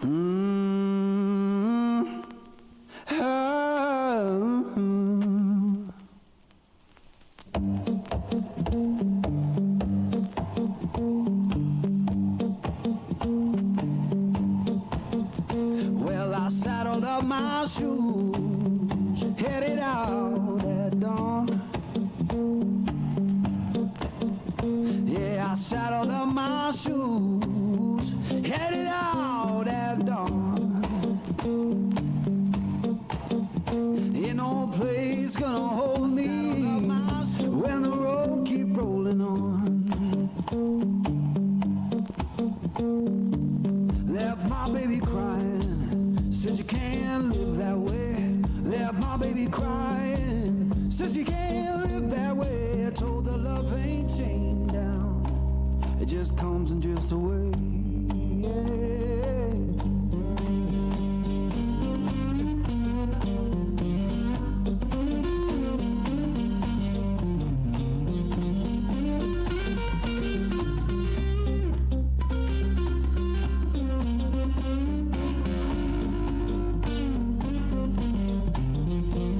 Mm, oh. Well, I saddled up my shoes, headed out at dawn. Yeah, I saddled up my shoes, headed out at dawn. Ain't no place gonna hold me when the road keep rolling on. Left my baby crying, said you can't live that way. Left my baby crying, said you can't live that way. I told her love ain't chained down, it just comes and drifts away.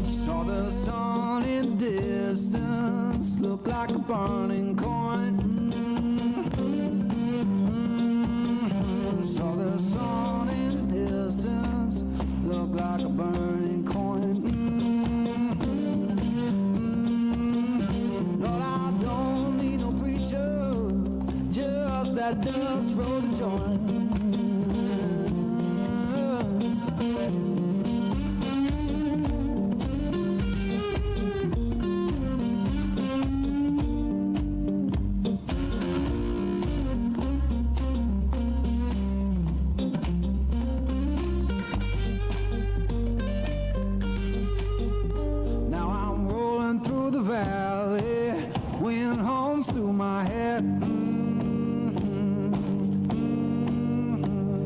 Saw the sun in the distance, looked like a burning coin. Saw the sun in the distance, looked like a burning coin. Lord, I don't need no preacher, just that dust roll to join. Now I'm rolling through the valley, wind hums through my head.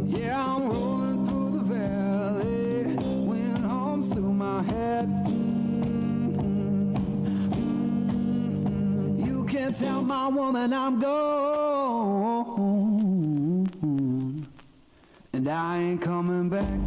Yeah, I'm rolling through the valley, wind hums through my head. You can't tell my woman I'm gone, and I ain't coming back.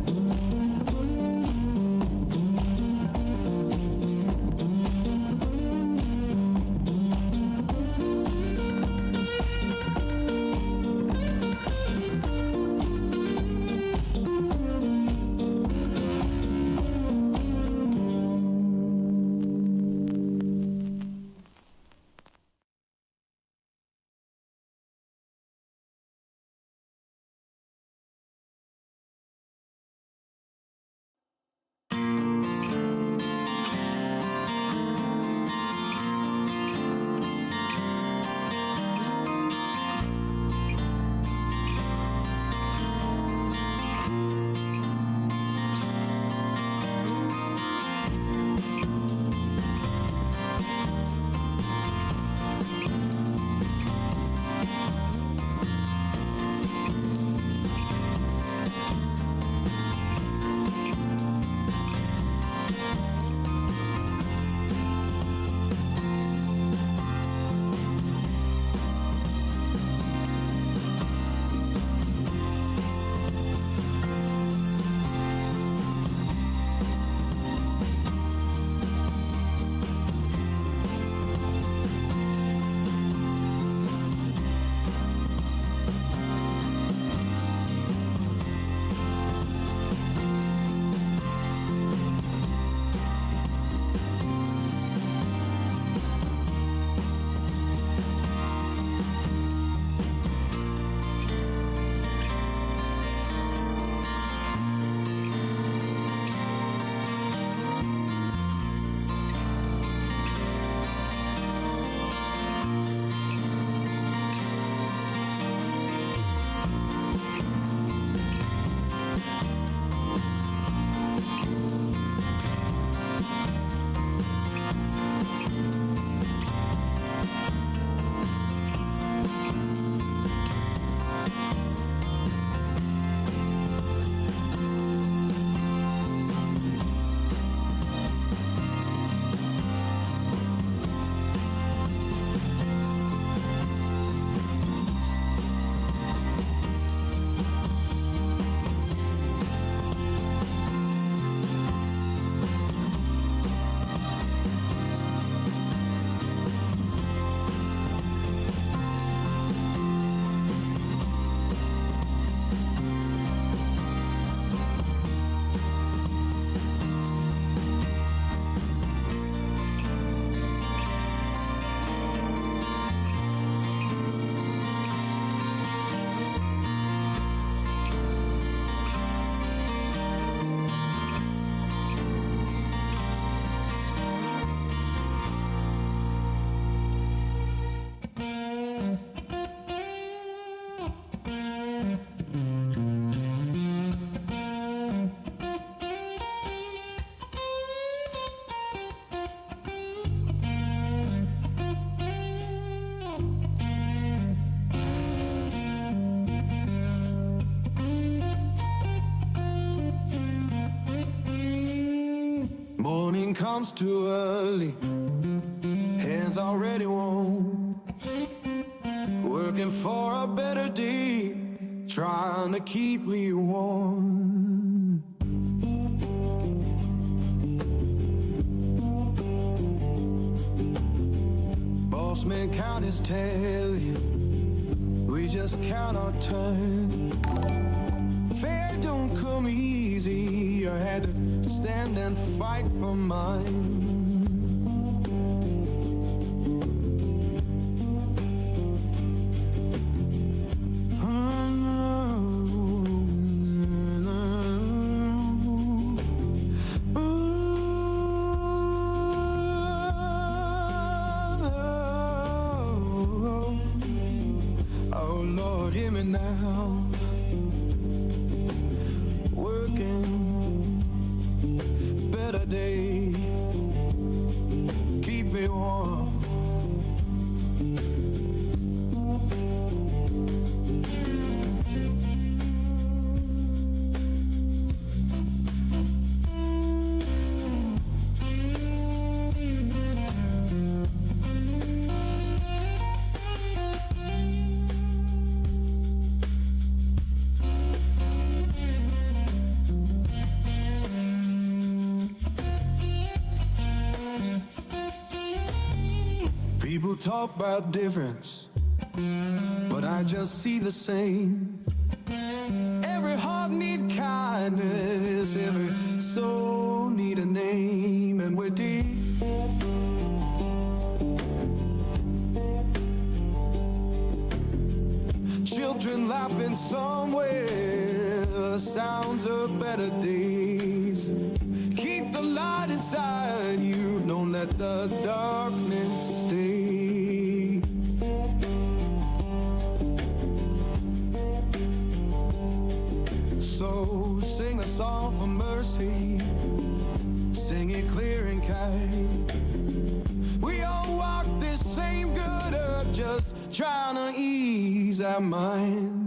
morning comes too early, hands already warm, working for a better day, trying to keep me warm. Boss man count his tally, we just count our turn. Fair don't come easy, I had to stand and fight for mine. Oh Lord, hear me now. Working, better day, keep me warm. People talk about difference, but I just see the same. Every heart need kindness, every soul need a name, and we're deep. Children laughing somewhere, sounds of better days. Keep the light inside you, don't let the darkness stay. So sing a song for mercy, sing it clear and kind. We all walk this same good earth, just trying to ease our mind.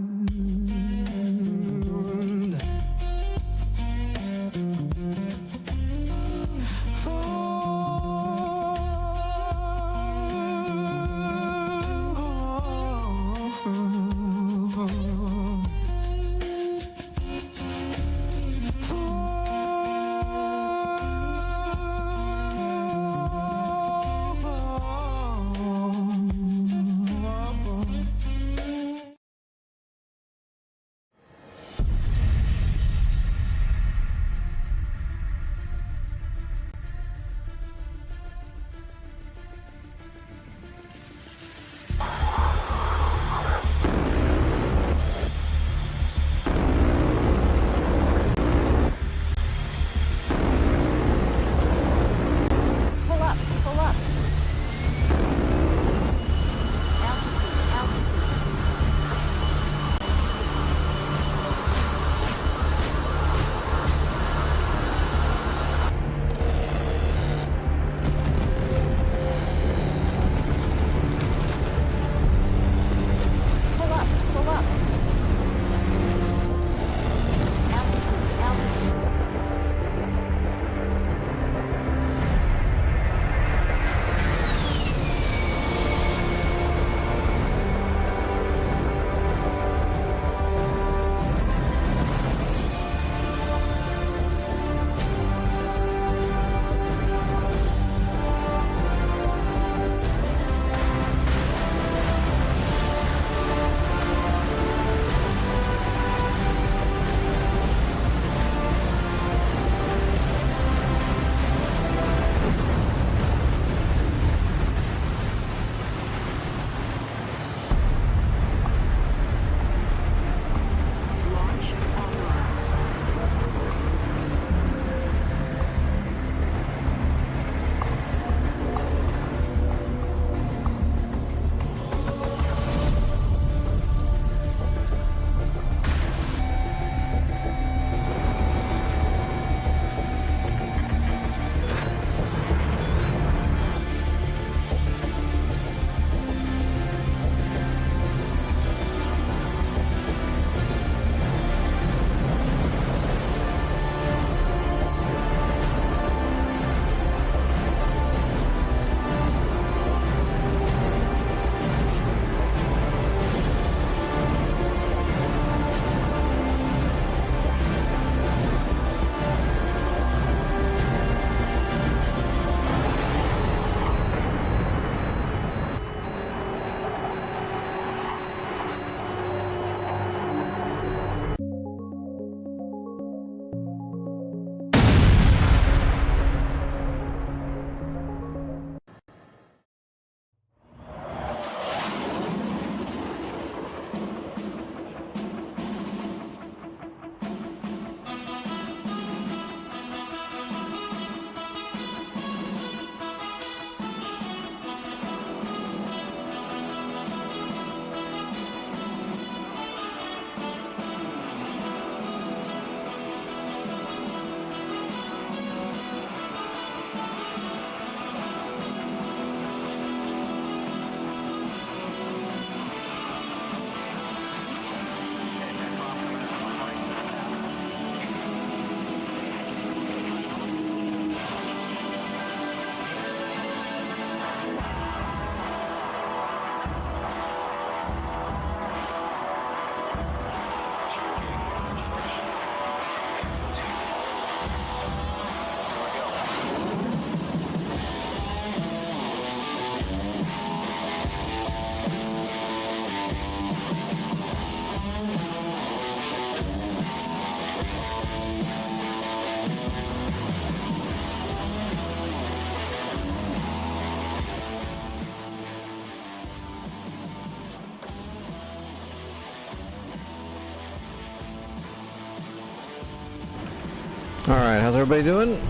Alright, how's everybody doing?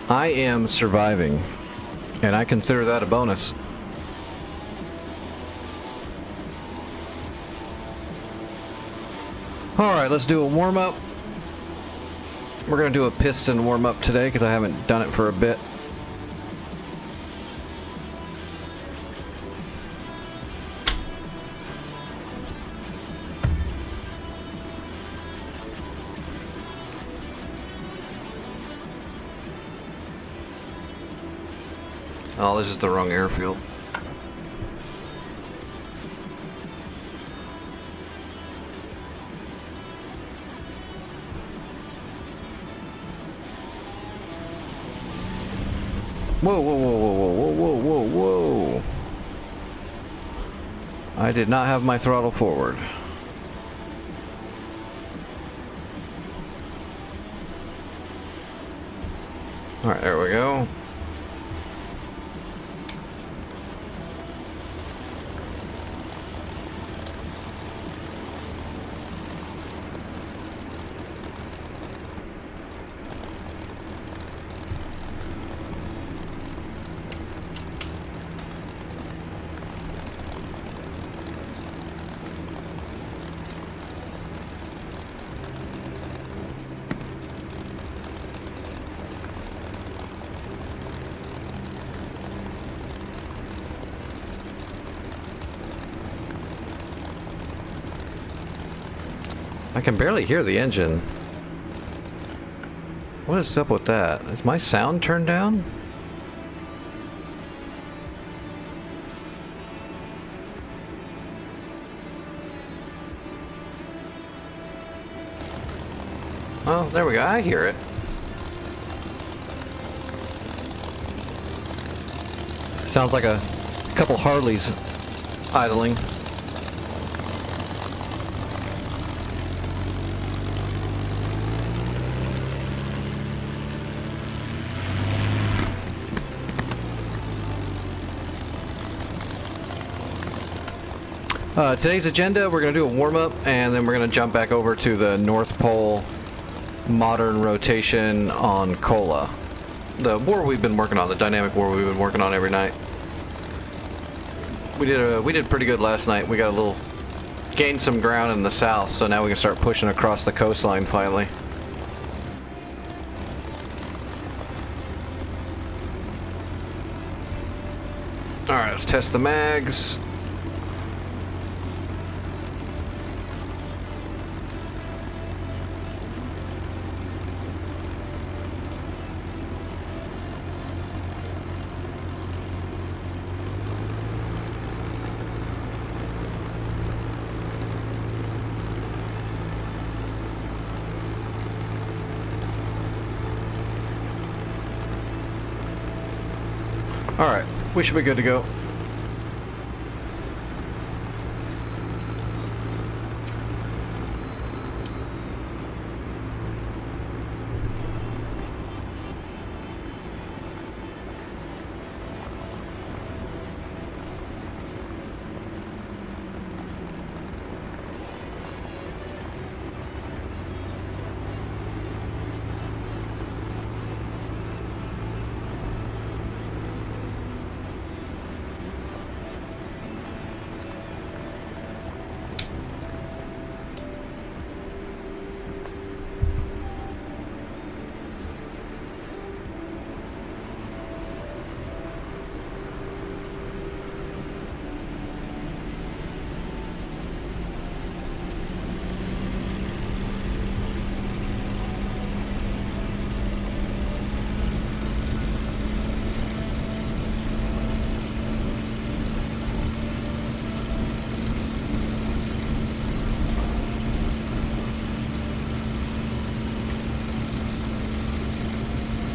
I am surviving, and I consider that a bonus. Alright, let's do a warm-up. We're going to do a piston warm-up today because I haven't done it for a bit. Oh, this is the wrong airfield. Whoa, whoa, whoa, whoa, whoa, whoa, whoa, whoa, whoa. I did not have my throttle forward. Alright, there we go. I can barely hear the engine. What is up with that? Is my sound turned down? Oh, there we go. I hear it. Sounds like a couple Harleys idling. Today's agenda, we're going to do a warm-up, and then we're going to jump back over to the North Pole modern rotation on Kola. The war we've been working on, the dynamic war we've been working on every night. We did pretty good last night. We got gained some ground in the south, so now we can start pushing across the coastline finally. Alright, let's test the mags. Alright, we should be good to go.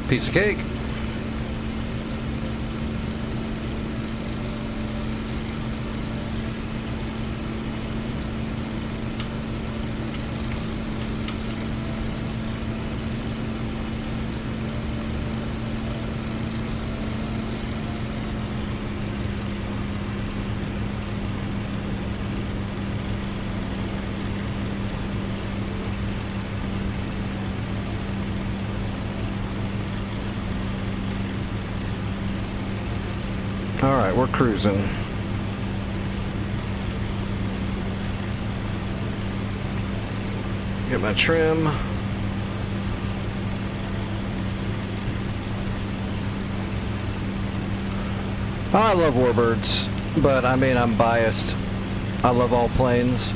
Piece of cake. we're cruising. Get my trim. I love warbirds, but I mean, I'm biased. I love all planes.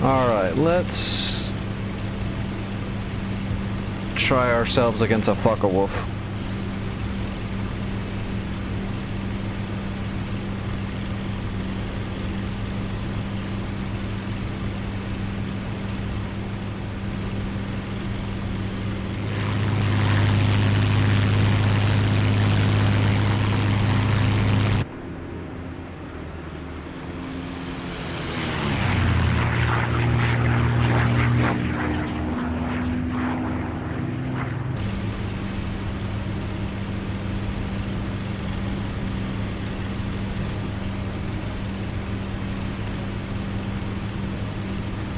Alright, let's try ourselves against a Focke-Wulf.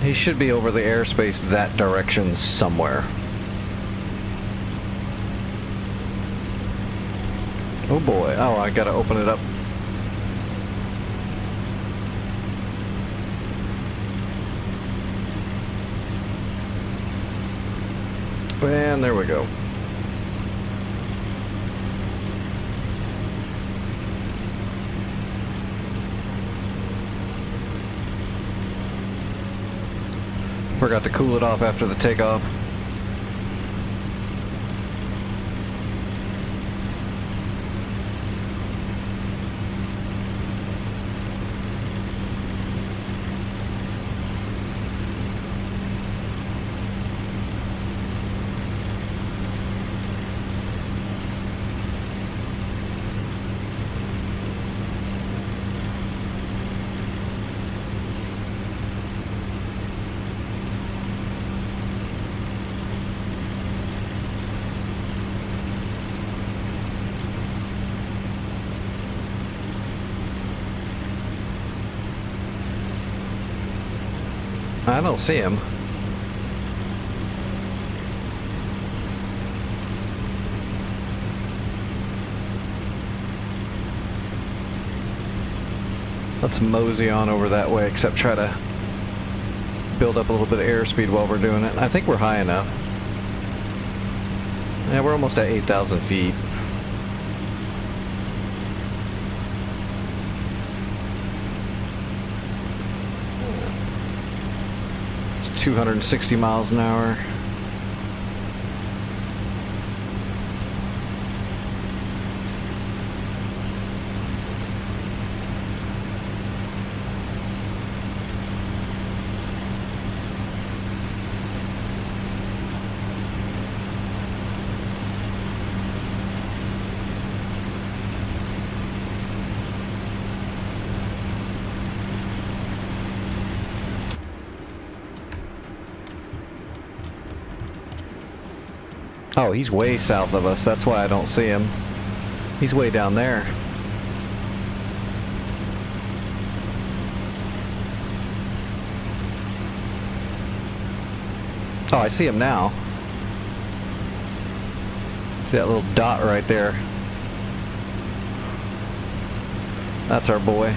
He should be over the airspace that direction somewhere. Oh boy. Oh, I gotta open it up. And there we go. Forgot to cool it off after the takeoff. I don't see him. Let's mosey on over that way, except try to build up a little bit of airspeed while we're doing it. I think we're high enough. Yeah, we're almost at 8,000 feet. It's 260 miles an hour. Oh, he's way south of us. That's why I don't see him. He's way down there. Oh, I see him now. See that little dot right there? That's our boy.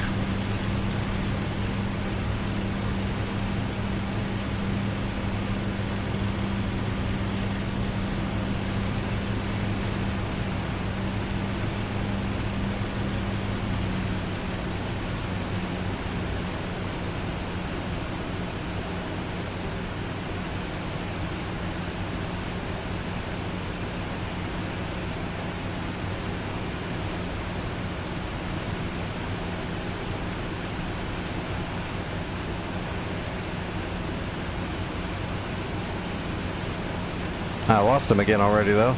I lost him again already, though.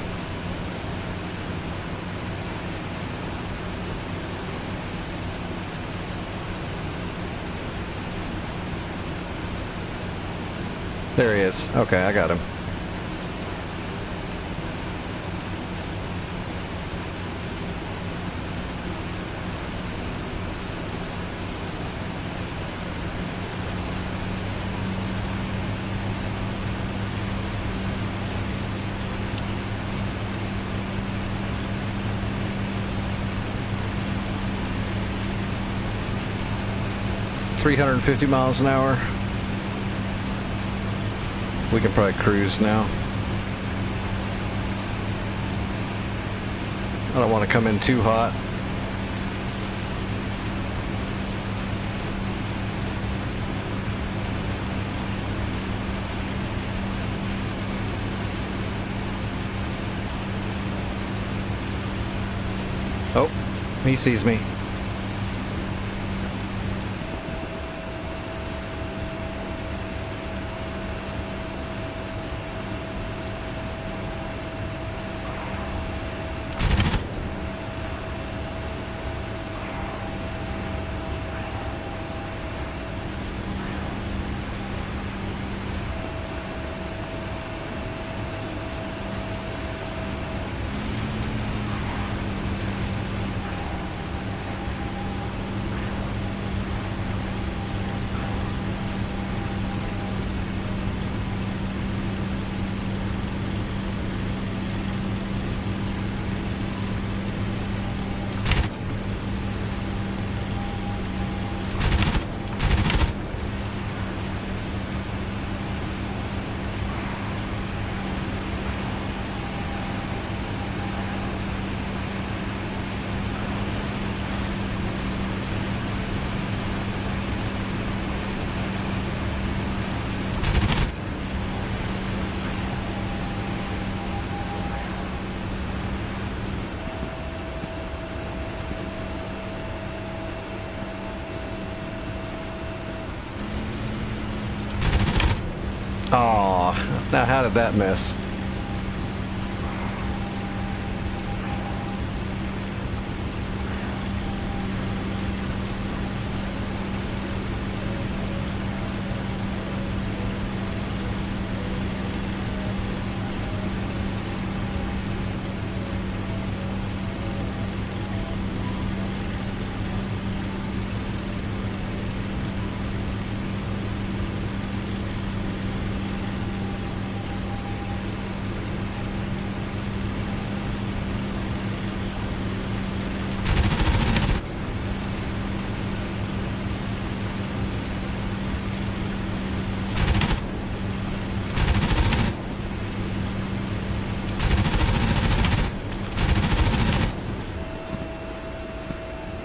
There he is. Okay, I got him. 350 miles an hour. We can probably cruise now. I don't want to come in too hot. Oh, he sees me. Oh, now how did that miss?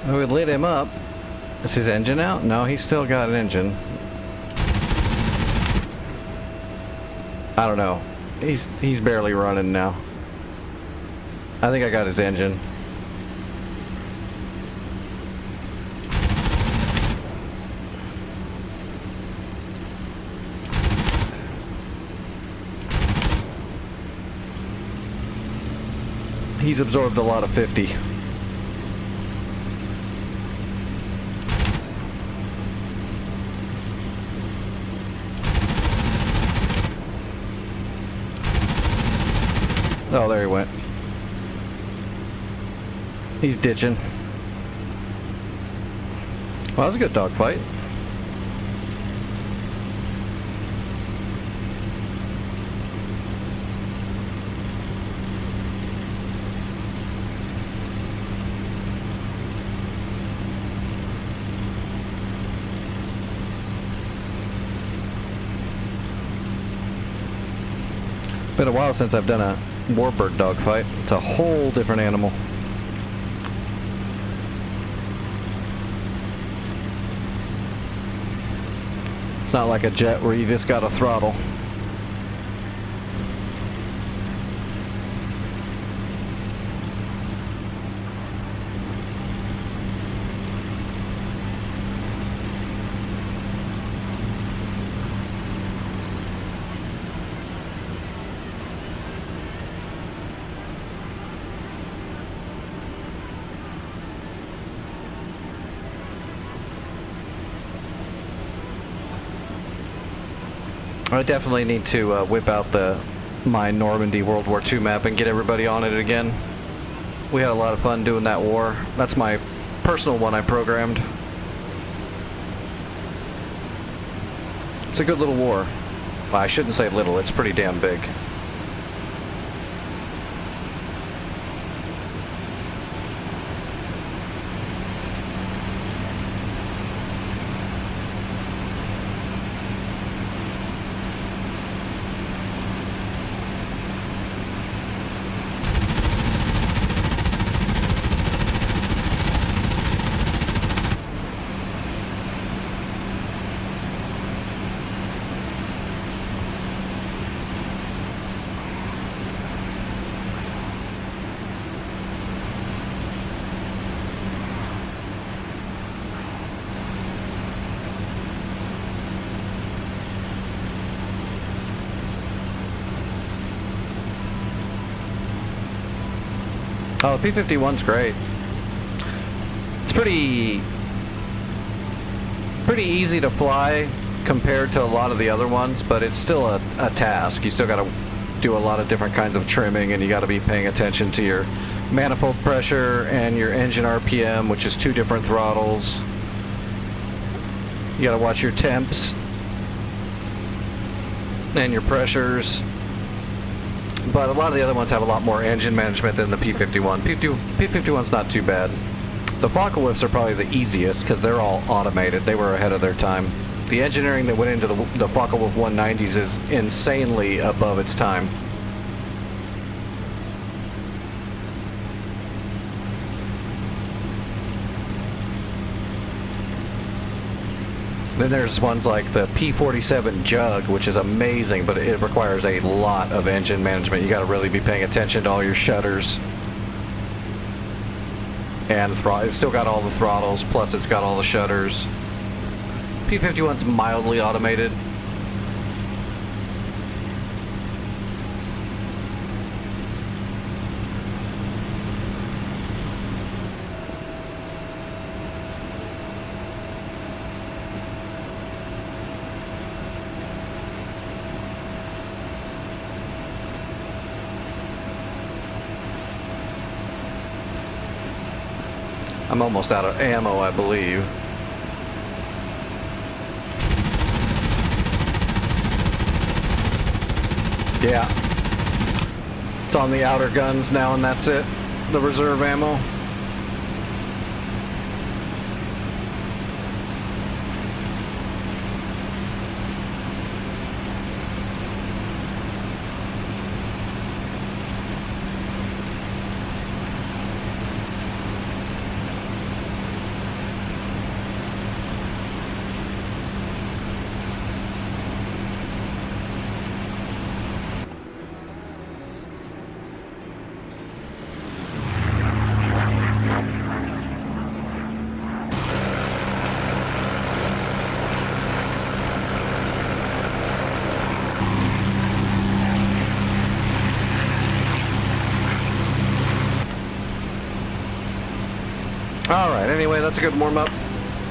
We lit him up. Is his engine out? No, he's still got an engine. I don't know. He's barely running now. I think I got his engine. He's absorbed a lot of 50. Oh, there he went. He's ditching. Well, that was a good dogfight. Been a while since I've done a warbird dogfight. It's a whole different animal. It's not like a jet where you just got a throttle. I definitely need to whip out my Normandy World War II map and get everybody on it again. We had a lot of fun doing that war. That's my personal one I programmed. It's a good little war. Well, I shouldn't say little, it's pretty damn big. Oh, the P-51's great. It's pretty easy to fly compared to a lot of the other ones, but it's still a task. You still got to do a lot of different kinds of trimming, and you got to be paying attention to your manifold pressure and your engine RPM, which is 2 different throttles. You got to watch your temps and your pressures. But a lot of the other ones have a lot more engine management than the P-51. P-51's not too bad. The Focke-Wulfs are probably the easiest because they're all automated. They were ahead of their time. The engineering that went into the Focke-Wulf 190s is insanely above its time. Then there's ones like the P-47 Jug, which is amazing, but it requires a lot of engine management. You got to really be paying attention to all your shutters. And it's still got all the throttles, plus it's got all the shutters. P-51's mildly automated. I'm almost out of ammo, I believe. Yeah. It's on the outer guns now, and that's it. The reserve ammo. Alright, anyway, that's a good warm-up.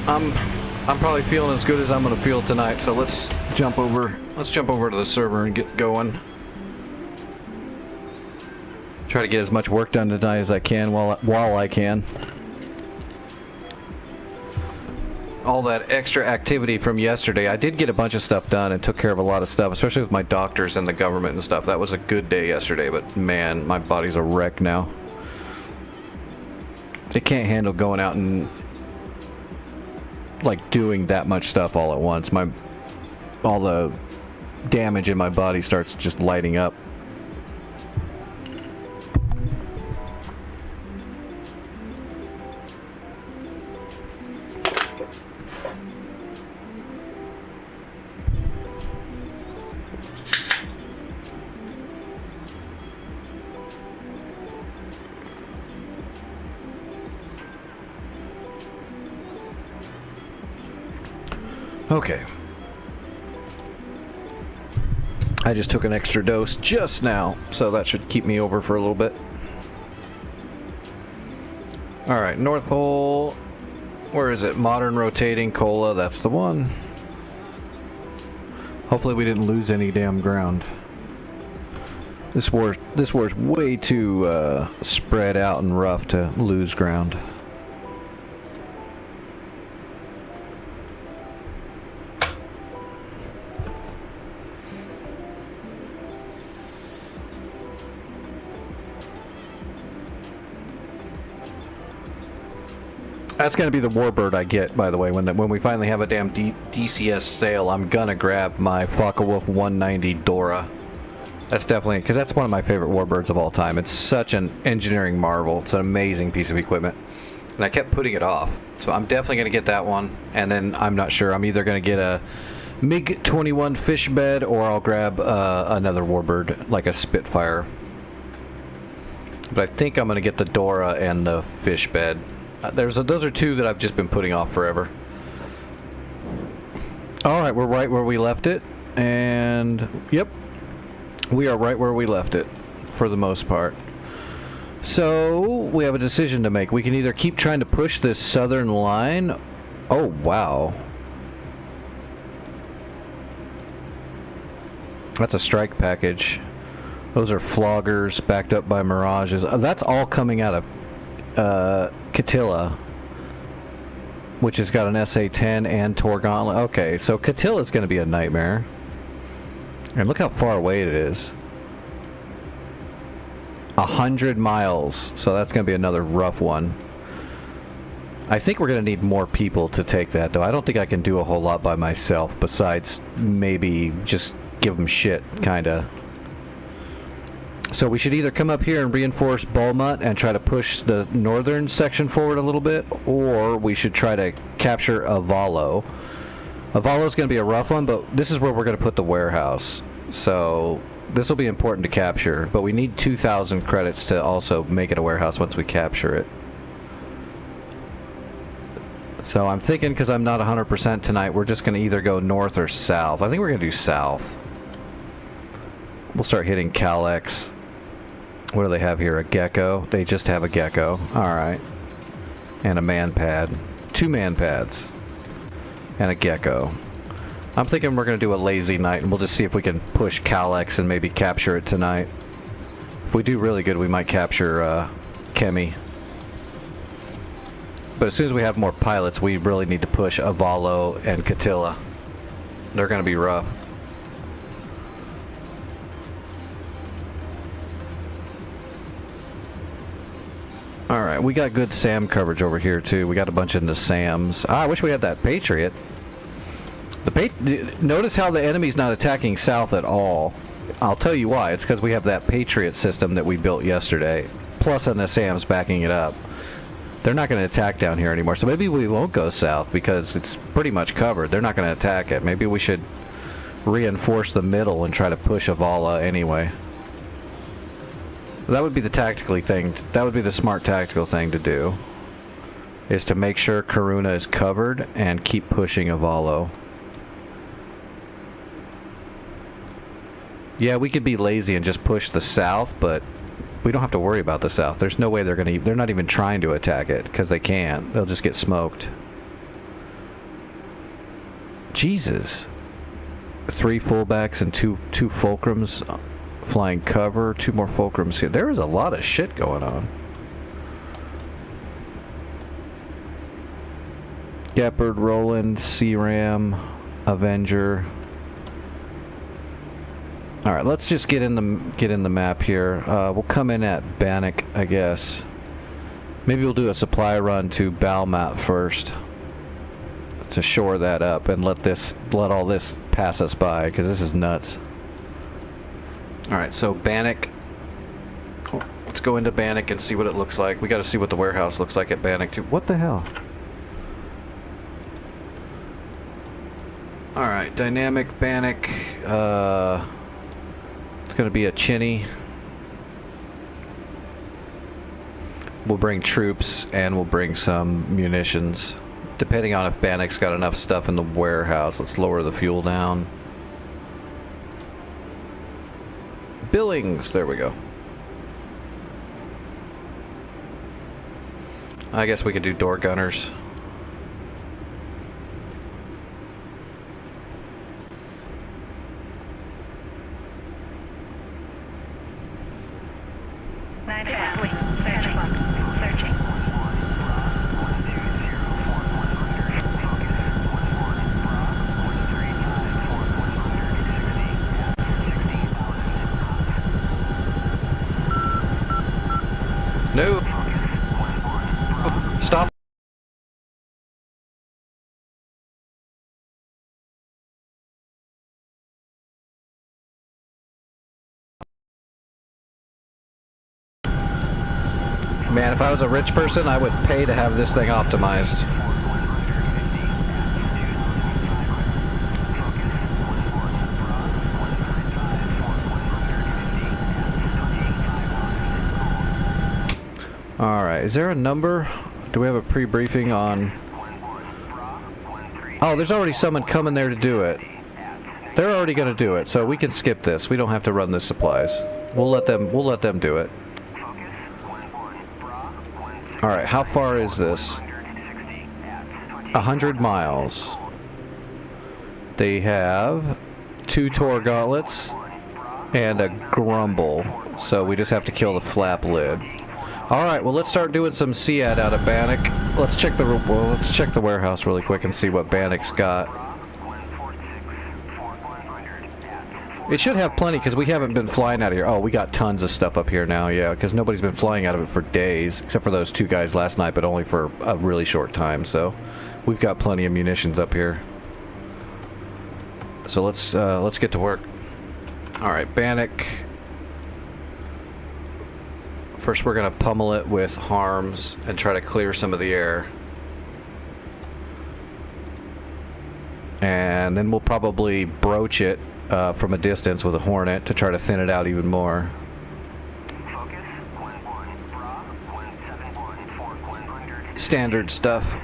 I'm probably feeling as good as I'm gonna feel tonight, so let's jump over to the server and get going. Try to get as much work done tonight as I can while I can. All that extra activity from yesterday, I did get a bunch of stuff done and took care of a lot of stuff, especially with my doctors and the government and stuff. That was a good day yesterday, but man, my body's a wreck now. It can't handle going out and like doing that much stuff all at once. All the damage in my body starts just lighting up. Okay. I just took an extra dose just now, so that should keep me over for a little bit. Alright, North Pole. Where is it? Modern rotating cola, that's the one. Hopefully we didn't lose any damn ground. This war's way too spread out and rough to lose ground. That's gonna be the Warbird I get, by the way. When we finally have a damn DCS sale, I'm gonna grab my Focke-Wulf 190 Dora. That's definitely, because that's one of my favorite Warbirds of all time. It's such an engineering marvel. It's an amazing piece of equipment. And I kept putting it off. So I'm definitely gonna get that one. And then I'm not sure. I'm either gonna get a MiG-21 fish bed, or I'll grab another Warbird, like a Spitfire. But I think I'm gonna get the Dora and the fish bed. Those are two that I've just been putting off forever. Alright, we're right where we left it. And, yep. We are right where we left it, for the most part. So, we have a decision to make. We can either keep trying to push this southern line. Oh, wow. That's a strike package. Those are floggers backed up by Mirages. That's all coming out of Catilla, which has got an SA-10 and Tor Gauntlet. Okay, so Catilla's going to be a nightmare. And look how far away it is. 100 miles. So that's going to be another rough one. I think we're going to need more people to take that, though. I don't think I can do a whole lot by myself, besides maybe just give them shit, kind of. So we should either come up here and reinforce Balmut and try to push the northern section forward a little bit, or we should try to capture Avalo. Avalo's going to be a rough one, but this is where we're going to put the warehouse. So this will be important to capture, but we need 2,000 credits to also make it a warehouse once we capture it. So I'm thinking, because I'm not 100% tonight, we're just going to either go north or south. I think we're going to do south. We'll start hitting Calex. What do they have here? A Gecko? They just have a Gecko. Alright. And a man pad. 2 man pads. And a Gecko. I'm thinking we're going to do a lazy night, and we'll just see if we can push Calex and maybe capture it tonight. If we do really good, we might capture Kemi. But as soon as we have more pilots, we really need to push Avalo and Catilla. They're going to be rough. Alright, we got good SAM coverage over here too. We got a bunch of the SAMs. I wish we had that Patriot. Notice how the enemy's not attacking south at all. I'll tell you why. It's because we have that Patriot system that we built yesterday. Plus an SAM's backing it up. They're not going to attack down here anymore. So maybe we won't go south because it's pretty much covered. They're not going to attack it. Maybe we should reinforce the middle and try to push Avala anyway. That would be the tactically thing. That would be the smart tactical thing to do. Is to make sure Karuna is covered and keep pushing Avalo. Yeah, we could be lazy and just push the south, but we don't have to worry about the south. There's no way they're gonna. They're not even trying to attack it because they can't. They'll just get smoked. Jesus. 3 fullbacks and two fulcrums flying cover. 2 more fulcrums here. There is a lot of shit going on. Gepard, Roland, C-Ram, Avenger. All right, let's just get in the map here. We'll come in at Bannock, I guess. Maybe we'll do a supply run to Balmat first to shore that up and let all this pass us by, because this is nuts. All right, so Bannock. Let's go into Bannock and see what it looks like. We got to see what the warehouse looks like at Bannock too. What the hell? All right, dynamic Bannock. It's going to be a Chinny. We'll bring troops and we'll bring some munitions. Depending on if Bannock's got enough stuff in the warehouse. Let's lower the fuel down. Billings, there we go. I guess we could do door gunners. No. Stop. Man, if I was a rich person, I would pay to have this thing optimized. Alright, is there a number? Do we have a pre-briefing on... Oh, there's already someone coming there to do it. They're already going to do it, so we can skip this. We don't have to run the supplies. We'll let them do it. All right, how far is this? 100 miles. They have 2 Tor gauntlets and a grumble, so we just have to kill the flap lid. All right, well, let's start doing some SEAD out of Bannock. Let's check the warehouse really quick and see what Bannock's got. It should have plenty because we haven't been flying out of here. Oh, we got tons of stuff up here now, yeah, because nobody's been flying out of it for days, except for those 2 guys last night, but only for a really short time, so we've got plenty of munitions up here. So let's get to work. All right, Bannock. First, we're gonna pummel it with harms and try to clear some of the air. And then we'll probably broach it from a distance with a Hornet to try to thin it out even more. Standard stuff.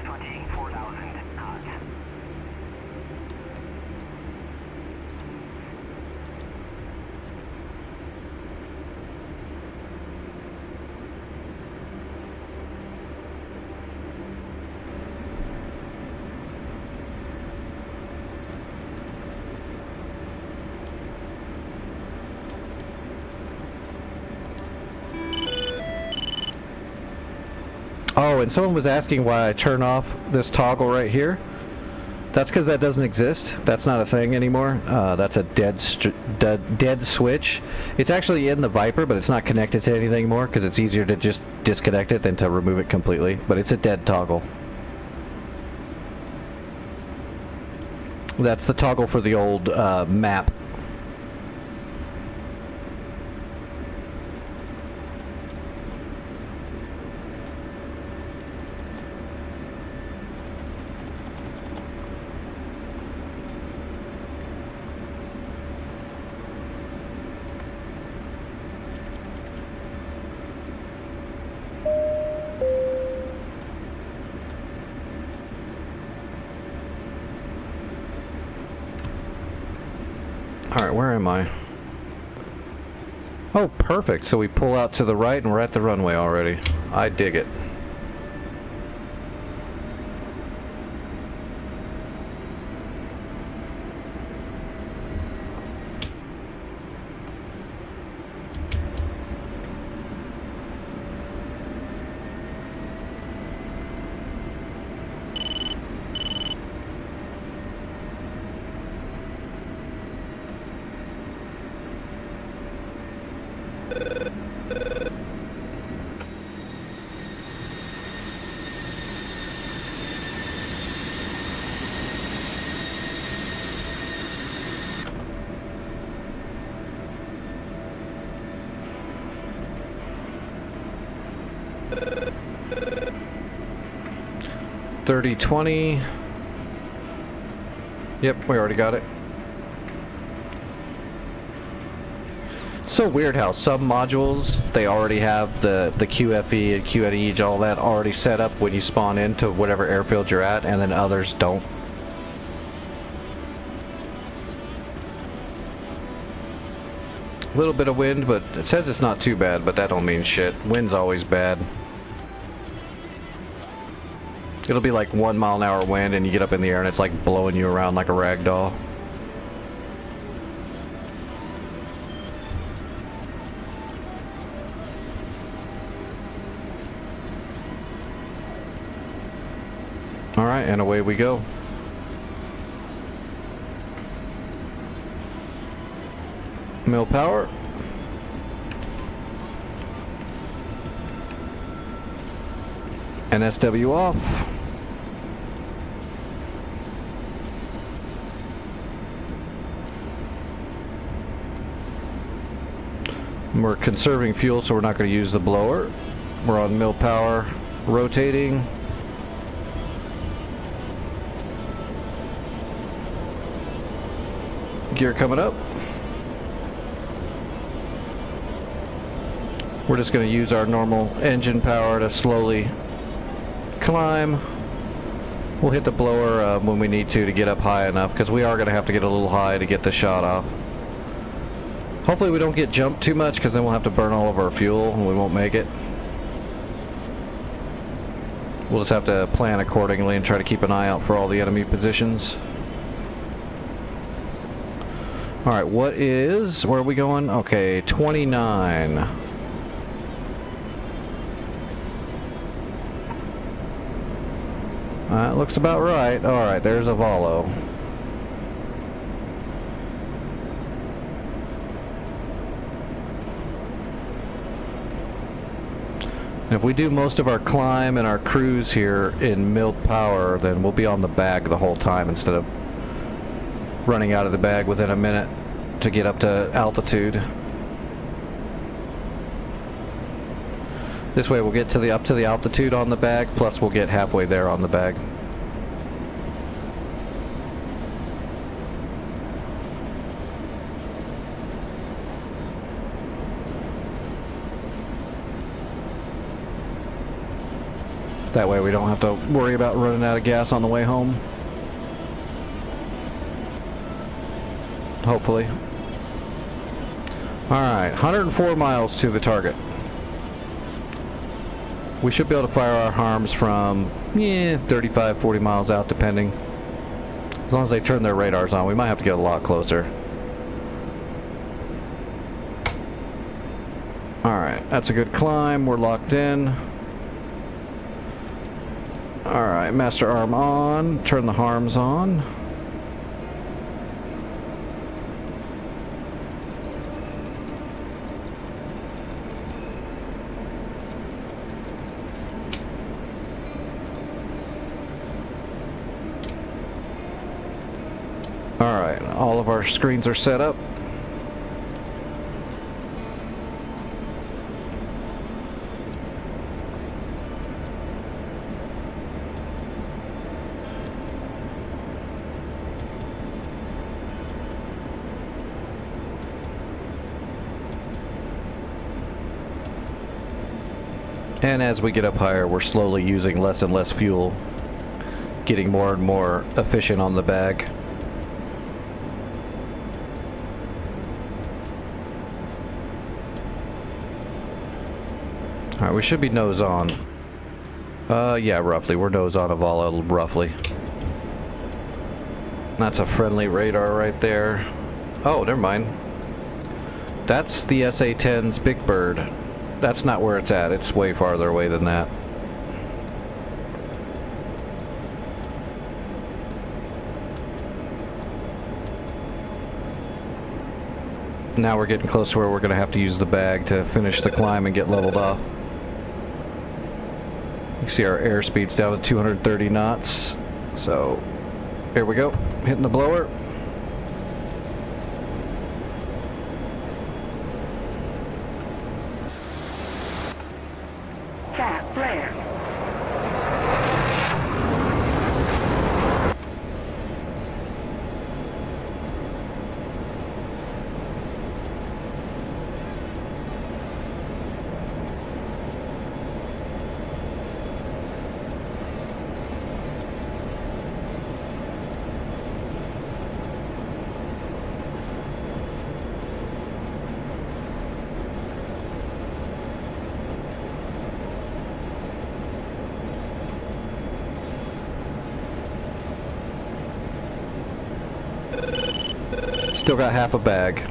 Oh, and someone was asking why I turn off this toggle right here. That's because that doesn't exist. That's not a thing anymore. That's a dead switch. It's actually in the Viper, but it's not connected to anything anymore because it's easier to just disconnect it than to remove it completely. But it's a dead toggle. That's the toggle for the old map. Alright, where am I? Oh, perfect. So we pull out to the right and we're at the runway already. I dig it. $30.20. Yep, we already got it. So weird how some modules, they already have the QFE and QNE, all that already set up when you spawn into whatever airfield you're at, and then others don't. A little bit of wind, but it says it's not too bad, but that don't mean shit. Wind's always bad. It'll be like 1 mile an hour wind and you get up in the air and it's like blowing you around like a rag doll. Alright, and away we go. Mill power. NSW off. We're conserving fuel, so we're not going to use the blower. We're on mill power, rotating. Gear coming up. We're just going to use our normal engine power to slowly climb. We'll hit the blower when we need to get up high enough, because we are going to have to get a little high to get the shot off. Hopefully we don't get jumped too much, because then we'll have to burn all of our fuel and we won't make it. We'll just have to plan accordingly and try to keep an eye out for all the enemy positions. Alright, where are we going? Okay, 29. That looks about right. Alright, there's Avalo. If we do most of our climb and our cruise here in milled power, then we'll be on the bag the whole time instead of running out of the bag within a minute to get up to altitude. This way we'll get to up to the altitude on the bag, plus we'll get halfway there on the bag. That way we don't have to worry about running out of gas on the way home. Hopefully. Alright, 104 miles to the target. We should be able to fire our harms from 35, 40 miles out, depending. As long as they turn their radars on. We might have to get a lot closer. Alright, that's a good climb. We're locked in. Alright, master arm on. Turn the harms on. Alright, all of our screens are set up. And as we get up higher, we're slowly using less and less fuel, getting more and more efficient on the bag. Alright, we should be nose on. Yeah, roughly. We're nose on Avalo, roughly. That's a friendly radar right there. Oh, never mind. That's the SA-10's Big Bird. That's not where it's at. It's way farther away than that. Now we're getting close to where we're going to have to use the bag to finish the climb and get leveled off. You see our airspeed's down to 230 knots. So, here we go. Hitting the blower. Fat flare. Still got half a bag.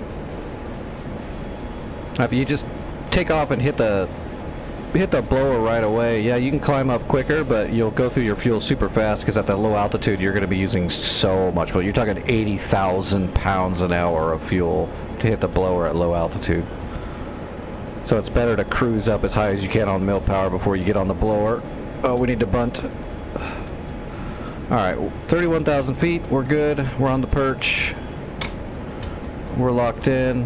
If you just take off and hit the blower right away, yeah, you can climb up quicker, but you'll go through your fuel super fast because at that low altitude you're going to be using so much fuel. You're talking 80,000 pounds an hour of fuel to hit the blower at low altitude. So it's better to cruise up as high as you can on mill power before you get on the blower. Oh, we need to bunt. Alright, 31,000 feet. We're good. We're on the perch. We're locked in.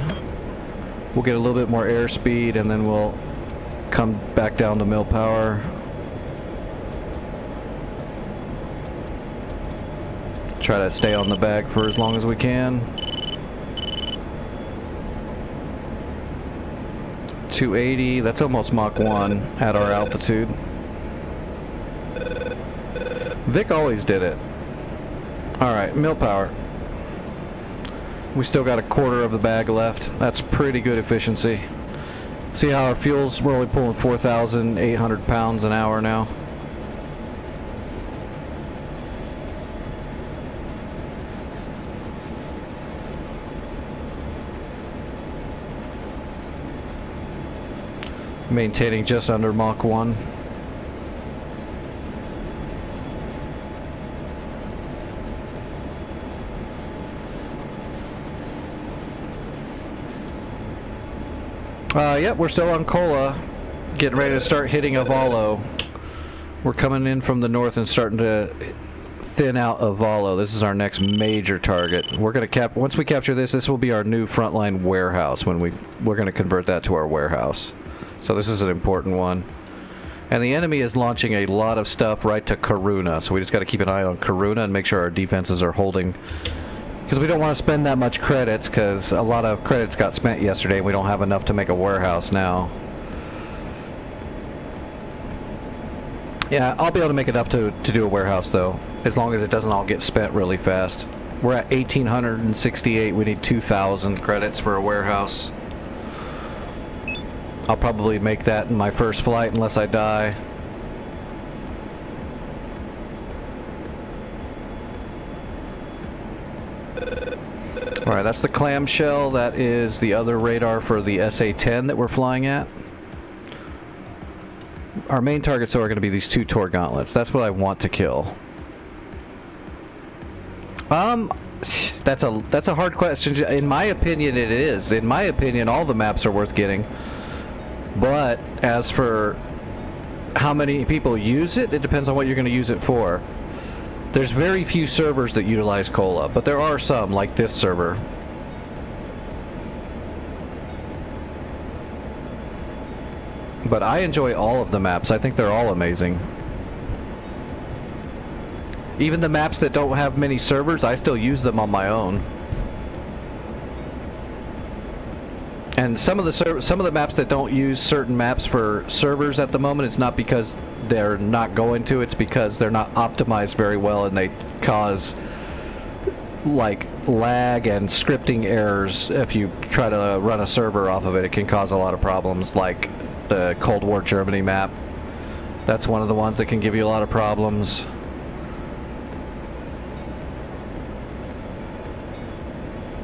We'll get a little bit more airspeed and then we'll come back down to mill power. Try to stay on the bag for as long as we can. 280, that's almost Mach 1 at our altitude. Vic always did it. Alright, mill power. We still got a quarter of the bag left. That's pretty good efficiency. See how our fuel's, we're only pulling 4,800 pounds an hour now. Maintaining just under Mach 1. Yep, we're still on Kola. Getting ready to start hitting Avalo. We're coming in from the north and starting to thin out Avalo. This is our next major target. We're going to once we capture this, this will be our new frontline warehouse when we're going to convert that to our warehouse. So this is an important one. And the enemy is launching a lot of stuff right to Karuna, so we just got to keep an eye on Karuna and make sure our defenses are holding. Because we don't want to spend that much credits, because a lot of credits got spent yesterday and we don't have enough to make a warehouse now. Yeah, I'll be able to make enough to do a warehouse though, as long as it doesn't all get spent really fast. We're at 1,868, we need 2,000 credits for a warehouse. I'll probably make that in my first flight unless I die. Alright, that's the clamshell. That is the other radar for the SA-10 that we're flying at. Our main targets are going to be these 2 Tor gauntlets. That's what I want to kill. That's a hard question. In my opinion, it is. In my opinion, all the maps are worth getting. But as for how many people use it, it depends on what you're going to use it for. There's very few servers that utilize Kola, but there are some, like this server. But I enjoy all of the maps. I think they're all amazing. Even the maps that don't have many servers, I still use them on my own. And some of the maps that don't use certain maps for servers at the moment, it's not because they're not going to, it's because they're not optimized very well and they cause like lag and scripting errors. If you try to run a server off of it, it can cause a lot of problems, like the Cold War Germany map. That's one of the ones that can give you a lot of problems.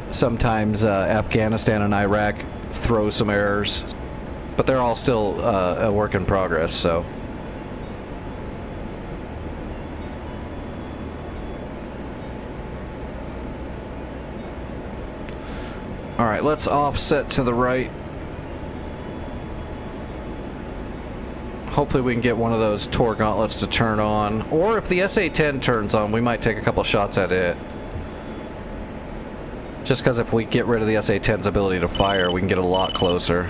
Sometimes Afghanistan and Iraq throw some errors, but they're all still a work in progress, so. Alright, let's offset to the right. Hopefully we can get one of those Tor gauntlets to turn on, or if the SA-10 turns on, we might take a couple shots at it. Just because if we get rid of the SA-10's ability to fire, we can get a lot closer.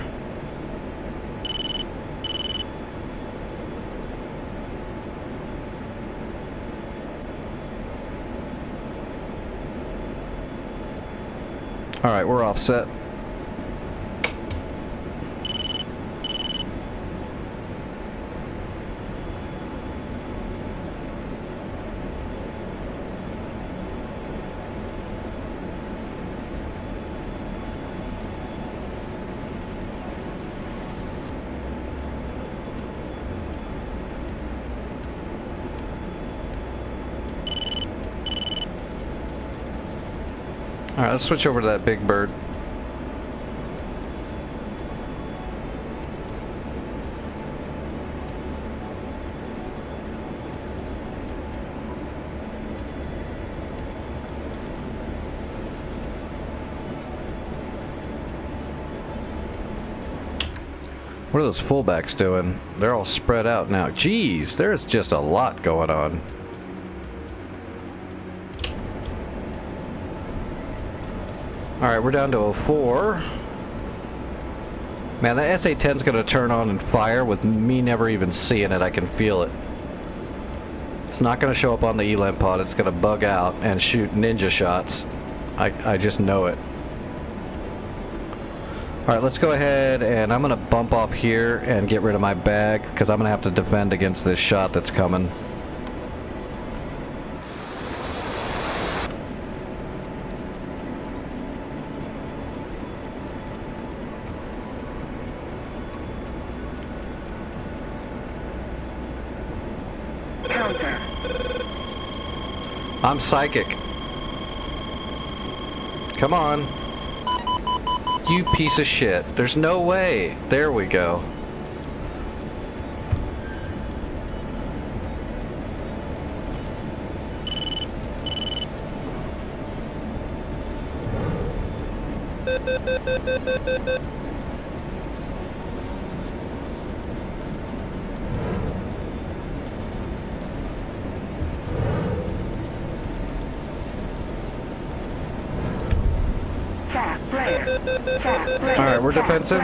Alright, we're offset. Alright, let's switch over to that big bird. What are those fullbacks doing? They're all spread out now. Jeez, there's just a lot going on. Alright, we're down to 04. Man, that SA-10's gonna turn on and fire with me never even seeing it. I can feel it. It's not gonna show up on the ELAM pod. It's gonna bug out and shoot ninja shots. I just know it. Alright, let's go ahead and I'm gonna bump off here and get rid of my bag, because I'm gonna have to defend against this shot that's coming. I'm psychic. Come on. You piece of shit. There's no way. There we go. All right, we're defensive.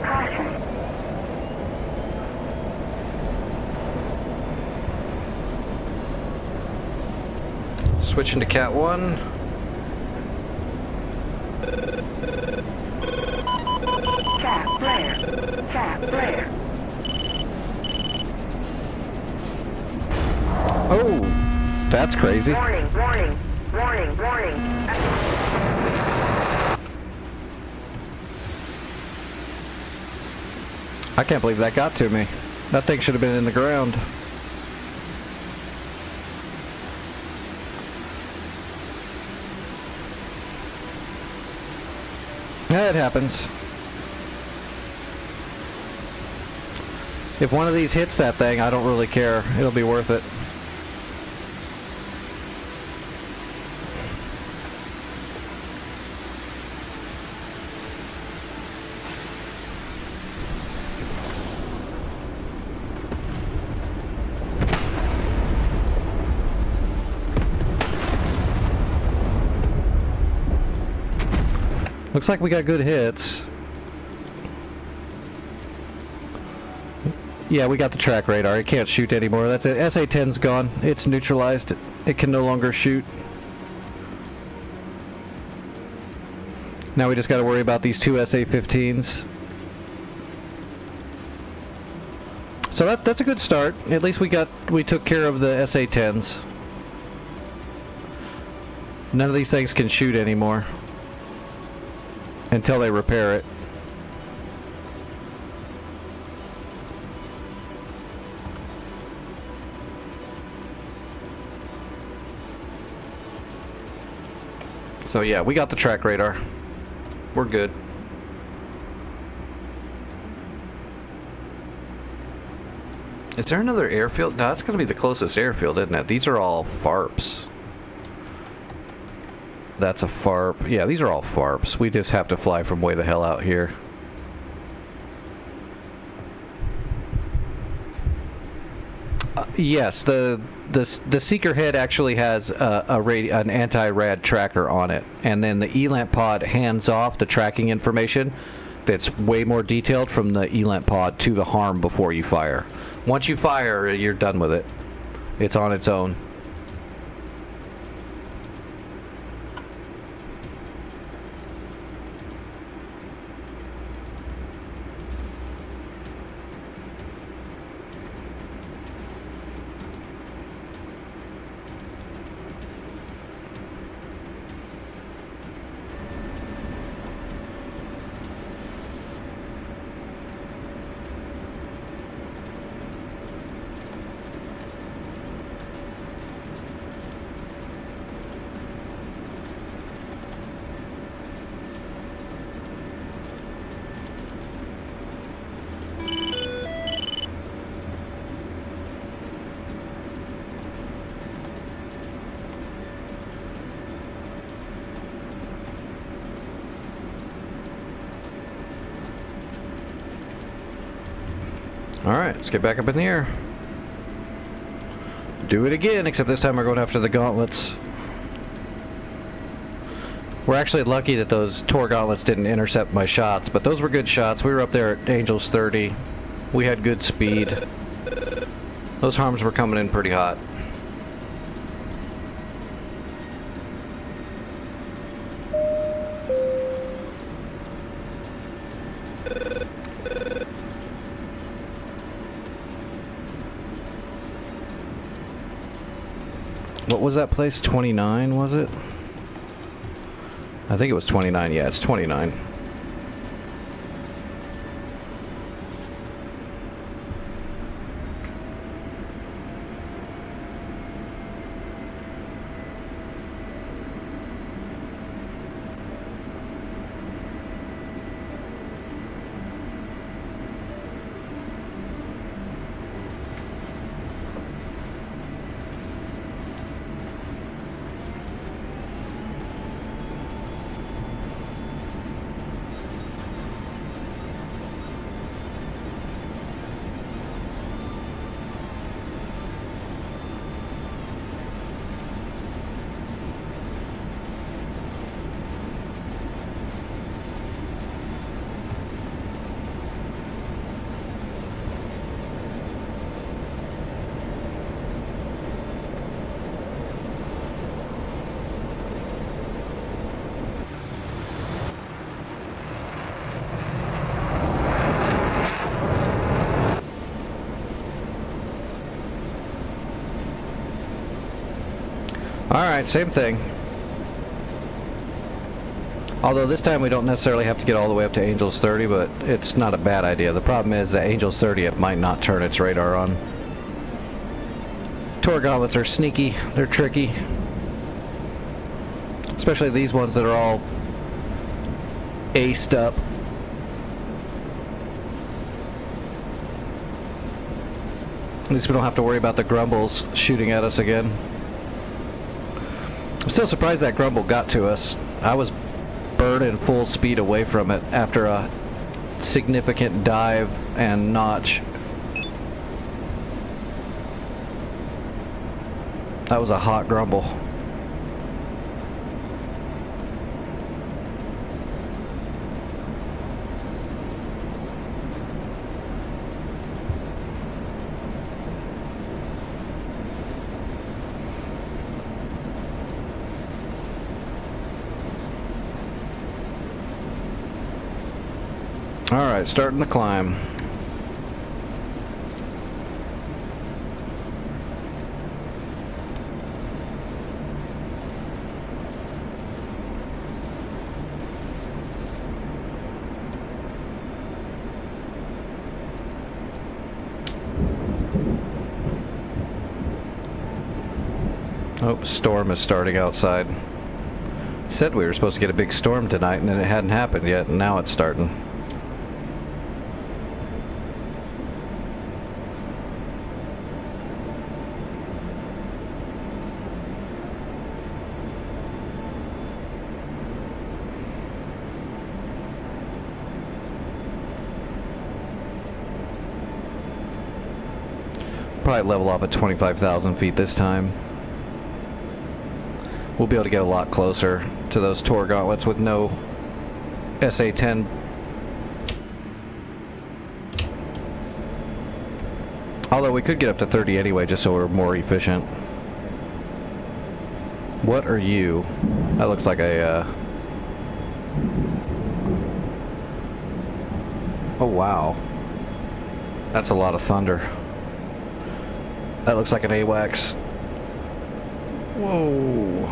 Caution. Switching to Cat 1. Oh, that's crazy. Warning. I can't believe that got to me. That thing should have been in the ground. Yeah, it happens. If one of these hits that thing, I don't really care. It'll be worth it. Looks like we got good hits. Yeah, we got the track radar. It can't shoot anymore. That's it. SA-10's gone. It's neutralized. It can no longer shoot. Now we just got to worry about these two SA-15s. So that's a good start. At least we took care of the SA-10s. None of these things can shoot anymore until they repair it. So yeah, we got the track radar. We're good. Is there another airfield? No, that's going to be the closest airfield, isn't it? These are all FARPs. That's a FARP. Yeah, these are all FARPs. We just have to fly from way the hell out here. Yes, the Seeker head actually has an anti-rad tracker on it, and then the ELANT pod hands off the tracking information that's way more detailed from the ELANT pod to the harm before you fire. Once you fire, you're done with it. It's on its own. Alright, let's get back up in the air. Do it again, except this time we're going after the gauntlets. We're actually lucky that those Tor gauntlets didn't intercept my shots, but those were good shots. We were up there at Angels 30. We had good speed. Those harms were coming in pretty hot. What was that place? 29, was it? I think it was 29. Yeah, it's 29. Alright, same thing. Although this time we don't necessarily have to get all the way up to Angels 30, but it's not a bad idea. The problem is that Angels 30 it might not turn its radar on. Tor gauntlets are sneaky, they're tricky. Especially these ones that are all aced up. At least we don't have to worry about the Grumbles shooting at us again. I'm still surprised that Grumble got to us. I was burning full speed away from it after a significant dive and notch. That was a hot Grumble. Alright, starting the climb. Oh, storm is starting outside. Said we were supposed to get a big storm tonight and then it hadn't happened yet, and now it's starting. Probably level off at 25,000 feet this time. We'll be able to get a lot closer to those Tor gauntlets with no SA-10. Although we could get up to 30 anyway, just so we're more efficient. What are you? That looks like a, Oh, wow. That's a lot of thunder. That looks like an AWACS. Whoa.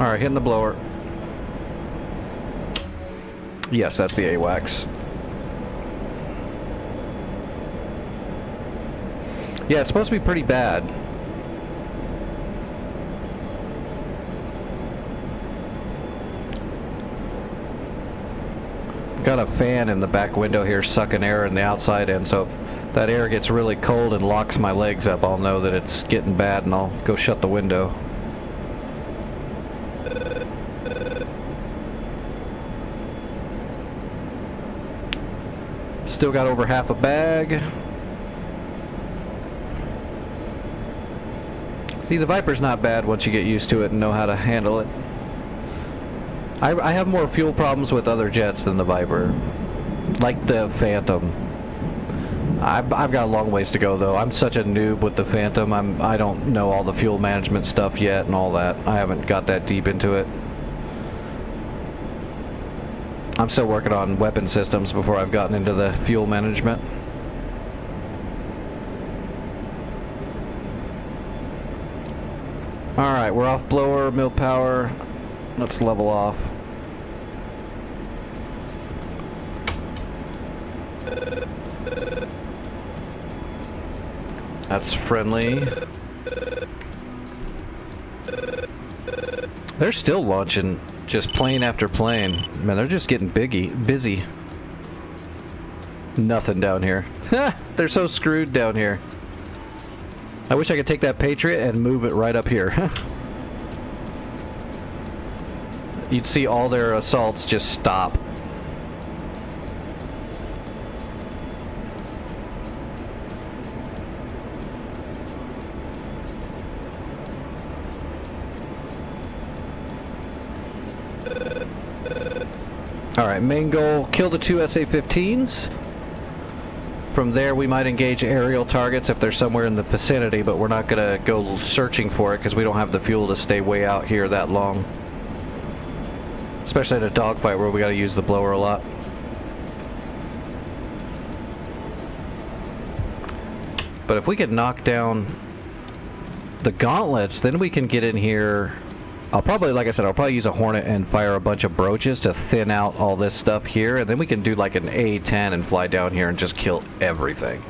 Alright, hitting the blower. Yes, that's the AWACS. Yeah, it's supposed to be pretty bad. Got a fan in the back window here sucking air in the outside end, so if that air gets really cold and locks my legs up, I'll know that it's getting bad and I'll go shut the window. Still got over half a bag. See, the Viper's not bad once you get used to it and know how to handle it. I have more fuel problems with other jets than the Viper. Like the Phantom. I've got a long ways to go though. I'm such a noob with the Phantom. I don't know all the fuel management stuff yet and all that. I haven't got that deep into it. I'm still working on weapon systems before I've gotten into the fuel management. Alright, we're off blower, mil power. Let's level off. That's friendly. They're still launching just plane after plane. Man, they're just getting busy. Nothing down here. They're so screwed down here. I wish I could take that Patriot and move it right up here. You'd see all their assaults just stop. Alright, main goal, kill the 2 SA-15s. From there we might engage aerial targets if they're somewhere in the vicinity, but we're not going to go searching for it because we don't have the fuel to stay way out here that long. Especially in a dogfight where we got to use the blower a lot. But if we could knock down the gauntlets, then we can get in here I'll probably, like I said, I'll probably use a Hornet and fire a bunch of broaches to thin out all this stuff here, and then we can do like an A-10 and fly down here and just kill everything.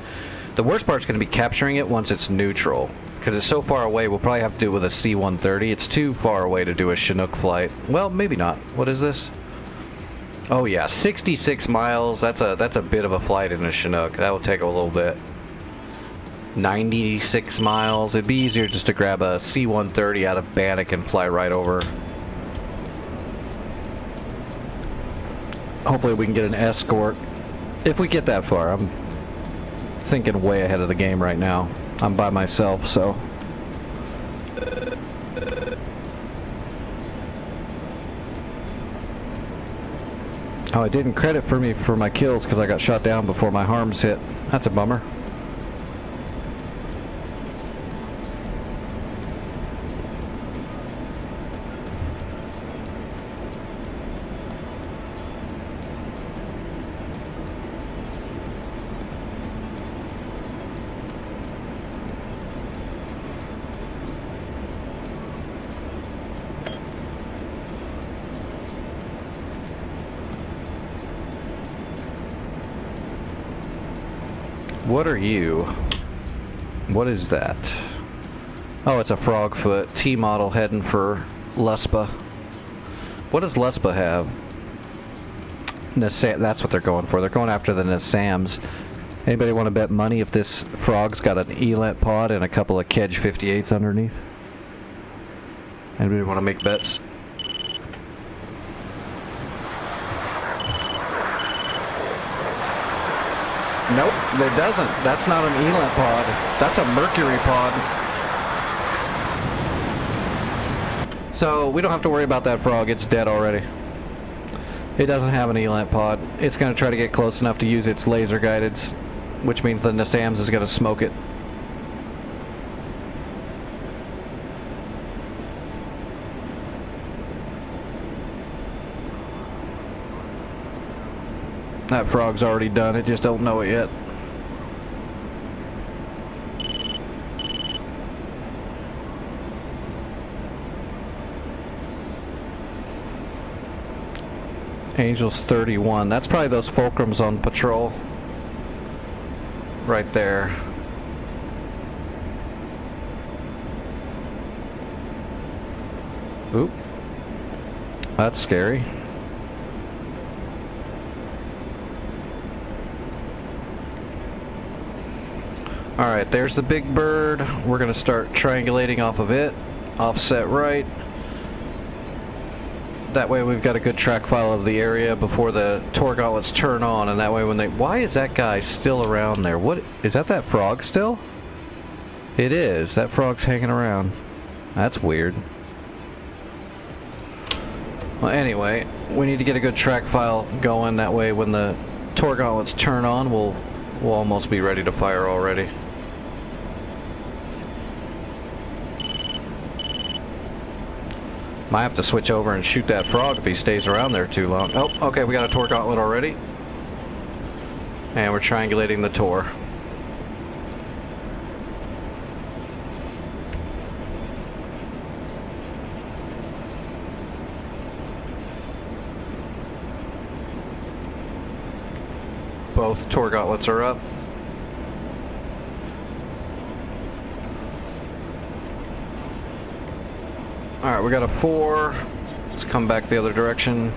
The worst part's going to be capturing it once it's neutral, because it's so far away. We'll probably have to do it with a C-130. It's too far away to do a Chinook flight. Well, maybe not. What is this? Oh yeah, 66 miles. That's a bit of a flight in a Chinook. That will take a little bit. 96 miles. It'd be easier just to grab a C-130 out of Bannock and fly right over. Hopefully we can get an escort. If we get that far. I'm thinking way ahead of the game right now. I'm by myself, so... Oh, it didn't credit for me for my kills because I got shot down before my harms hit. That's a bummer. What are you? What is that? Oh, it's a Frogfoot T-model heading for Luspa. What does Luspa have? That's what they're going for. They're going after the Nassams. Anybody want to bet money if this frog's got an Elant pod and a couple of Kedge 58s underneath? Anybody want to make bets? Nope, it doesn't. That's not an Elant pod. That's a Mercury pod. So we don't have to worry about that frog. It's dead already. It doesn't have an Elant pod. It's going to try to get close enough to use its laser guideds, which means the Nassams is going to smoke it. That frog's already done, it just don't know it yet. Angel's 31. That's probably those Fulcrums on patrol. Right there. Oop. That's scary. Alright, there's the big bird. We're going to start triangulating off of it. Offset right. That way we've got a good track file of the area before the Tor gauntlets turn on, and that way when they... Why is that guy still around there? What is that frog still? It is. That frog's hanging around. That's weird. Well, anyway, we need to get a good track file going. That way when the Tor gauntlets turn on, we'll almost be ready to fire already. Might have to switch over and shoot that frog if he stays around there too long. Oh, okay, we got a Tor gauntlet already. And we're triangulating the Tor. Both Tor gauntlets are up. Alright, we got a 4. Let's come back the other direction.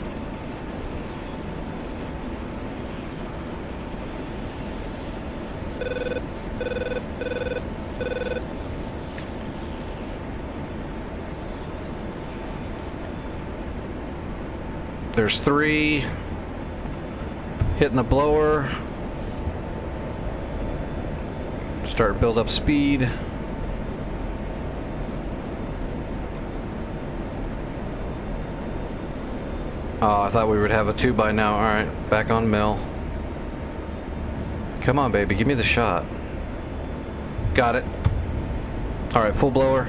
There's 3. Hitting the blower. Start to build up speed. Oh, I thought we would have a 2 by now. Alright, back on mill. Come on, baby, give me the shot. Got it. Alright, full blower.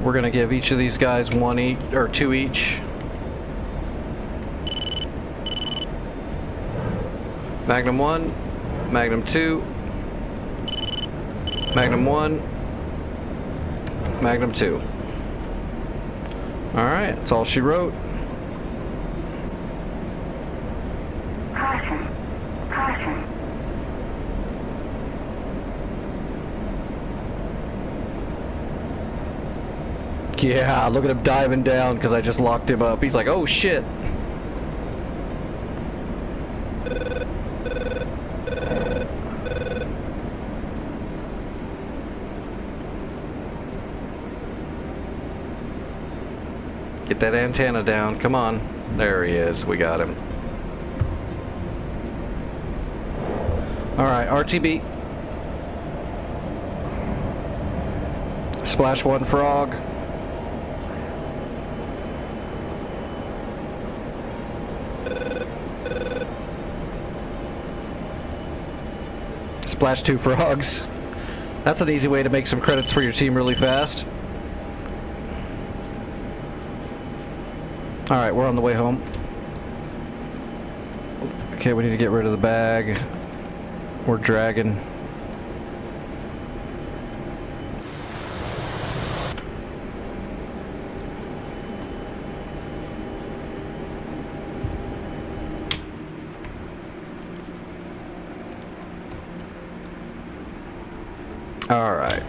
We're gonna give each of these guys 1 each, or 2 each. Magnum 1, Magnum 2. Magnum 1. Magnum 2. Alright, that's all she wrote. Caution. Caution. Yeah, look at him diving down because I just locked him up. He's like, oh shit. Get that antenna down. Come on. There he is. We got him. Alright, RTB. Splash 1 frog. Splash 2 frogs. That's an easy way to make some credits for your team really fast. Alright, we're on the way home. Okay, we need to get rid of the bag. We're dragging. Alright.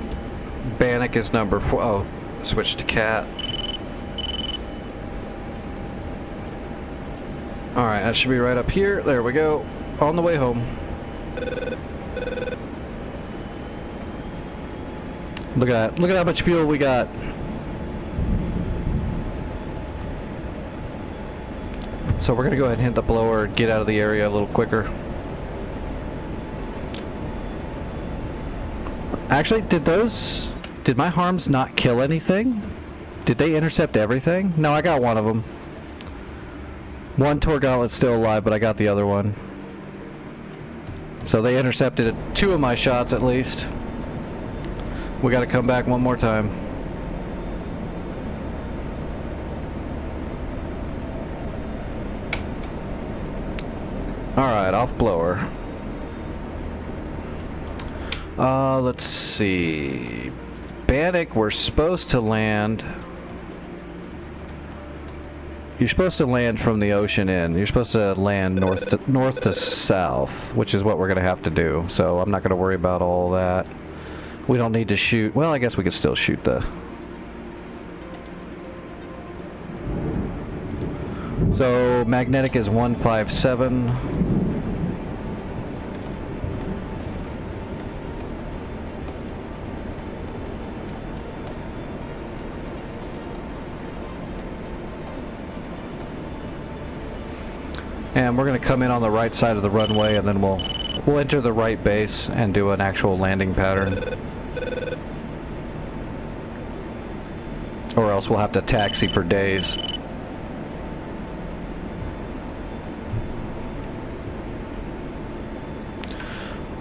Bannock is number 4. Oh, switch to cat. Alright, that should be right up here. There we go. On the way home. Look at that. Look at how much fuel we got. So we're going to go ahead and hit the blower and get out of the area a little quicker. Actually, did my harms not kill anything? Did they intercept everything? No, I got one of them. One Tor Gauntlet's still alive, but I got the other one. So they intercepted 2 of my shots at least. We gotta come back one more time. Alright, off blower. Let's see. Bannock, we're supposed to land. You're supposed to land from the ocean in. You're supposed to land north to south, which is what we're gonna have to do. So I'm not gonna worry about all that. We don't need to shoot. Well, I guess we could still shoot the. So magnetic is 157. And we're going to come in on the right side of the runway, and then we'll enter the right base and do an actual landing pattern. Or else we'll have to taxi for days.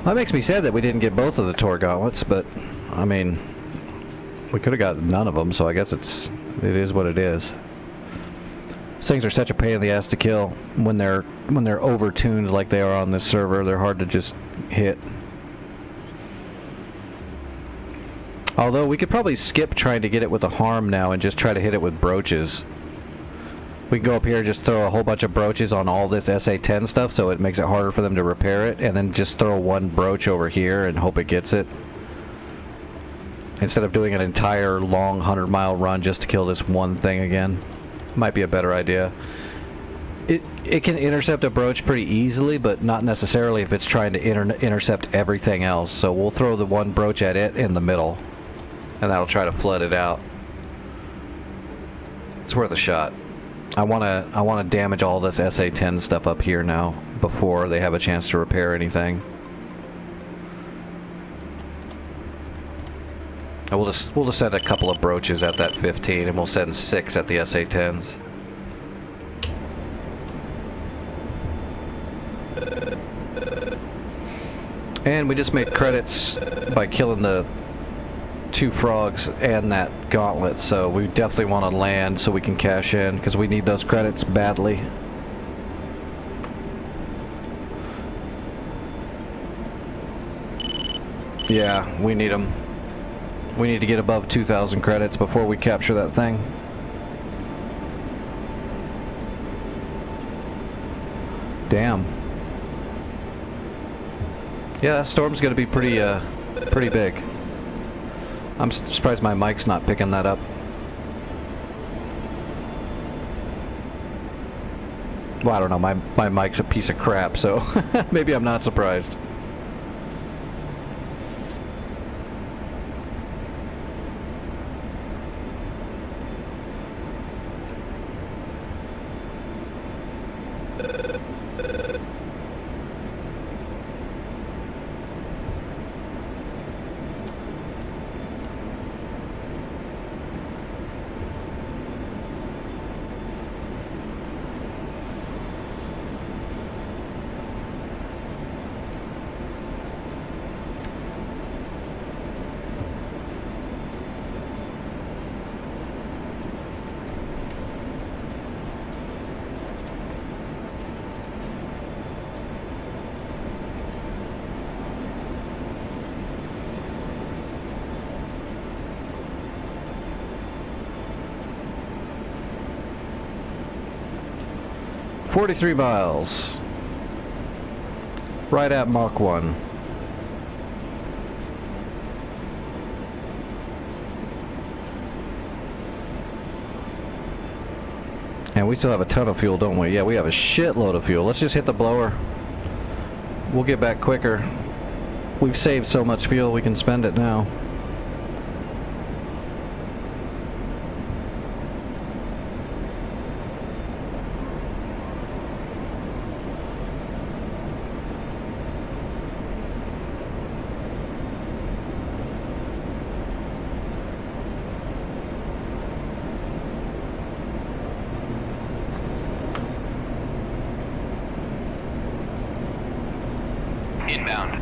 That makes me sad that we didn't get both of the Tor Gauntlets, but I mean, we could have got none of them, so I guess it is what it is. These things are such a pain in the ass to kill when they're over-tuned like they are on this server. They're hard to just hit. Although we could probably skip trying to get it with a harm now and just try to hit it with brooches. We can go up here and just throw a whole bunch of brooches on all this SA-10 stuff so it makes it harder for them to repair it, and then just throw one brooch over here and hope it gets it. Instead of doing an entire long 100-mile run just to kill this one thing again. Might be a better idea. It can intercept a brooch pretty easily, but not necessarily if it's trying to intercept everything else. So we'll throw the one brooch at it in the middle, and that'll try to flood it out. It's worth a shot. I wanna damage all this SA-10 stuff up here now before they have a chance to repair anything. And we'll just send a couple of brooches at that 15, and we'll send 6 at the SA-10s. And we just made credits by killing the 2 frogs and that gauntlet, so we definitely want to land so we can cash in, because we need those credits badly. Yeah, we need them. We need to get above 2,000 credits before we capture that thing. Damn. Yeah, that storm's gonna be pretty big. I'm surprised my mic's not picking that up. Well, I don't know, my mic's a piece of crap, so maybe I'm not surprised. "43 miles. Right at Mach 1. And we still have a ton of fuel, don't we? Yeah, we have a shitload of fuel. Let's just hit the blower. We'll get back quicker. We've saved so much fuel, we can spend it now. Inbound.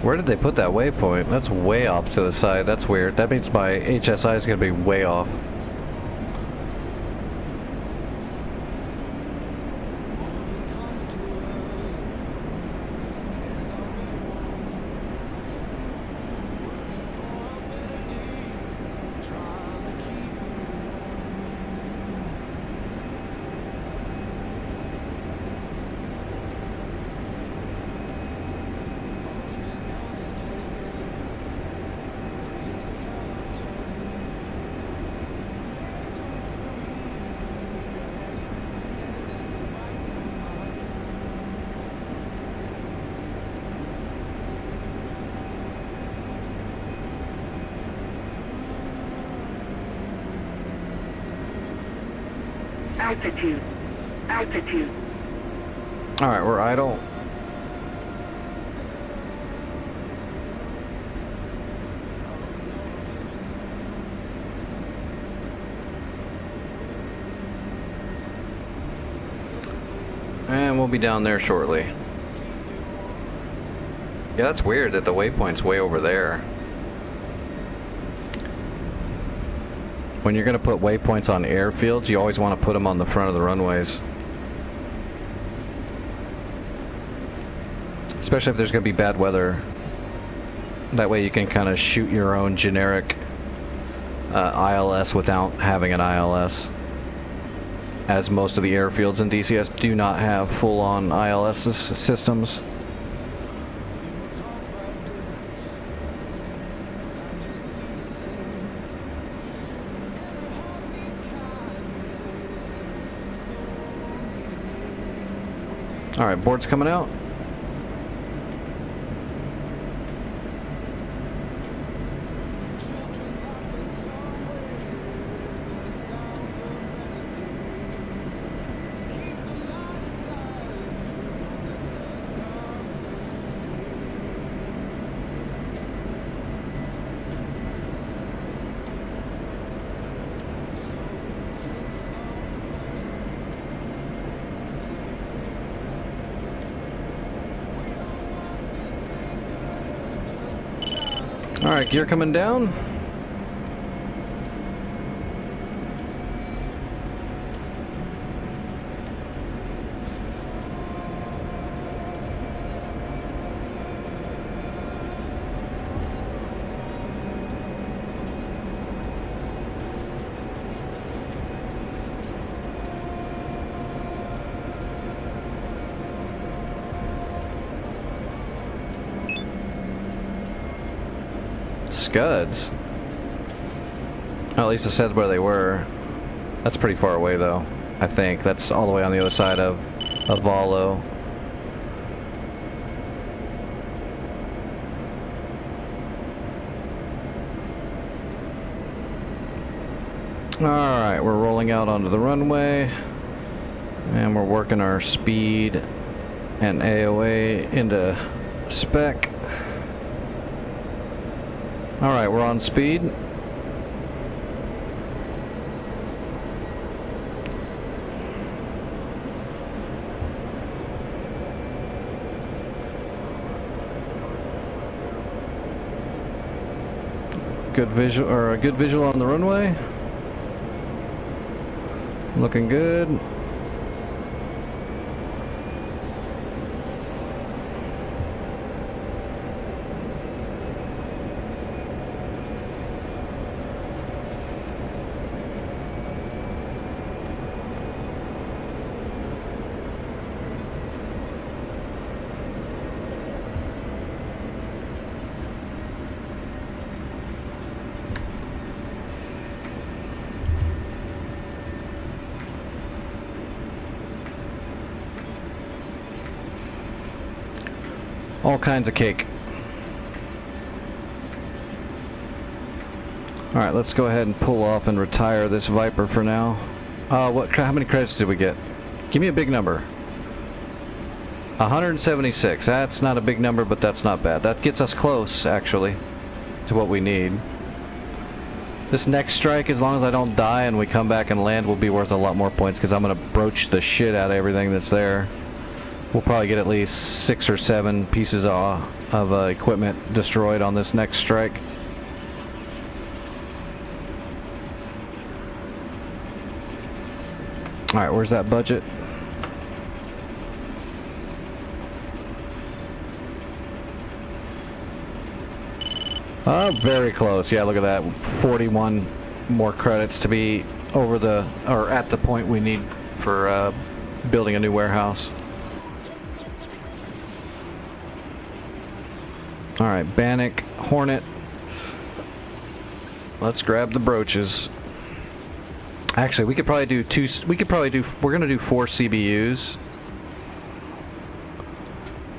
Where did they put that waypoint? That's way off to the side. That's weird. That means my HSI is going to be way off. Altitude. Altitude. Alright, we're idle. And we'll be down there shortly. Yeah, that's weird that the waypoint's way over there. When you're going to put waypoints on airfields, you always want to put them on the front of the runways. Especially if there's going to be bad weather. That way you can kind of shoot your own generic ILS without having an ILS. As most of the airfields in DCS do not have full-on ILS systems. Alright, board's coming out. Alright, gear coming down. Scuds? Well, at least it said where they were. That's pretty far away though, I think. That's all the way on the other side of Valo. Alright, we're rolling out onto the runway. And we're working our speed and AOA into spec. Alright, we're on speed. Good visual, or a good visual on the runway. Looking good. All kinds of cake. Alright, let's go ahead and pull off and retire this Viper for now. How many credits did we get? Give me a big number. 176. That's not a big number, but that's not bad. That gets us close, actually, to what we need. This next strike, as long as I don't die and we come back and land, will be worth a lot more points because I'm going to broach the shit out of everything that's there. We'll probably get at least 6 or 7 pieces of equipment destroyed on this next strike. Alright, where's that budget? Very close. Yeah, look at that. 41 more credits to be over the, or at the point we need for building a new warehouse. Alright, Bannock, Hornet. Let's grab the brooches. Actually, we could probably do we're gonna do 4 CBUs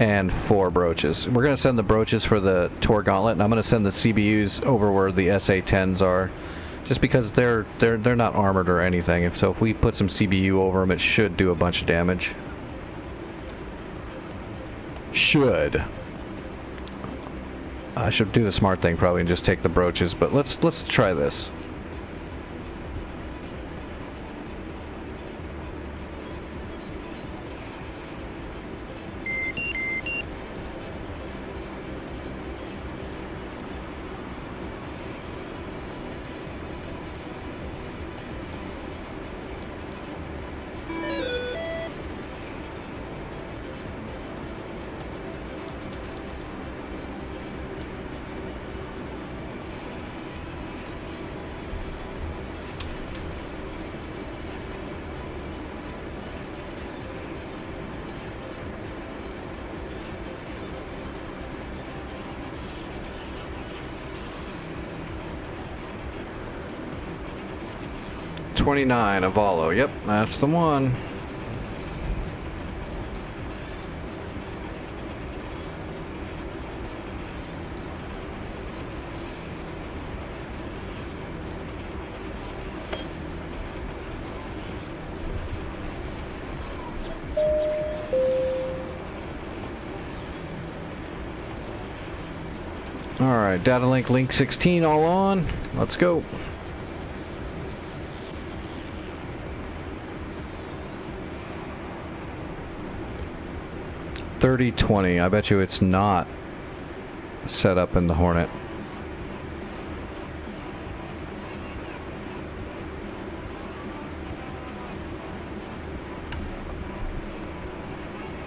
and 4 brooches. We're gonna send the brooches for the Tor Gauntlet, and I'm gonna send the CBUs over where the SA-10s are, just because they're not armored or anything. If we put some CBU over them, it should do a bunch of damage. should. I should do the smart thing probably and just take the brooches, but let's try this. $29 Avalo. Yep, that's the one. All right, data link 16 all on. Let's go. $30.20. I bet you it's not set up in the Hornet.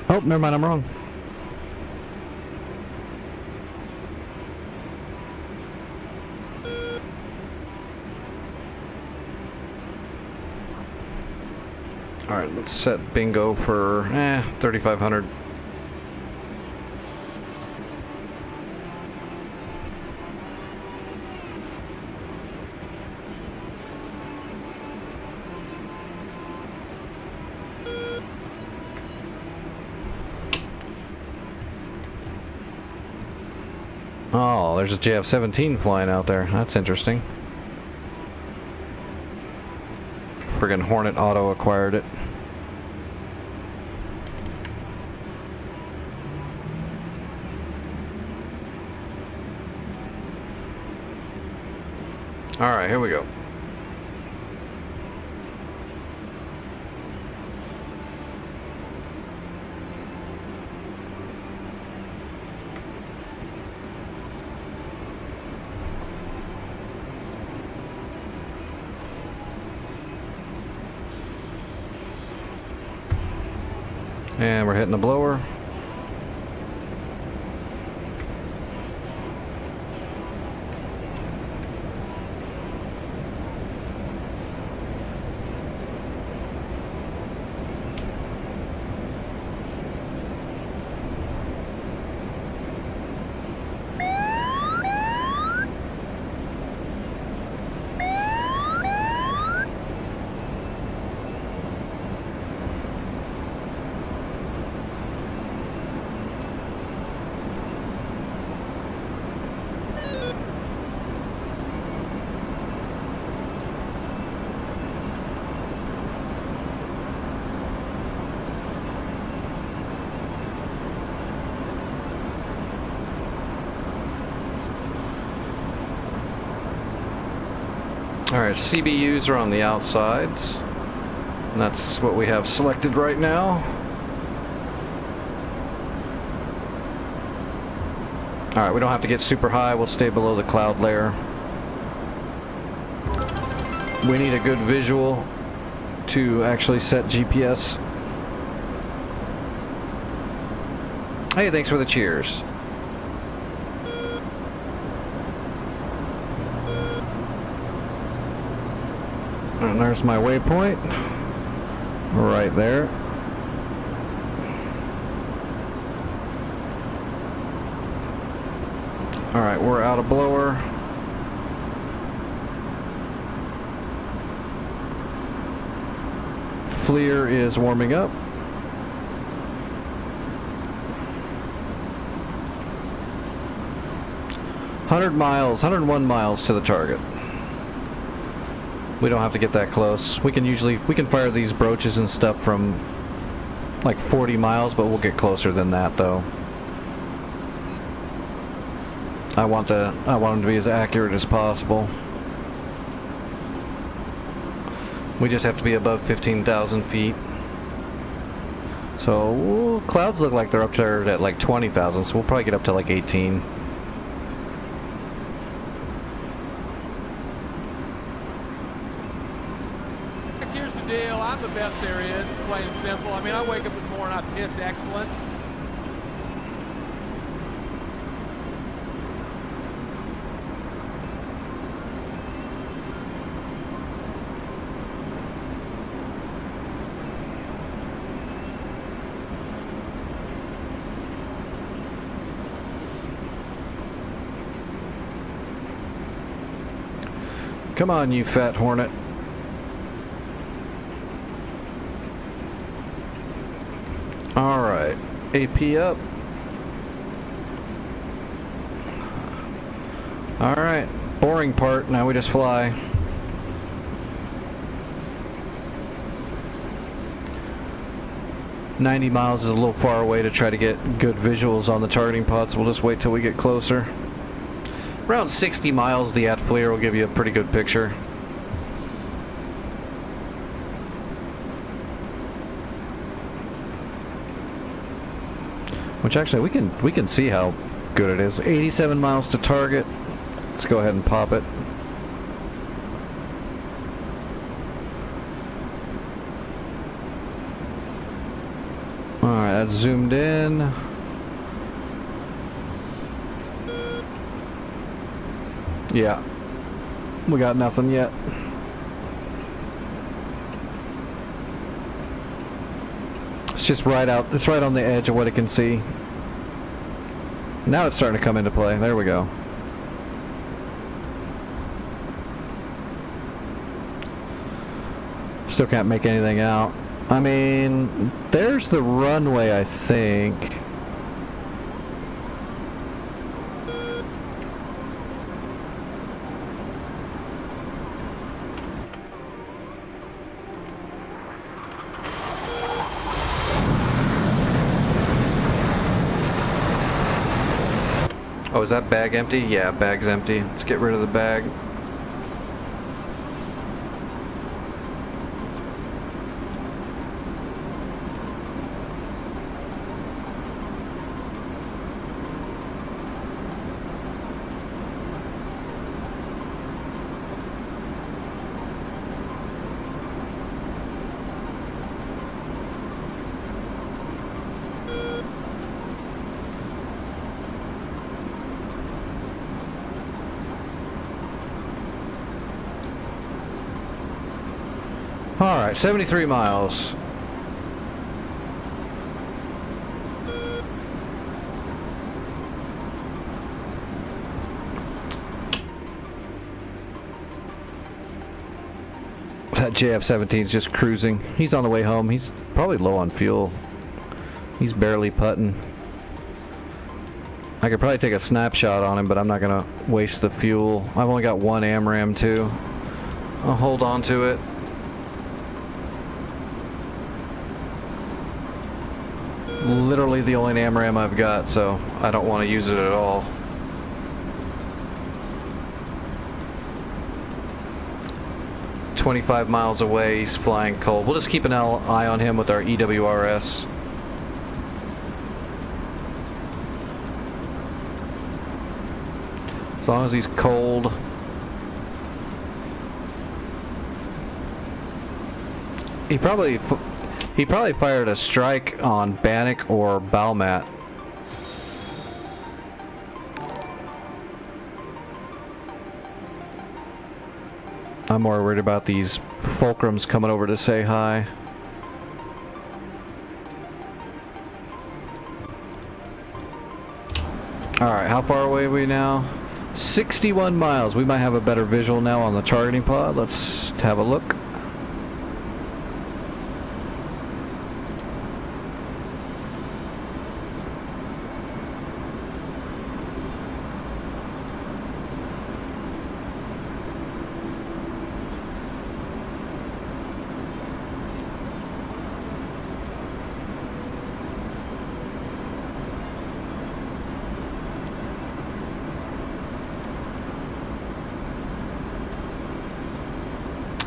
Oh, never mind, I'm wrong. All right, let's set bingo for 3,500. Oh, there's a JF-17 flying out there. That's interesting. Friggin' Hornet Auto acquired it. Alright, here we go. And we're hitting the blower. Alright, CBUs are on the outsides. And that's what we have selected right now. Alright, we don't have to get super high. We'll stay below the cloud layer. We need a good visual to actually set GPS. Hey, thanks for the cheers. And there's my waypoint. Right there. Alright, we're out of blower. FLIR is warming up. $101 miles to the target. We don't have to get that close. We can fire these brooches and stuff from like 40 miles, but we'll get closer than that though. I want them to be as accurate as possible. We just have to be above 15,000 feet. So clouds look like they're up there at like 20,000, so we'll probably get up to like 18. Here's the deal. I'm the best there is, plain and simple. I mean, I wake up in the morning, I piss excellence. Come on, you fat hornet. Alright, AP up. Alright, boring part, now we just fly. "90 miles is a little far away to try to get good visuals on the targeting pod, so we'll just wait till we get closer. Around 60 miles, the FLIR will give you a pretty good picture. Which actually, we can see how good it is. 87 miles to target. Let's go ahead and pop it. Alright, that's zoomed in. Yeah, we got nothing yet. It's just right out, it's right on the edge of what it can see. Now it's starting to come into play. There we go. Still can't make anything out. I mean, there's the runway, I think. Oh, is that bag empty? Yeah, bag's empty. Let's get rid of the bag. Alright, 73 miles. That JF-17 is just cruising. He's on the way home. He's probably low on fuel. He's barely putting. I could probably take a snapshot on him, but I'm not going to waste the fuel. I've only got one AMRAAM too. I'll hold on to it. Literally the only AMRAAM I've got, so I don't want to use it at all. "25 miles away, he's flying cold. We'll just keep an eye on him with our EWRS. As long as he's cold. He probably fired a strike on Bannock or Balmat. I'm more worried about these fulcrums coming over to say hi. Alright, how far away are we now? 61 miles. We might have a better visual now on the targeting pod. Let's have a look.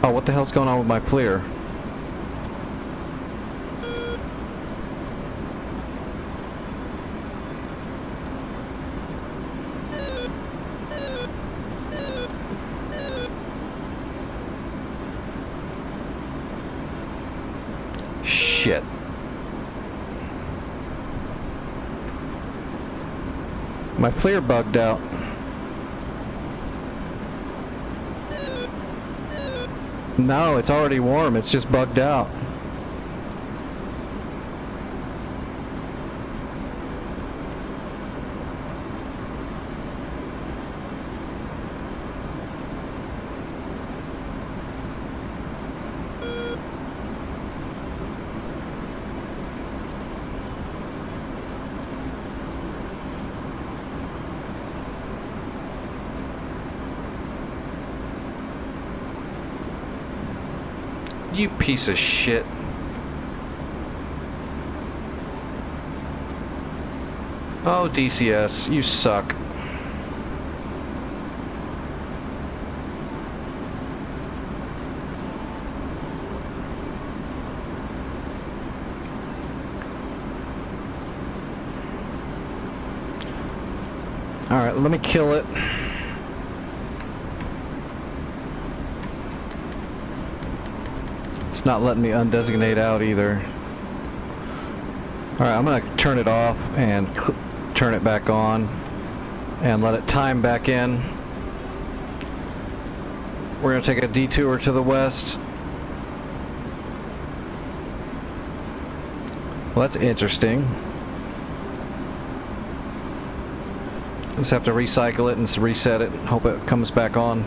Oh, what the hell's going on with my FLIR? Shit. My FLIR bugged out. No, it's already warm. It's just bugged out. You piece of shit. Oh, DCS, you suck. All right, let me kill it. Not letting me undesignate out either. Alright, I'm gonna turn it off and turn it back on and let it time back in. We're gonna take a detour to the west. Well, that's interesting. Just have to recycle it and reset it. Hope it comes back on.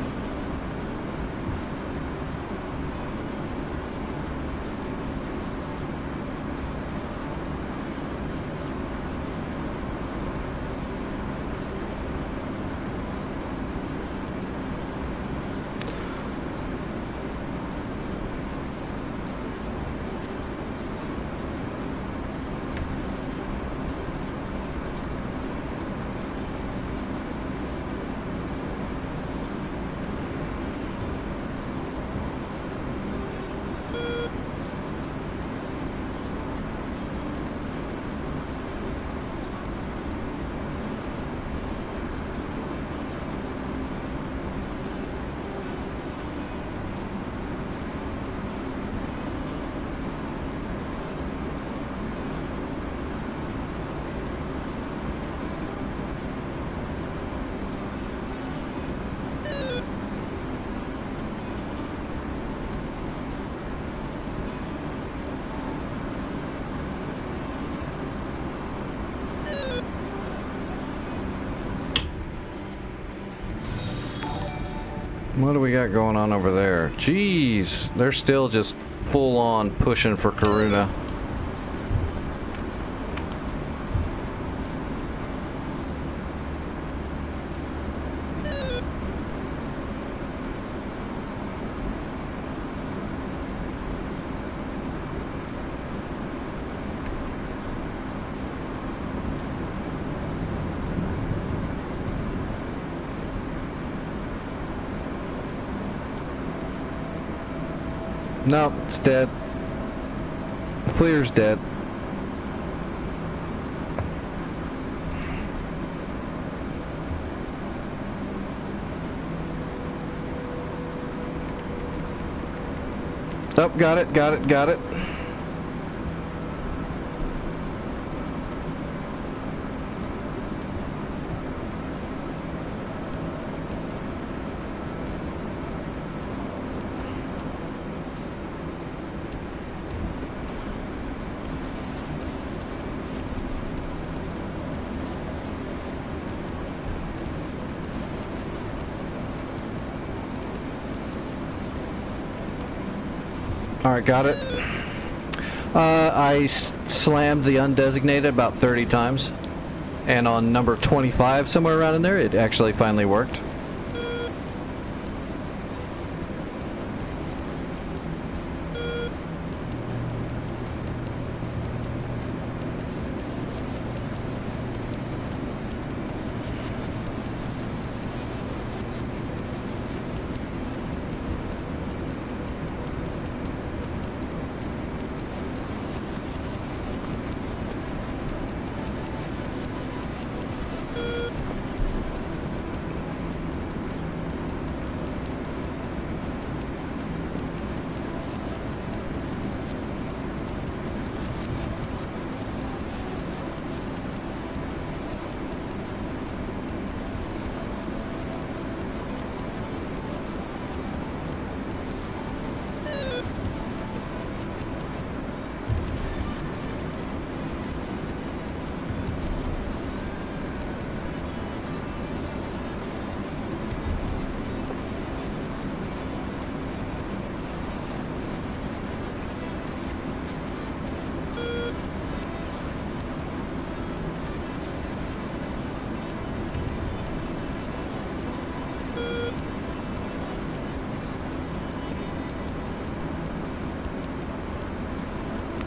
What do we got going on over there? Jeez, they're still just full on pushing for Karuna. No, it's dead. The FLIR's dead. Oh, got it, got it, got it. Alright, got it. I slammed the undesignated about 30 times. And on number 25, somewhere around in there, it actually finally worked.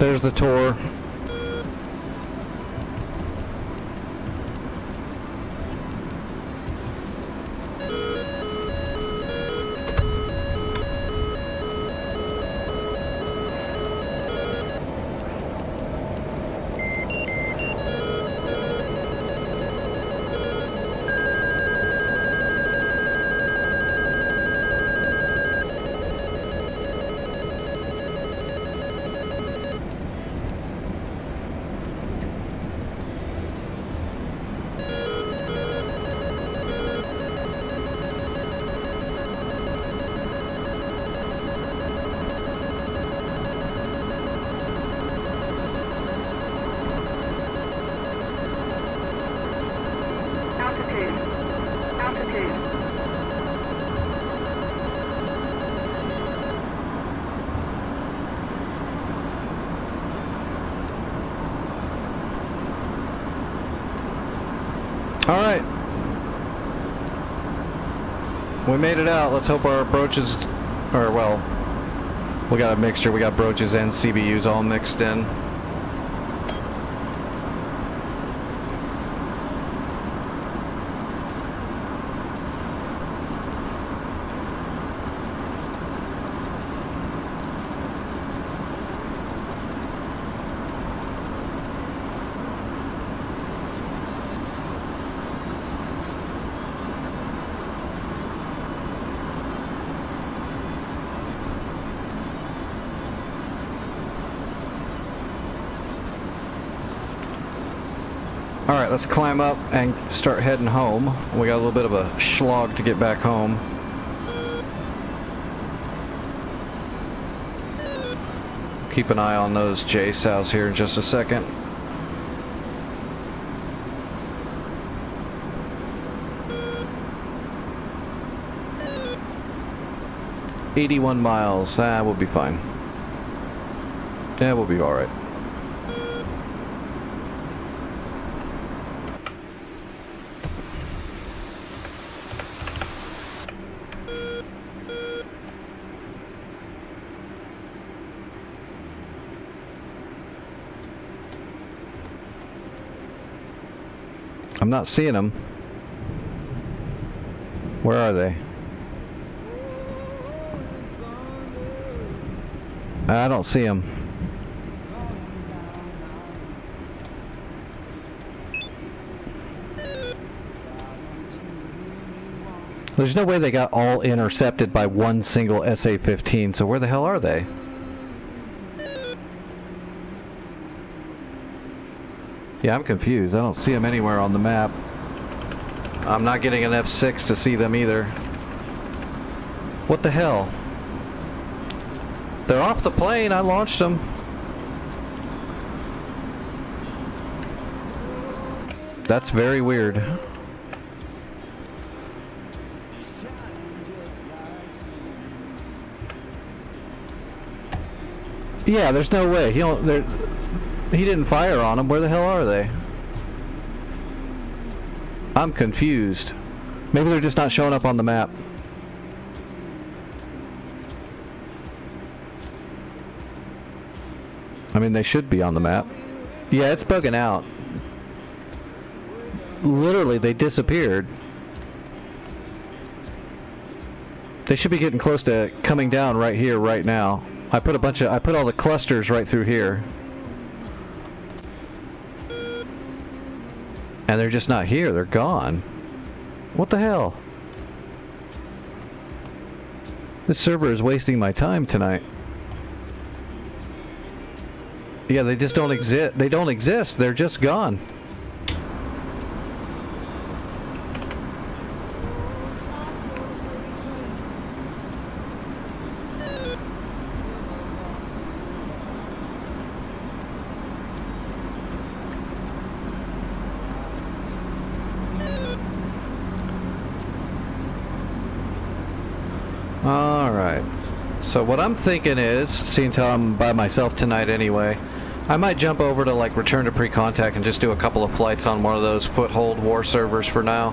There's the tour. Altitude. Altitude. All right. We made it out. Let's hope our broaches, or well, we got a mixture. We got broaches and CBUs all mixed in. Alright, let's climb up and start heading home. We got a little bit of a slog to get back home. Keep an eye on those J-Sows here in just a second. "81 miles. We'll be fine. Yeah, we'll be alright. I'm not seeing them. Where are they? I don't see them. There's no way they got all intercepted by one single SA-15, so where the hell are they? Yeah, I'm confused. I don't see them anywhere on the map. I'm not getting an F6 to see them either. What the hell? They're off the plane. I launched them. That's very weird. Yeah, there's no way. He didn't fire on them. Where the hell are they? I'm confused. Maybe they're just not showing up on the map. I mean, they should be on the map. Yeah, it's bugging out. Literally, they disappeared. They should be getting close to coming down right here, right now. I put all the clusters right through here. And they're just not here. They're gone. What the hell? This server is wasting my time tonight. Yeah, they just don't exist. They don't exist. They're just gone. Alright, so what I'm thinking is, seeing how I'm by myself tonight anyway, I might jump over to like return to pre-contact and just do a couple of flights on one of those foothold war servers for now.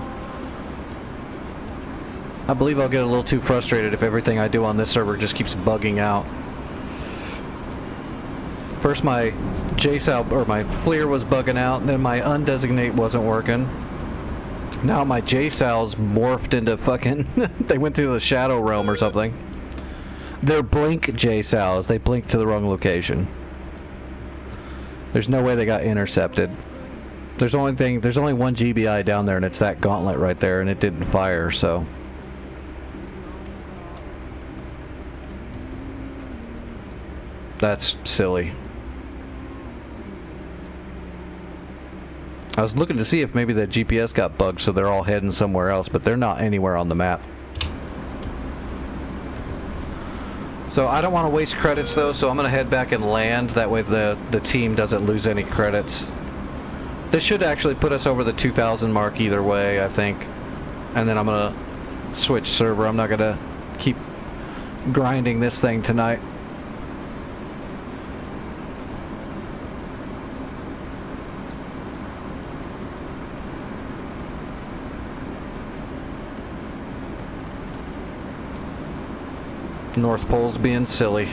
I believe I'll get a little too frustrated if everything I do on this server just keeps bugging out. First my JSOW or my FLIR was bugging out, and then my undesignate wasn't working. Now my JSOW's morphed into fucking they went through the shadow realm or something. They're blink JSOWs. They blink to the wrong location. There's no way they got intercepted. There's only one GBI down there, and it's that gauntlet right there, and it didn't fire, so. That's silly. I was looking to see if maybe that GPS got bugged, so they're all heading somewhere else, but they're not anywhere on the map. So I don't want to waste credits though, so I'm going to head back and land. That way the team doesn't lose any credits. This should actually put us over the 2,000 mark either way, I think. And then I'm going to switch server. I'm not going to keep grinding this thing tonight. North Pole's being silly.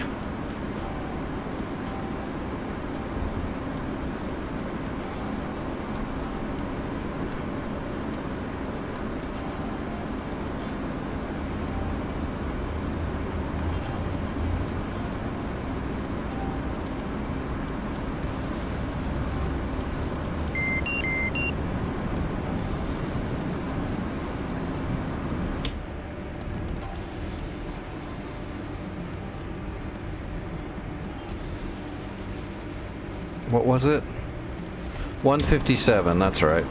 What was it? 157, that's right.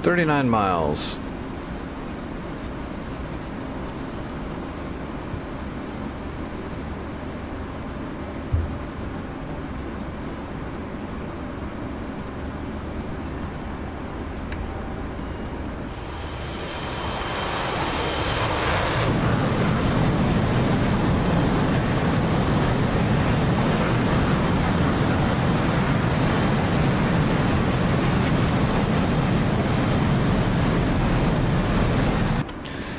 "39 miles.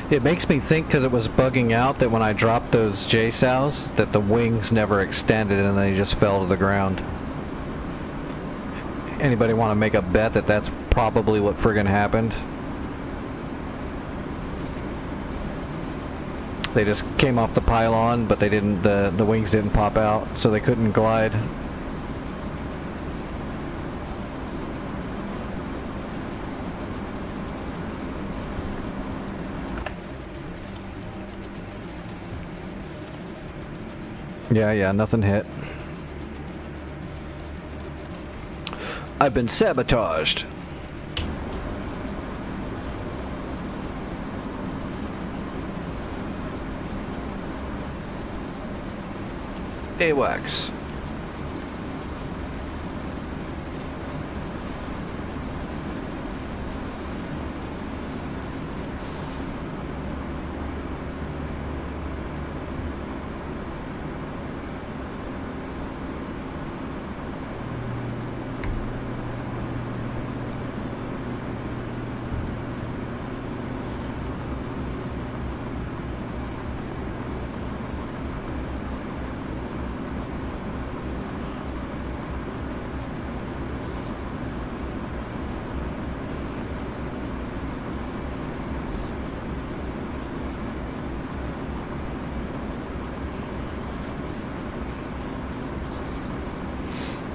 It makes me think, because it was bugging out, that when I dropped those JSOWs, that the wings never extended and they just fell to the ground. Anybody want to make a bet that that's probably what friggin' happened? They just came off the pylon, but they didn't. The wings didn't pop out, so they couldn't glide. Yeah, nothing hit. I've been sabotaged. AWACS.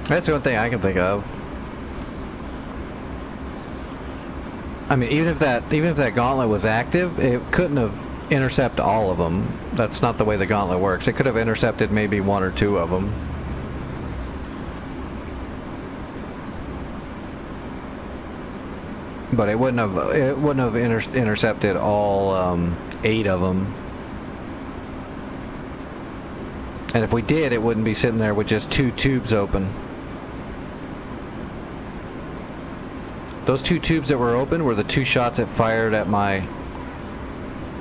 That's the only thing I can think of. I mean, even if that gauntlet was active, it couldn't have intercepted all of them. That's not the way the gauntlet works. It could have intercepted maybe one or two of them. But it wouldn't have intercepted all 8 of them. And if we did, it wouldn't be sitting there with just 2 tubes open. Those 2 tubes that were open were the 2 shots it fired at my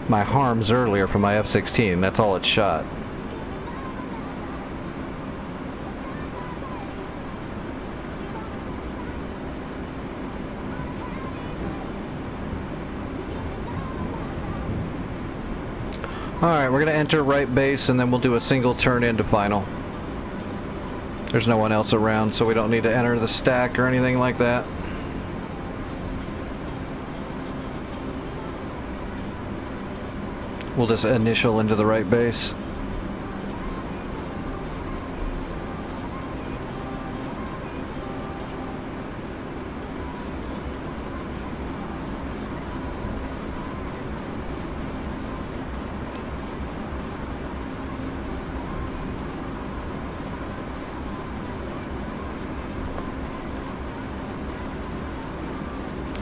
harms earlier from my F-16. That's all it shot. Alright, we're going to enter right base and then we'll do a single turn into final. There's no one else around, so we don't need to enter the stack or anything like that. We'll just initial into the right base.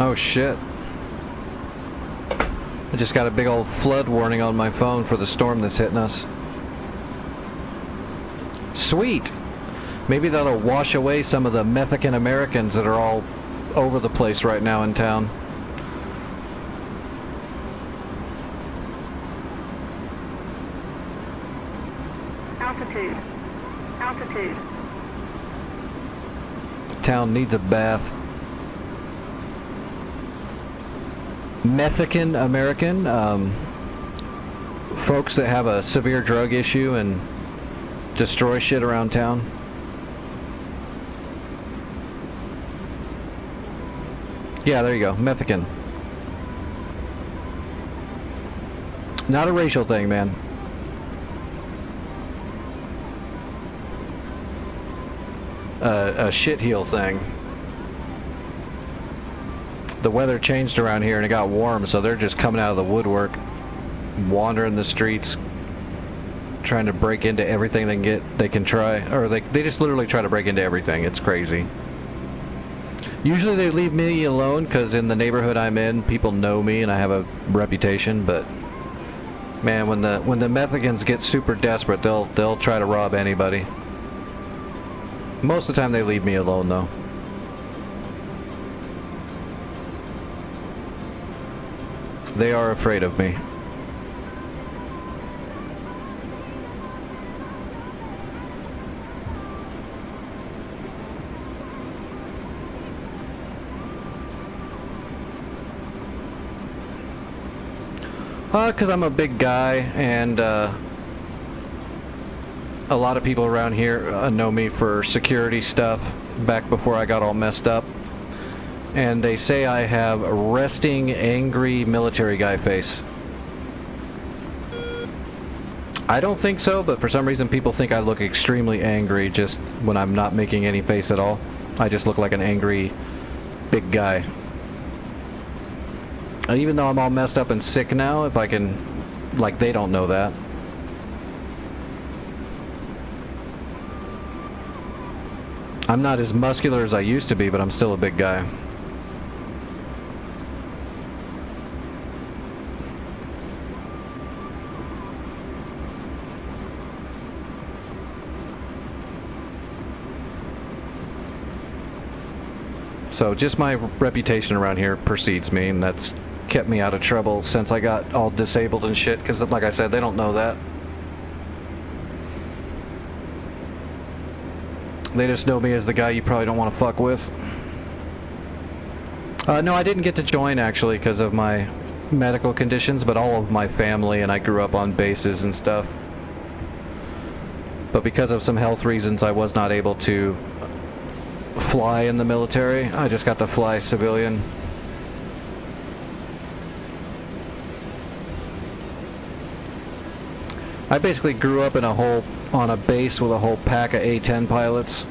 Oh shit. I just got a big old flood warning on my phone for the storm that's hitting us. Sweet! Maybe that'll wash away some of the Mexican Americans that are all over the place right now in town. Altitude. Altitude. Town needs a bath. Mexican American, folks that have a severe drug issue and destroy shit around town. Yeah, there you go, Mexican. Not a racial thing, man. A shitheel thing. The weather changed around here and it got warm, so they're just coming out of the woodwork, wandering the streets, trying to break into everything they can try, or they just literally try to break into everything. It's crazy. Usually they leave me alone because in the neighborhood I'm in, people know me and I have a reputation. But man, when the Mexicans get super desperate, they'll try to rob anybody. Most of the time they leave me alone though. They are afraid of me. Because I'm a big guy, and a lot of people around here know me for security stuff back before I got all messed up. And they say I have a resting, angry military guy face. I don't think so, but for some reason people think I look extremely angry just when I'm not making any face at all. I just look like an angry, big guy. Even though I'm all messed up and sick now, if I can... like, they don't know that. I'm not as muscular as I used to be, but I'm still a big guy. So just my reputation around here precedes me, and that's kept me out of trouble since I got all disabled and shit, because like I said, they don't know that. They just know me as the guy you probably don't want to fuck with. No, I didn't get to join actually because of my medical conditions, but all of my family and I grew up on bases and stuff. But because of some health reasons, I was not able to fly in the military. I just got to fly civilian. I basically grew up in on a base with a whole pack of A-10 pilots.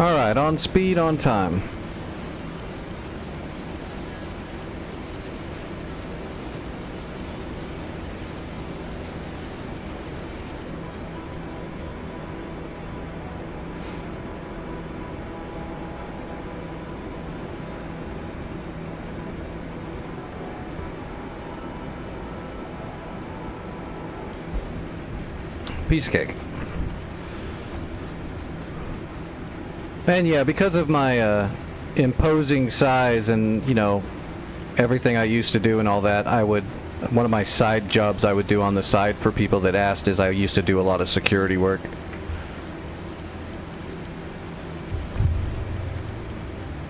Alright, on speed, on time. Piece of cake. And yeah, because of my imposing size and, you know, everything I used to do and all that, one of my side jobs I would do on the side for people that asked is I used to do a lot of security work.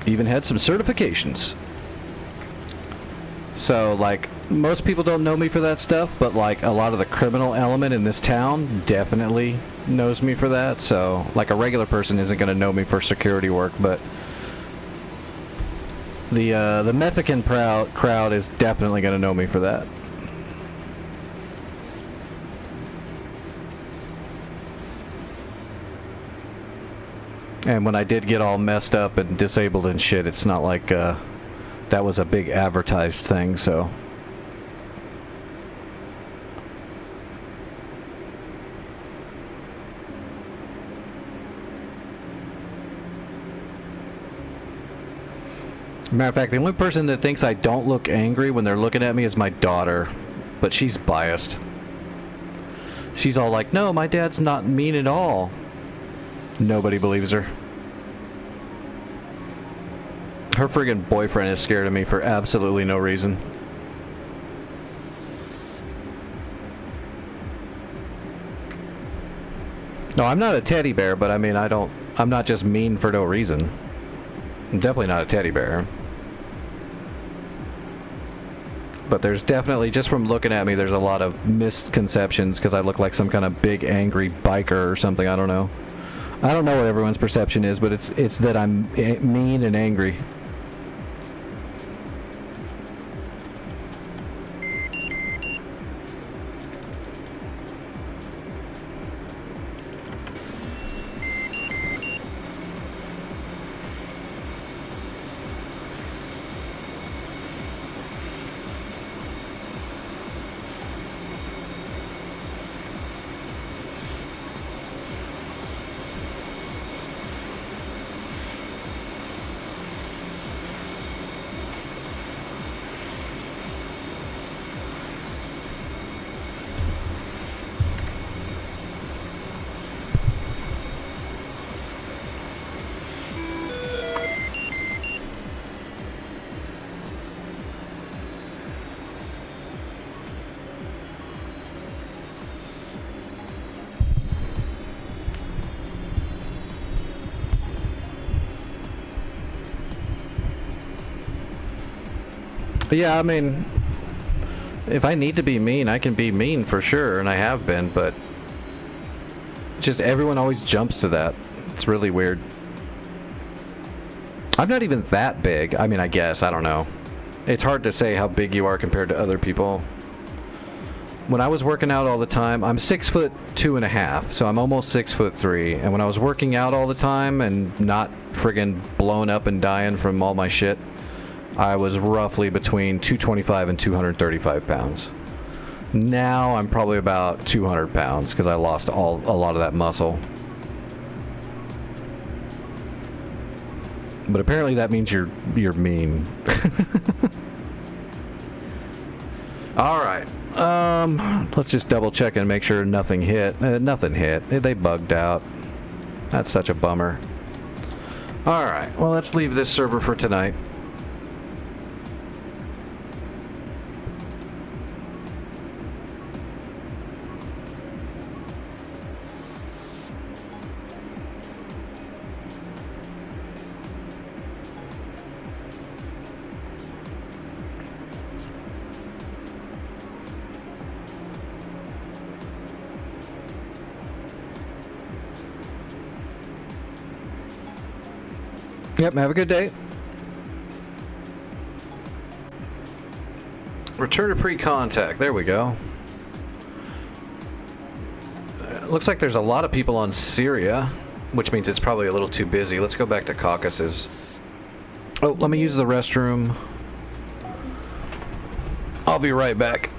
Even had some certifications. So, like, most people don't know me for that stuff, but, like, a lot of the criminal element in this town definitely knows me for that. So, like, a regular person isn't going to know me for security work, but the Mexican crowd is definitely going to know me for that. And when I did get all messed up and disabled and shit, it's not like that was a big advertised thing, so. Matter of fact, the only person that thinks I don't look angry when they're looking at me is my daughter, but she's biased. She's all like, no, my dad's not mean at all. Nobody believes her. Her friggin' boyfriend is scared of me for absolutely no reason. No, I'm not a teddy bear, but I mean, I'm not just mean for no reason. I'm definitely not a teddy bear. But there's definitely, just from looking at me, there's a lot of misconceptions because I look like some kind of big angry biker or something. I don't know. I don't know what everyone's perception is, but it's that I'm mean and angry. But yeah, I mean, if I need to be mean, I can be mean for sure, and I have been, but just everyone always jumps to that. It's really weird. I'm not even that big. I mean, I guess, I don't know. It's hard to say how big you are compared to other people. When I was working out all the time, I'm 6'2.5", so I'm almost 6'3", and when I was working out all the time and not friggin' blown up and dying from all my shit, I was roughly between 225 and 235 pounds. Now I'm probably about 200 pounds because I lost a lot of that muscle. But apparently that means you're mean. All right. Let's just double check and make sure nothing hit. Nothing hit. They bugged out. That's such a bummer. All right. Well, let's leave this server for tonight. Yep, have a good day. Return to pre-contact. There we go. Looks like there's a lot of people on Syria. which means it's probably a little too busy. Let's go back to Caucasus. Oh, let me use the restroom. I'll be right back.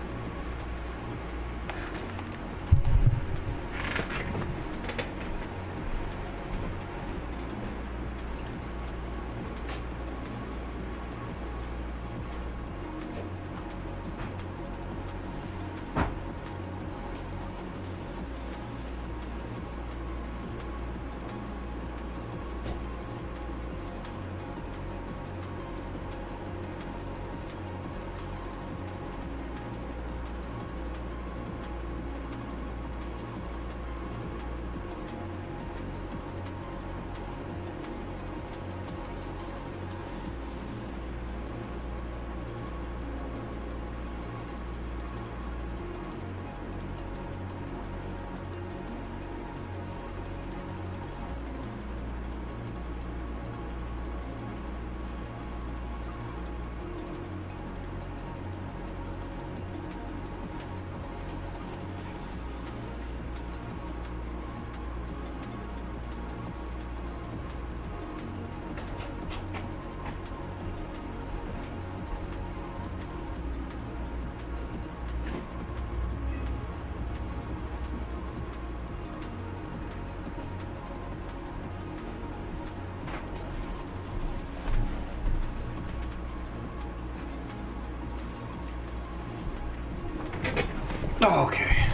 Okay.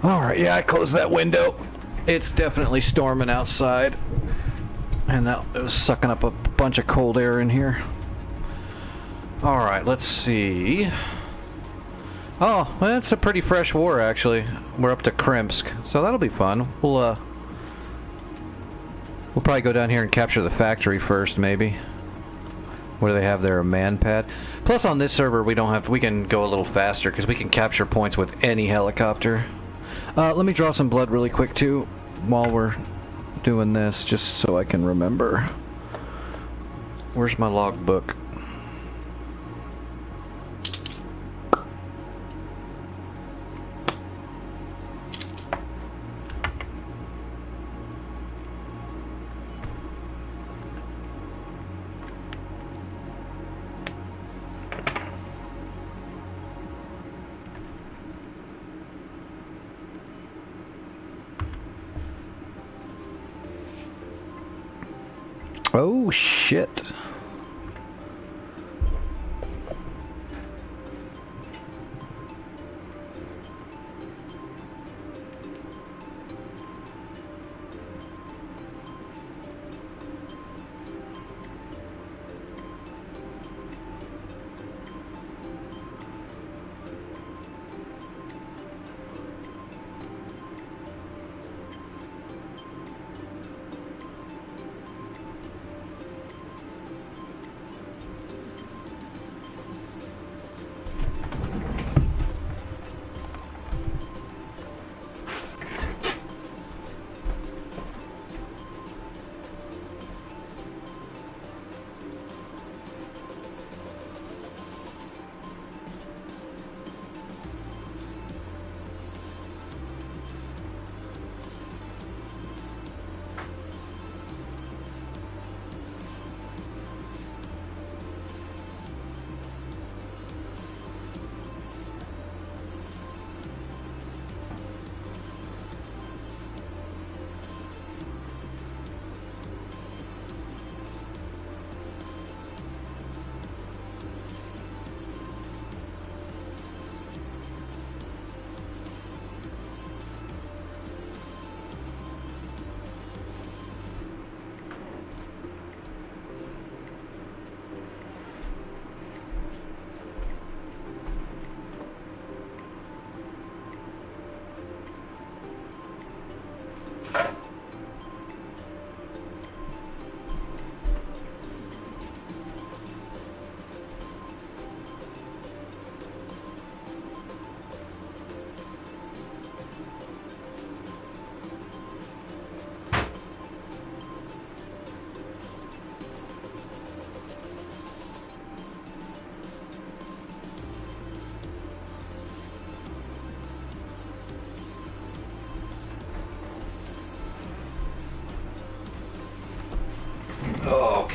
Alright, yeah, I closed that window. It's definitely storming outside. And that was sucking up a bunch of cold air in here. Alright, let's see. Oh, that's a pretty fresh war, actually. We're up to Krimsk, so that'll be fun. We'll probably go down here and capture the factory first, maybe. What do they have there? A man pad? Plus on this server we can go a little faster because we can capture points with any helicopter. Let me draw some blood really quick too while we're doing this, just so I can remember. Where's my logbook? Oh shit.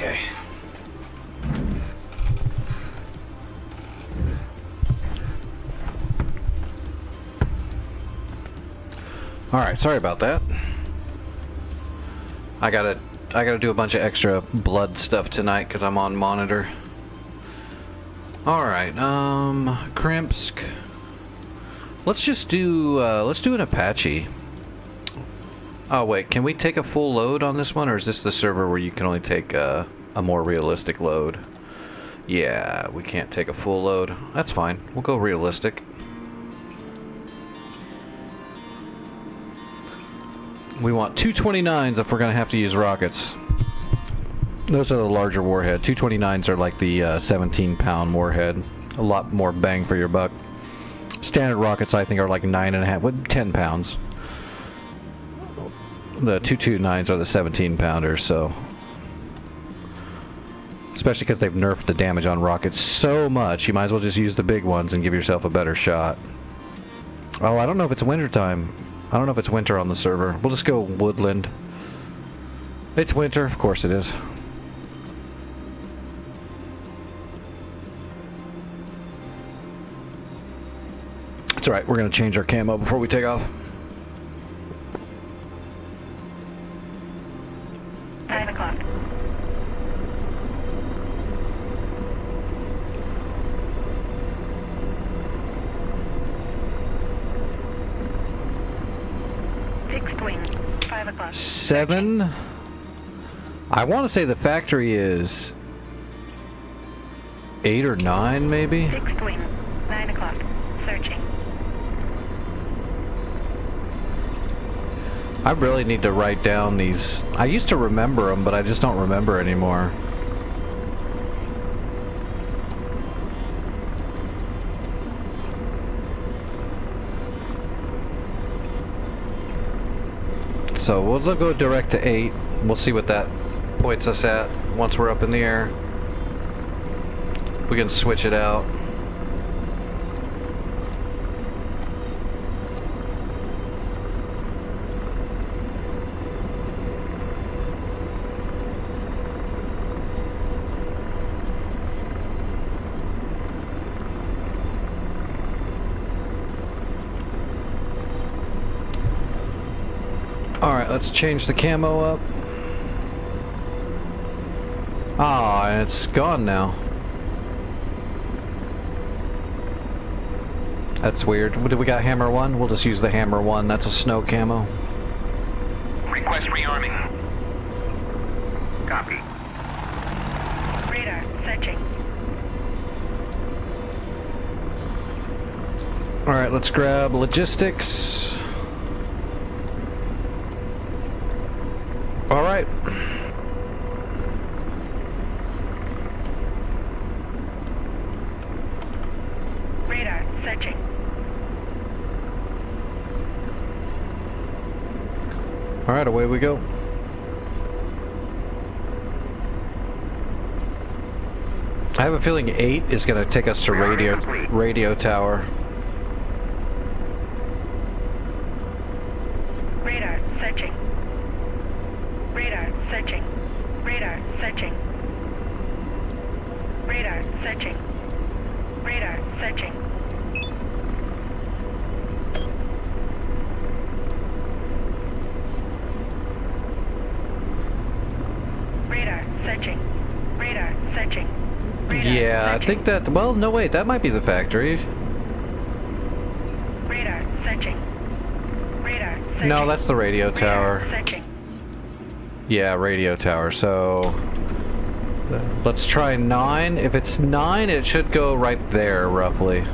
Okay. Alright, sorry about that. I gotta do a bunch of extra blood stuff tonight because I'm on monitor. Alright, Krimsk. Let's just do an Apache. Oh wait, can we take a full load on this one, or is this the server where you can only take a more realistic load? Yeah, we can't take a full load. That's fine. We'll go realistic. We want 229s if we're gonna have to use rockets. Those are the larger warhead. 229s are like the 17-pound warhead. A lot more bang for your buck. Standard rockets, I think, are like 9.5, 10 pounds. The 229s are the 17-pounders, so... Especially because they've nerfed the damage on rockets so much, you might as well just use the big ones and give yourself a better shot. Oh, I don't know if it's winter time. I don't know if it's winter on the server. We'll just go woodland. It's winter, of course it is. It's alright, we're gonna change our camo before we take off. 9 o'clock. Fixed wing. 5 o'clock. 7. I want to say the factory is 8 or 9, maybe. Fixed wing. 9 o'clock. Searching. I really need to write down these. I used to remember them, but I just don't remember anymore. So we'll go direct to 8. We'll see what that points us at once we're up in the air. We can switch it out. Alright, let's change the camo up. Ah, and it's gone now. That's weird. What, do we got hammer 1? We'll just use the hammer 1. That's a snow camo. Request rearming. Copy. Radar. Searching. Alright, let's grab logistics. Alright. Radar. Searching. Alright, away we go. I have a feeling 8 is going to take us to radio tower. Radar. Searching. Radar. Searching. Radar. Searching. Radar. Searching. Radar. Searching. Radar. Searching. Radar. Searching. Radar. Yeah, I Searching. think that... Well, no, wait. That might be the factory. Radar. Searching. Radar. Searching. No, that's the radio Radar. tower. Searching. Yeah, radio tower. So... let's try 9. If it's 9, it should go right there, roughly.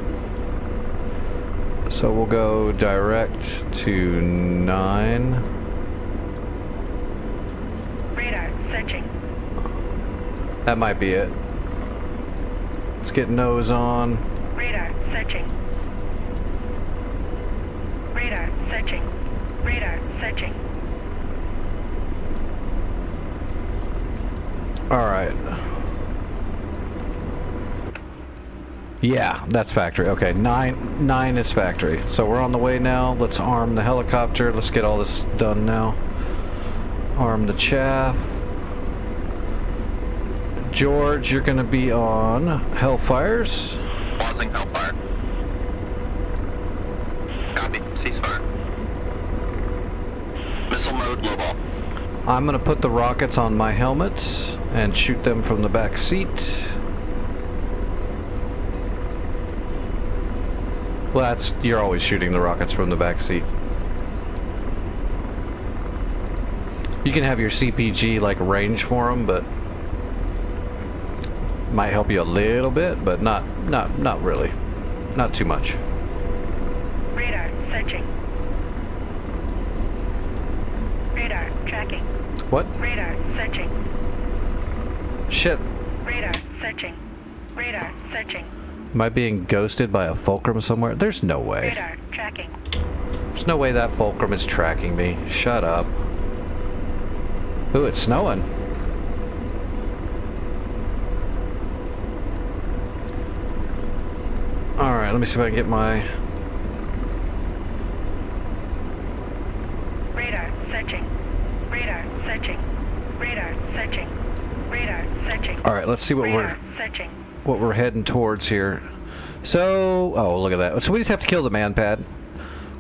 So we'll go direct to 9. Radar. Searching. That might be it. Let's get nose on. Radar. Searching. Radar. Searching. Radar. Searching. Alright. Yeah, that's factory. Okay, 9 is factory. So we're on the way now. Let's arm the helicopter. Let's get all this done now. Arm the chaff. George, you're gonna be on Hellfires. Pausing Hellfire. Copy. Ceasefire. Missile mode, low ball. I'm gonna put the rockets on my helmet and shoot them from the back seat. Well, you're always shooting the rockets from the back seat. You can have your CPG like range for them, but might help you a little bit, but not really, not too much. Radar searching. Radar tracking. What? Radar searching. Shit. Radar searching. Radar searching. Am I being ghosted by a fulcrum somewhere? There's no way. Radar tracking. There's no way that fulcrum is tracking me. Shut up. Ooh, it's snowing. Alright, let me see if I can get my... Radar searching. Radar searching. Radar searching. Radar searching. Alright, let's see what Radar searching. we're heading towards here. So, oh, look at that. So we just have to kill the man pad.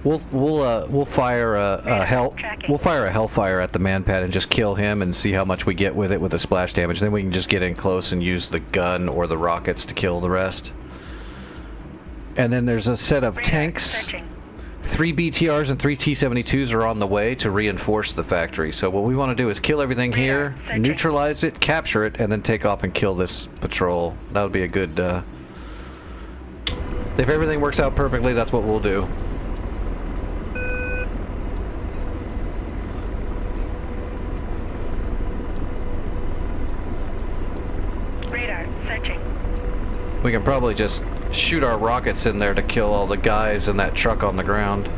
We'll fire we'll fire a Hellfire at the man pad and just kill him and see how much we get with it with the splash damage. Then we can just get in close and use the gun or the rockets to kill the rest. And then there's a set of Radar tanks. searching. 3 BTRs and 3 T-72s are on the way to reinforce the factory. So what we want to do is kill everything here, searching. neutralize it, capture it, and then take off and kill this patrol. That would be a good... If everything works out perfectly, that's what we'll do. Radar searching. We can probably just shoot our rockets in there to kill all the guys in that truck on the ground.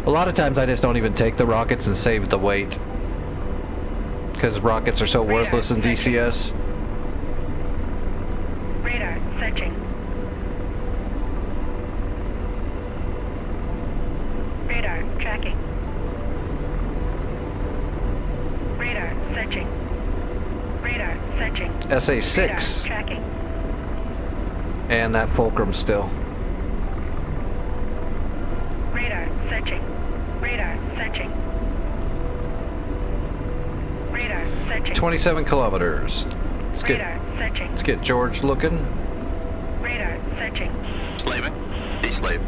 A lot of times I just don't even take the rockets and save the weight, because rockets are so worthless in DCS. Radar searching. Radar tracking. Radar searching. Radar searching. SA-6 Radar tracking. and that fulcrum still. Radar searching. Radar searching. Radar searching. 27 kilometers. Radar searching. Let's get George looking. Radar searching. Slaving. Deslave.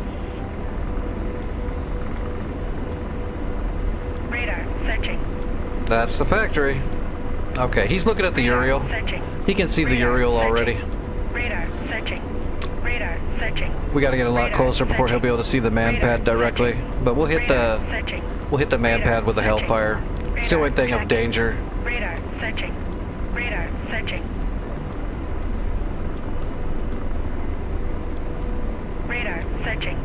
Radar searching. That's the factory. Okay, he's looking at the Uriel. Searching. He can see the Radar Uriel searching. already. Radar searching. Radar searching. We got to get a lot Radar closer before he'll be able to see the man Radar pad directly. searching. But we'll hit Radar the searching. man Radar pad with the searching. Hellfire. It's the only thing of Radar danger. Radar searching. Radar searching. Radar searching.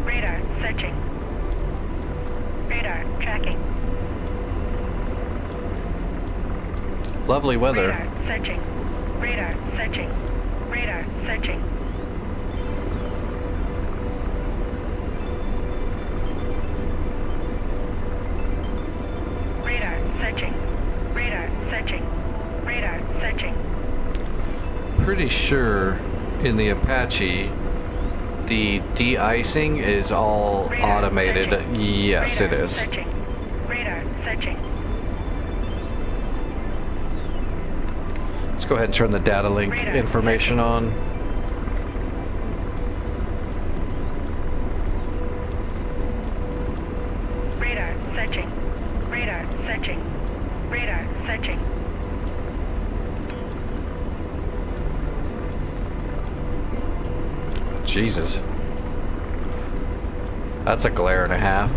Radar searching. Radar tracking. Lovely weather. Radar searching. Radar searching. Radar searching. Radar searching. Radar searching. Radar searching. Pretty sure in the Apache the de-icing is all Radar automated. searching. Yes, it Radar is. Searching. Radar searching. Let's go ahead and turn the data link Radar information on. Radar searching. Radar searching. Radar searching. Jesus. That's a glare and a half.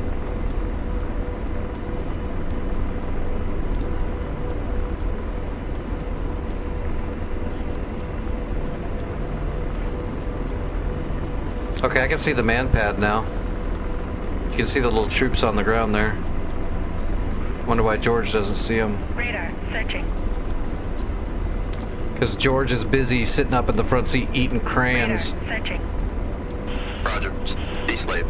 Okay, I can see the man pad now. You can see the little troops on the ground there. Wonder why George doesn't see them. Radar searching. Because George is busy sitting up in the front seat eating crayons. Radar searching. Roger. Deslave.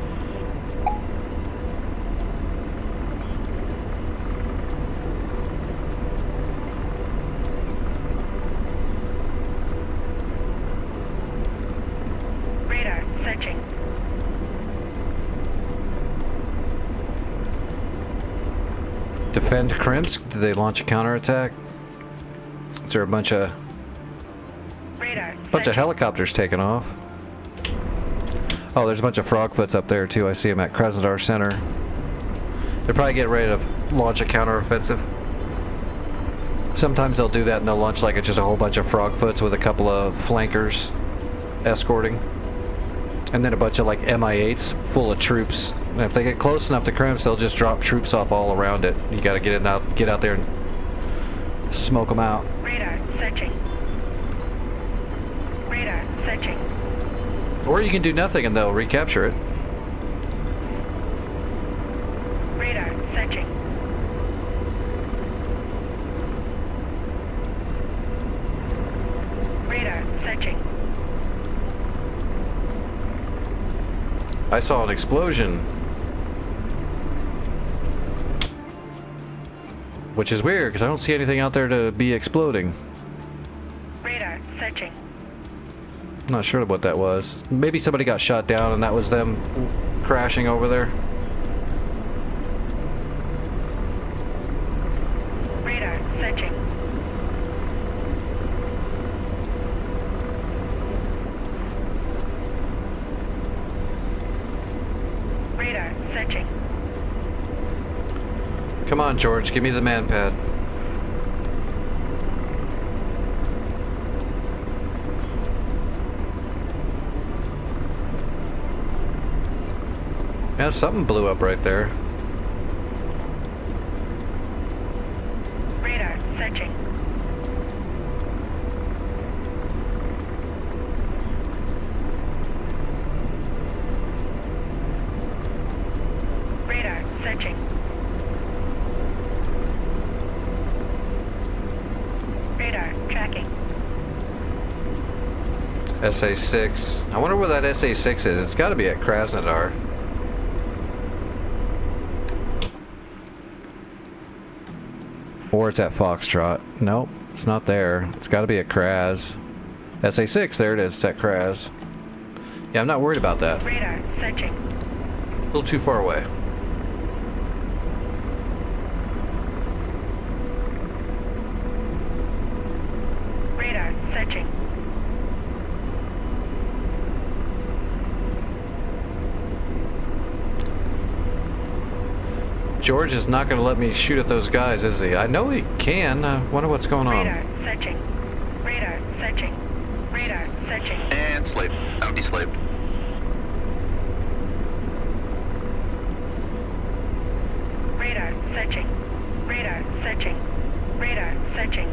defend Krimsk? Did they launch a counterattack? Is there a bunch of Radar. helicopters taking off? Oh, there's a bunch of frogfoots up there too. I see them at Krasnodar Center. They're probably getting ready to launch a counteroffensive. Sometimes they'll do that and they'll launch like it's just a whole bunch of frogfoots with a couple of flankers escorting. And then a bunch of like Mi-8s full of troops. And if they get close enough to Krems, they'll just drop troops off all around it. You gotta get out there and smoke them out. Radar searching. Radar searching. Or you can do nothing and they'll recapture it. Radar searching. Radar searching. I saw an explosion. Which is weird, because I don't see anything out there to be exploding. Radar searching. I'm not sure what that was. Maybe somebody got shot down and that was them crashing over there. Radar searching. Radar searching. Come on, George, give me the man pad. Yeah, something blew up right there. Radar searching. Radar searching. Radar tracking. SA-6. I wonder where that SA-6 is. It's got to be at Krasnodar. Or it's at Foxtrot. Nope, it's not there. It's got to be at Kraz. SA-6, there it is. It's at Kraz. Yeah, I'm not worried about that. Radar searching. A little too far away. Radar searching. George is not going to let me shoot at those guys, is he? I know he can. I wonder what's going on. Radar searching. Radar searching. Radar searching. And slaved. Out deslaved. Radar searching. Radar searching. Radar searching.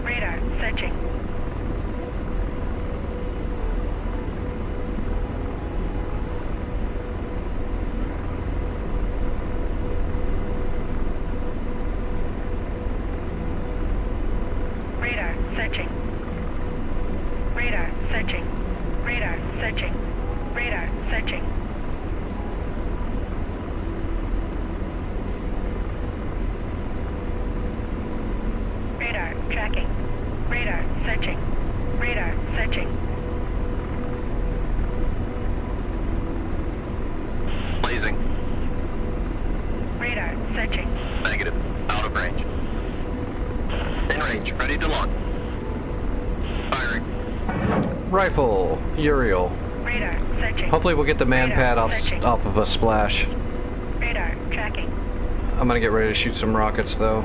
Radar searching. Radar searching. Radar searching. Radar searching. Radar searching. Radar tracking. Radar searching. Radar searching. Blazing. Radar searching. Negative. Out of range. In range. Ready to launch. Firing. Rifle, Uriel. Radar searching. Hopefully we'll get the man Radar pad off searching. of a splash. Radar tracking. I'm gonna get ready to shoot some rockets though.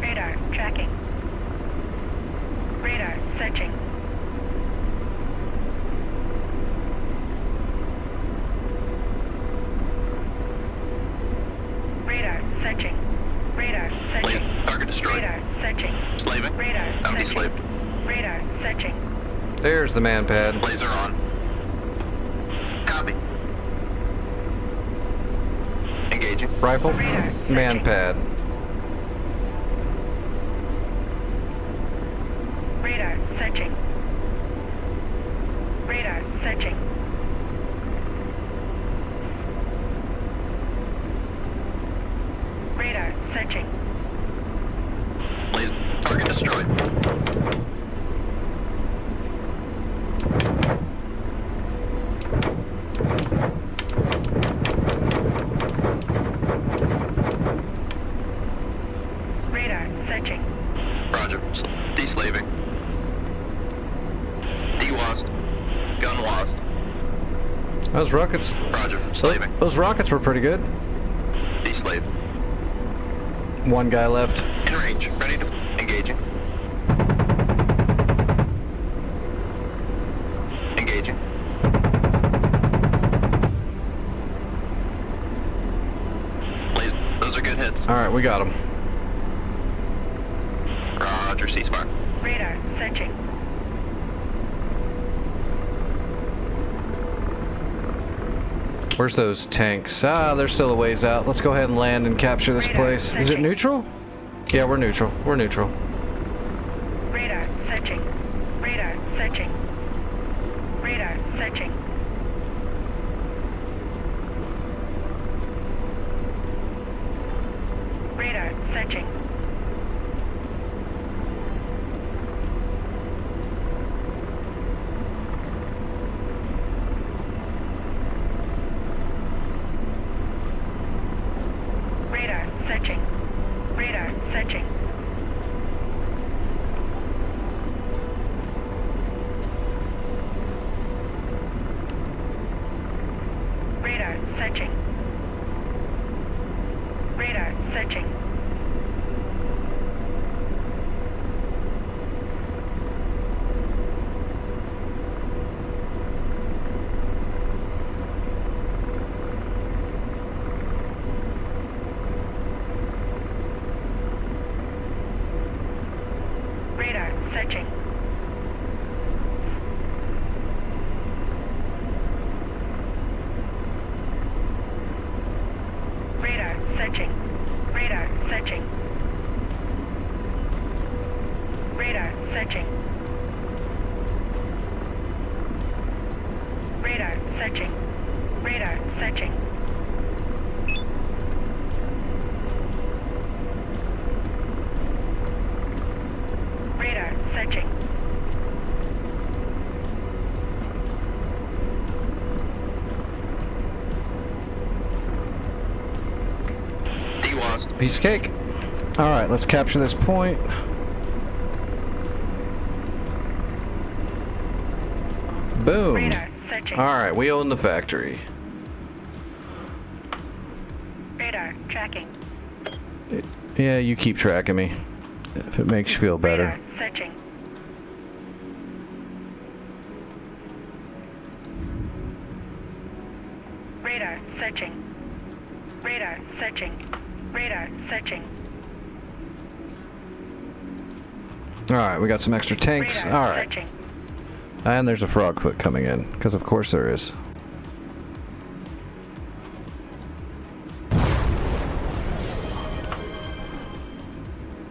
Radar tracking. Radar searching. Radar searching. Radar searching. Blazing. Target destroyed. Radar searching. Slaving. Radar Out searching. deslaved. Radar searching. There's the man pad. Laser on. Copy. Engaging. Rifle, Radar man searching. pad. searching. Radar searching. Radar searching. Laser target destroyed. Radar searching. Roger. Deslaving. De-lost. Gun lost. Those rockets. Roger. Slaving. Those rockets were pretty good. Deslave. One guy left. In range. Ready to engaging. Engaging. Laser. Those are good hits. All right, we got him. Roger. Ceasefire. Radar searching. Where's those tanks? Ah, they're still a ways out. Let's go ahead and land and capture this Radar place. Is it searching. neutral? Yeah, we're neutral. We're neutral. Radar searching. Radar searching. Radar searching. Radar searching. Radar searching. Radar searching. Radar searching. Radar searching. Radar searching. Radar searching. Radar searching. Radar searching. Radar searching. Radar searching. Radar searching. De-lost. Piece of cake. All right, let's capture this point. Boom. Radar searching. All right, we own the factory. Radar tracking. Yeah, you keep tracking me if it makes you feel better. Radar searching. Radar searching. Radar searching. Radar searching. All right, we got some extra tanks. Radar All right, searching. and there's a frogfoot coming in, because of course there is.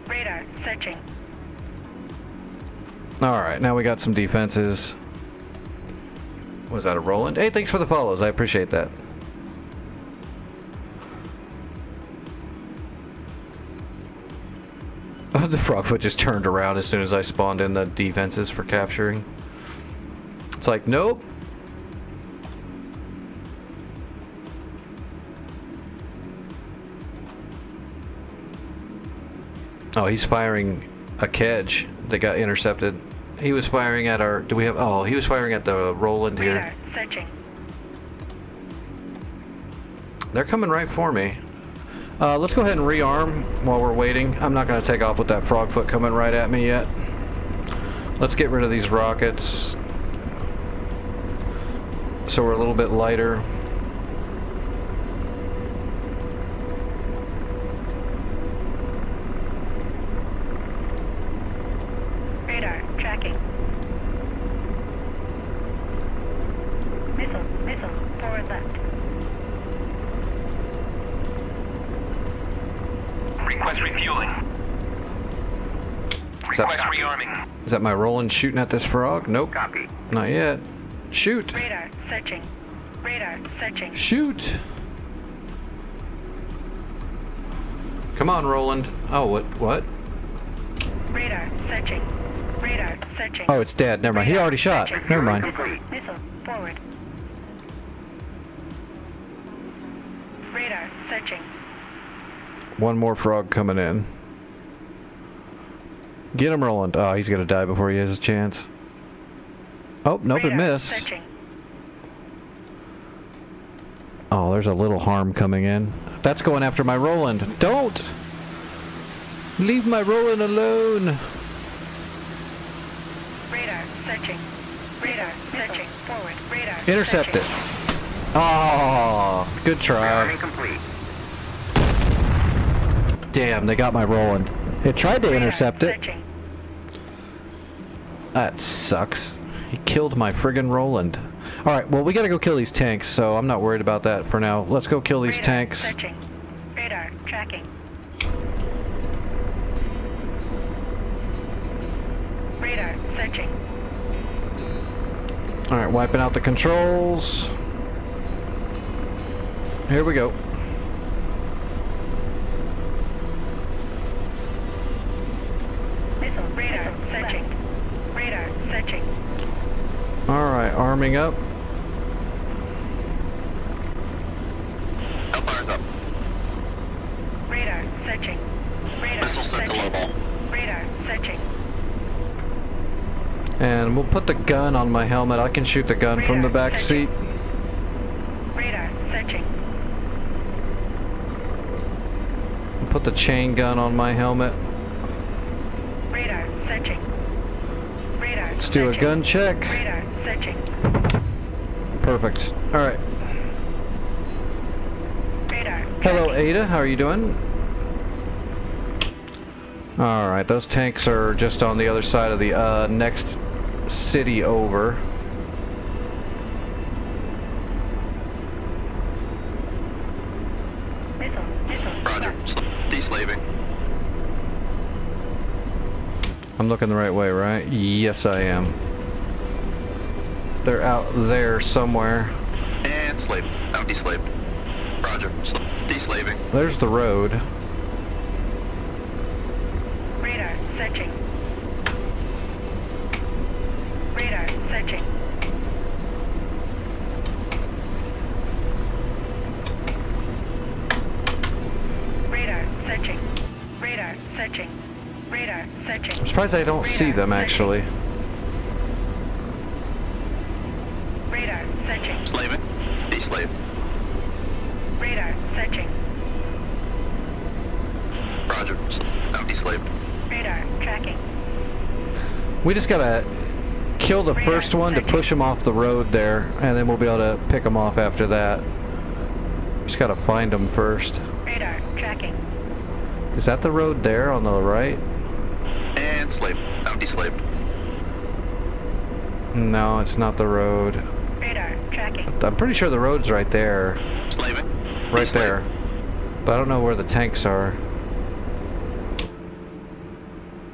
Radar searching. All right, now we got some defenses. Was that a Roland? Hey, thanks for the follows. I appreciate that. The frogfoot just turned around as soon as I spawned in the defenses for capturing. It's like, nope. Oh, he's firing a Kedge that got intercepted. He was firing at our... Do we have... Oh, he was firing at the Roland here. Radar searching. They're coming right for me. Let's go ahead and rearm while we're waiting. I'm not going to take off with that frogfoot coming right at me yet. Let's get rid of these rockets so we're a little bit lighter. Radar tracking. Missile forward left. Request refueling. Request rearming. Is that my Roland shooting at this frog? Nope. Copy. Not yet. Shoot. Radar searching. Radar searching. Shoot. Come on, Roland. Oh, what? Radar searching. Radar searching. Oh, it's dead. Never mind. He already shot. Searching. Never mind. Missile forward. Radar searching. One more frog coming in. Get him, Roland. Oh, he's gonna die before he has his chance. Oh, nope, it Radar missed. searching. Oh, there's a little harm coming in. That's going after my Roland. Don't! Leave my Roland alone! Radar searching. Radar searching. Forward. Radar Intercept it. searching. Oh, good try. Rearming complete. Damn, they got my Roland. It tried to Radar intercept it. searching. That sucks. He killed my friggin' Roland. Alright, well, we gotta go kill these tanks, so I'm not worried about that for now. Let's go kill these Radar tanks. searching. Radar tracking. Radar searching. Alright, wiping out the controls. Here we go. Missile. Radar searching. Radar searching. Alright, arming up. Hellfire's up. Radar searching. Radar Missile set to low searching. ball. Radar searching. And we'll put the gun on my helmet. I can shoot the gun from the back seat. Radar searching. Put the chain gun on my helmet. Radar searching. Radar Let's do a searching. gun check. Radar searching. Perfect. Alright. Radar. Hello, tracking. Ada. How are you doing? Alright, those tanks are just on the other side of the next city over. Missile. Missile. Roger. Deslaving. I'm looking the right way, right? Yes, I am. They're out there somewhere. And slave. Now deslaved. Roger. Deslaving. There's the road. Radar searching. Radar searching. Radar searching. Radar searching. Radar searching. I'm surprised I don't see them, actually. Radar searching. Slaving. Deslave. Radar searching. Roger. Now deslaved. Radar tracking. We just gotta kill the first one to push him off the road there, and then we'll be able to pick him off after that. Just gotta find him first. Radar tracking. Is that the road there on the right? And slave. Now deslaved. No, it's not the road. Radar tracking. I'm pretty sure the road's right there. Slaving. Right Deslaved. there. But I don't know where the tanks are.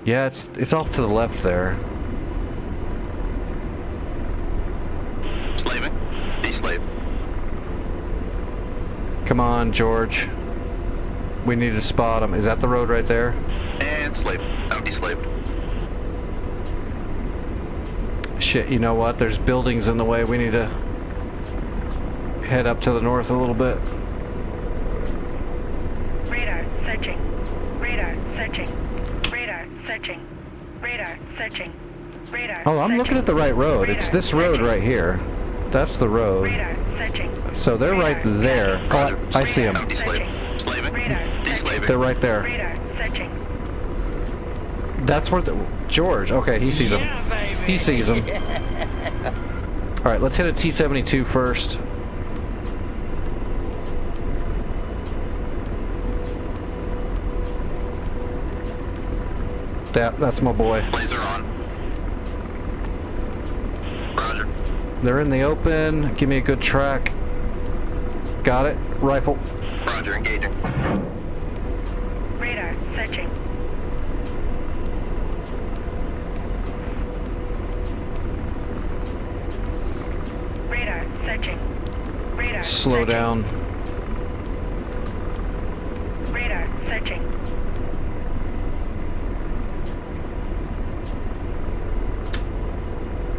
Yeah, it's off to the left there. Slaving. Deslave. Come on, George. We need to spot him. Is that the road right there? And slave. Now deslaved. Shit, you know what? There's buildings in the way. We need to head up to the north a little bit. Radar searching. Radar searching. Radar searching. Radar searching. Radar. Oh, I'm looking at the right road. It's this road right here. That's the road. Radar searching. So they're right there. Oh, I see Now them. deslaved. Slaving. Radar Deslaving. They're right there. Radar searching. That's where the... George. Okay, he sees them. He sees them. Alright, let's hit a T-72 first. That's my boy. Laser on. Roger. They're in the open. Give me a good track. Got it. Rifle. Roger. Engaging. Radar searching. searching. Radar Slow searching. down. Radar searching.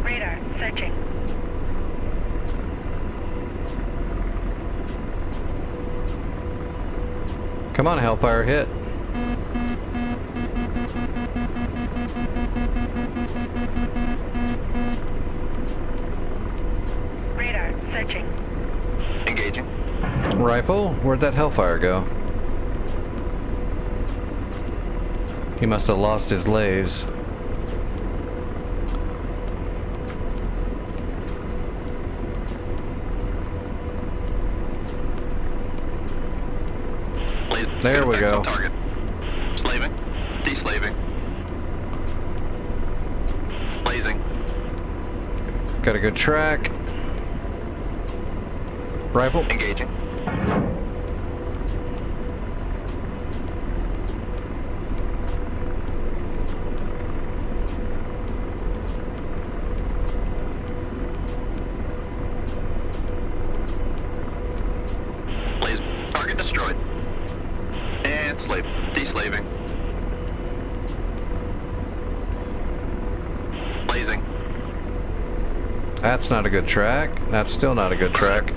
Radar searching. Come on, Hellfire, hit. Radar searching. Engaging. Rifle, where'd that Hellfire go? He must have lost his lays. Laser There we effects go. on target. Slaving. Deslaving. Blazing. Got a good track. Rifle. Engaging. Laser. Target destroyed. And slave. Deslaving. Blazing. That's not a good track. That's still not a good track.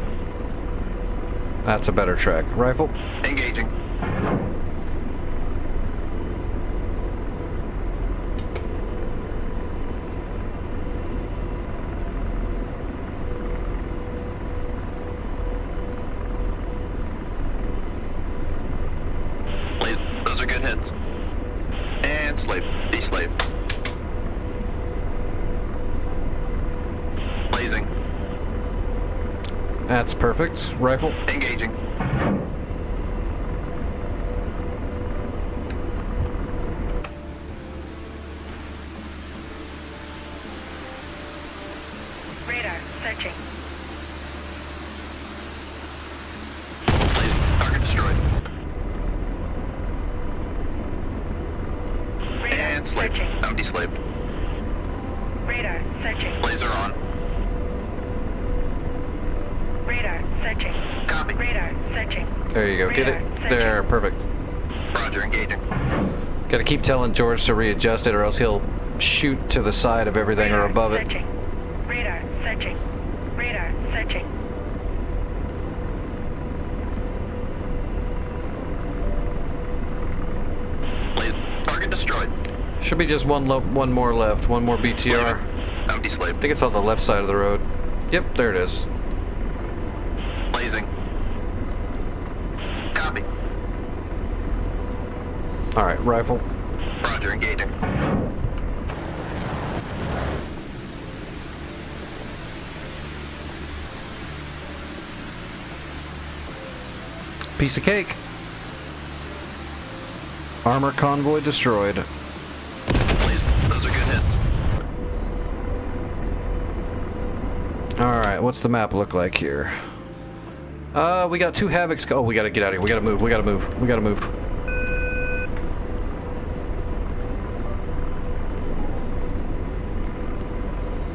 That's a better track. Rifle. Engaging. Blaze. Those are good hits. And slave. Deslave. Blazing. That's perfect. Rifle. Engaging. Radar searching. Blaze. Target destroyed. Radar And slave. searching. Now deslaved. Radar searching. Blazer on. Radar searching. Copy. Radar searching. There you go. Get it? Radar There. Perfect. Roger. Engaging. Gotta keep telling George to readjust it or else he'll shoot to the side of everything or Radar above it. searching. Radar searching. Radar searching. Blaze. Target destroyed. Should be just one more left. One more BTR. Now I deslaved. think it's on the left side of the road. Yep, there it is. Blazing. Copy. Alright, rifle. Roger. Engaging. Piece of cake. Armor convoy destroyed. Blaze. Those are good hits. Alright, what's the map look like here? We got two Havocs. Oh, we gotta get out of here. We gotta move. We gotta move. We gotta move.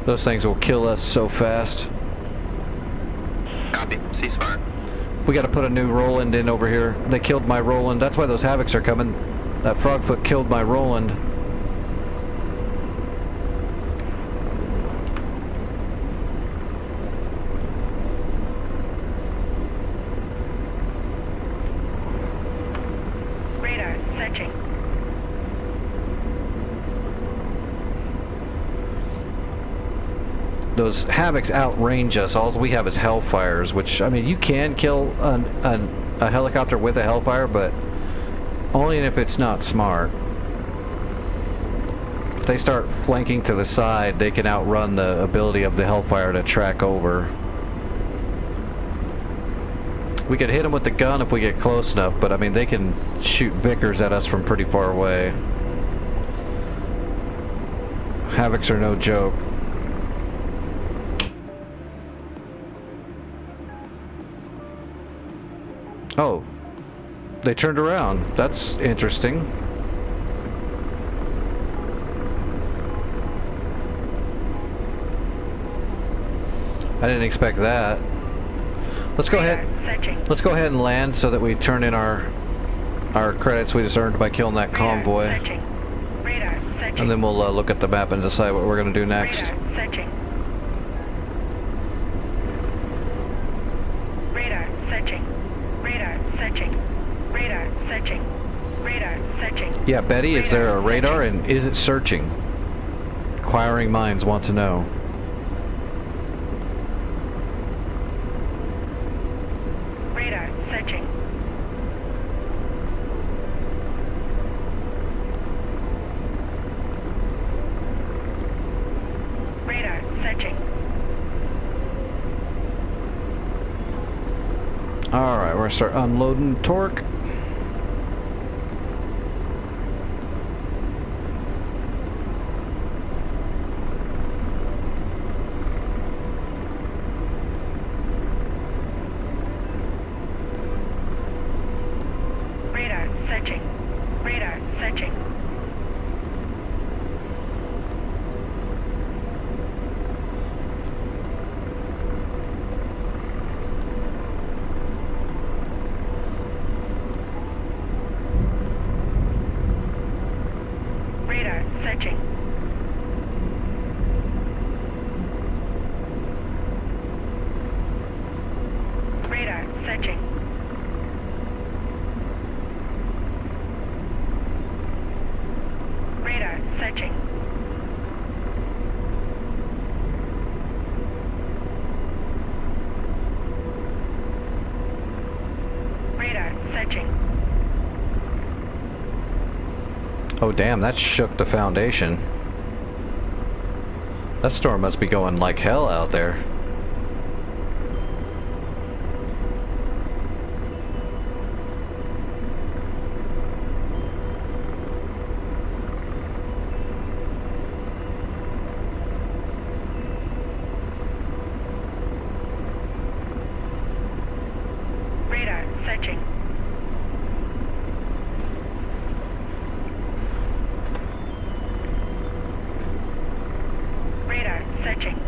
Those things will kill us so fast. Copy. Ceasefire. We gotta put a new Roland in over here. They killed my Roland. That's why those Havocs are coming. That Frogfoot killed my Roland. Radar searching. Those Havocs outrange us. All we have is Hellfires, which, I mean, you can kill a helicopter with a Hellfire, but only if it's not smart. If they start flanking to the side, they can outrun the ability of the Hellfire to track over. We could hit them with the gun if we get close enough, but I mean, they can shoot Vickers at us from pretty far away. Havocs are no joke. Oh, they turned around. That's interesting. I didn't expect that. Let's go ahead. Searching. Let's go ahead and land so that we turn in our credits we just earned by killing that convoy, Searching. Radar searching. and then we'll look at the map and decide what we're gonna do next. Radar searching. Radar searching. Radar searching. Radar searching. Radar searching. Yeah, Betty, is there a radar and is it searching? Inquiring minds want to know. Radar searching. Radar searching. Alright, we're gonna start unloading torque. Radar searching. Radar searching. Radar searching. Radar searching. Radar searching. Radar searching. Oh damn, that shook the foundation. That storm must be going like hell out there. Radar searching. Radar searching.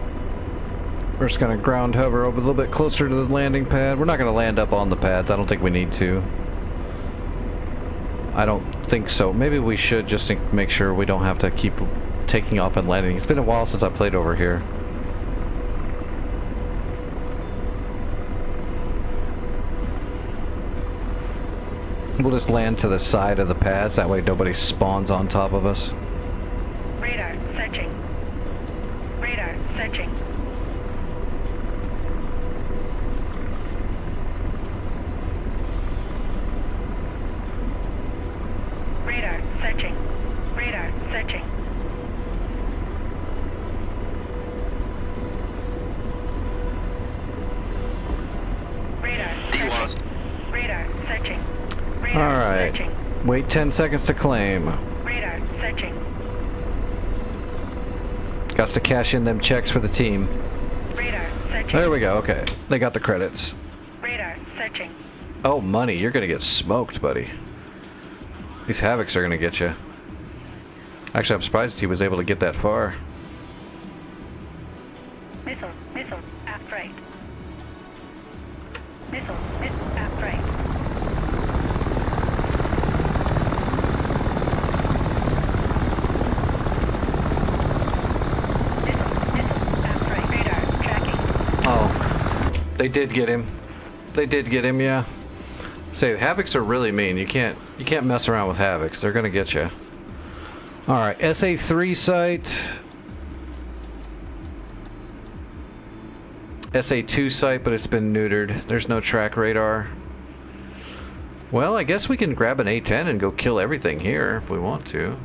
We're just gonna ground hover over a little bit closer to the landing pad. We're not gonna land up on the pads. I don't think we need to. I don't think so. Maybe we should, just to make sure we don't have to keep taking off and landing. It's been a while since I played over here. We'll just land to the side of the pads. That way nobody spawns on top of us. Radar searching. Radar searching. Radar searching. Radar searching. Radar D-lost. searching. Radar searching. Radar Alright. searching. Wait 10 seconds to claim. Radar searching. Got to cash in them checks for the team. Radar searching. There we go, okay. They got the credits. Radar searching. Oh, money, you're gonna get smoked, buddy. These Havocs are gonna get you. Actually, I'm surprised he was able to get that far. Missile, missile, aft right. Missile, missile, aft right. Missile, missile, aft right. Radar tracking. Oh, they did get him. They did get him, yeah. Say, Havocs are really mean. You can't mess around with Havocs. They're gonna get you. All right, SA3 site. SA2 site, but it's been neutered. There's no track radar. Well, I guess we can grab an A10 and go kill everything here if we want to.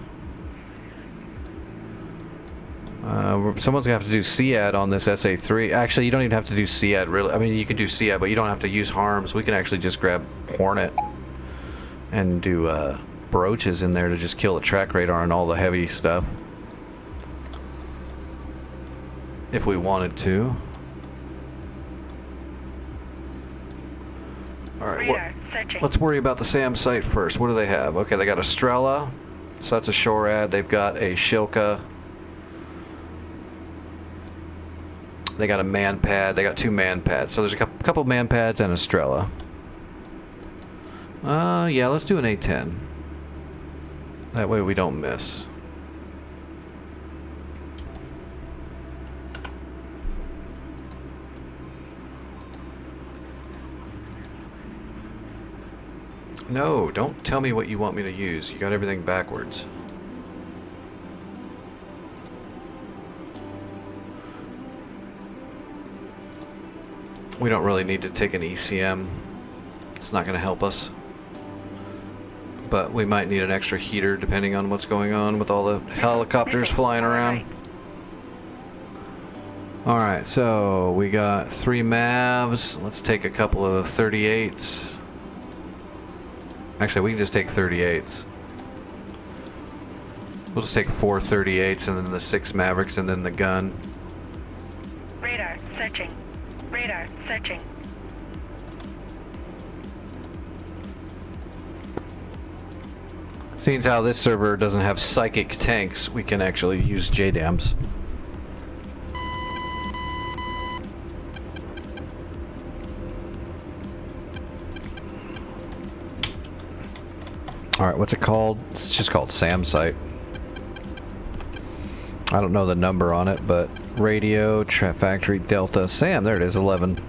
Someone's gonna have to do CAD on this SA3. Actually, you don't even have to do CAD, really. I mean, you can do CAD, but you don't have to use harms. We can actually just grab Hornet and do brooches in there to just kill the track radar and all the heavy stuff. If we wanted to. Alright, Radar searching. let's worry about the SAM site first. What do they have? Okay, they got a Strela, so that's a shore ad. They've got a Shilka. They got a man pad. They got 2 man pads. So there's a couple man pads and a Strela. Yeah, let's do an A10. That way we don't miss. No, don't tell me what you want me to use. You got everything backwards. We don't really need to take an ECM. It's not going to help us. But we might need an extra heater depending on what's going on with all the helicopters flying around. Alright, so we got 3 Mavs. Let's take a couple of 38s. Actually, we can just take 38s. We'll just take 4 38s and then the 6 Mavericks and then the gun. Radar searching. Radar searching. Seeing as how this server doesn't have psychic tanks, we can actually use JDAMs. Alright, what's it called? It's just called SAM site. I don't know the number on it, but radio, factory, Delta, SAM, there it is, 11.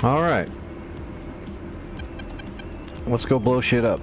Alright. Let's go blow shit up.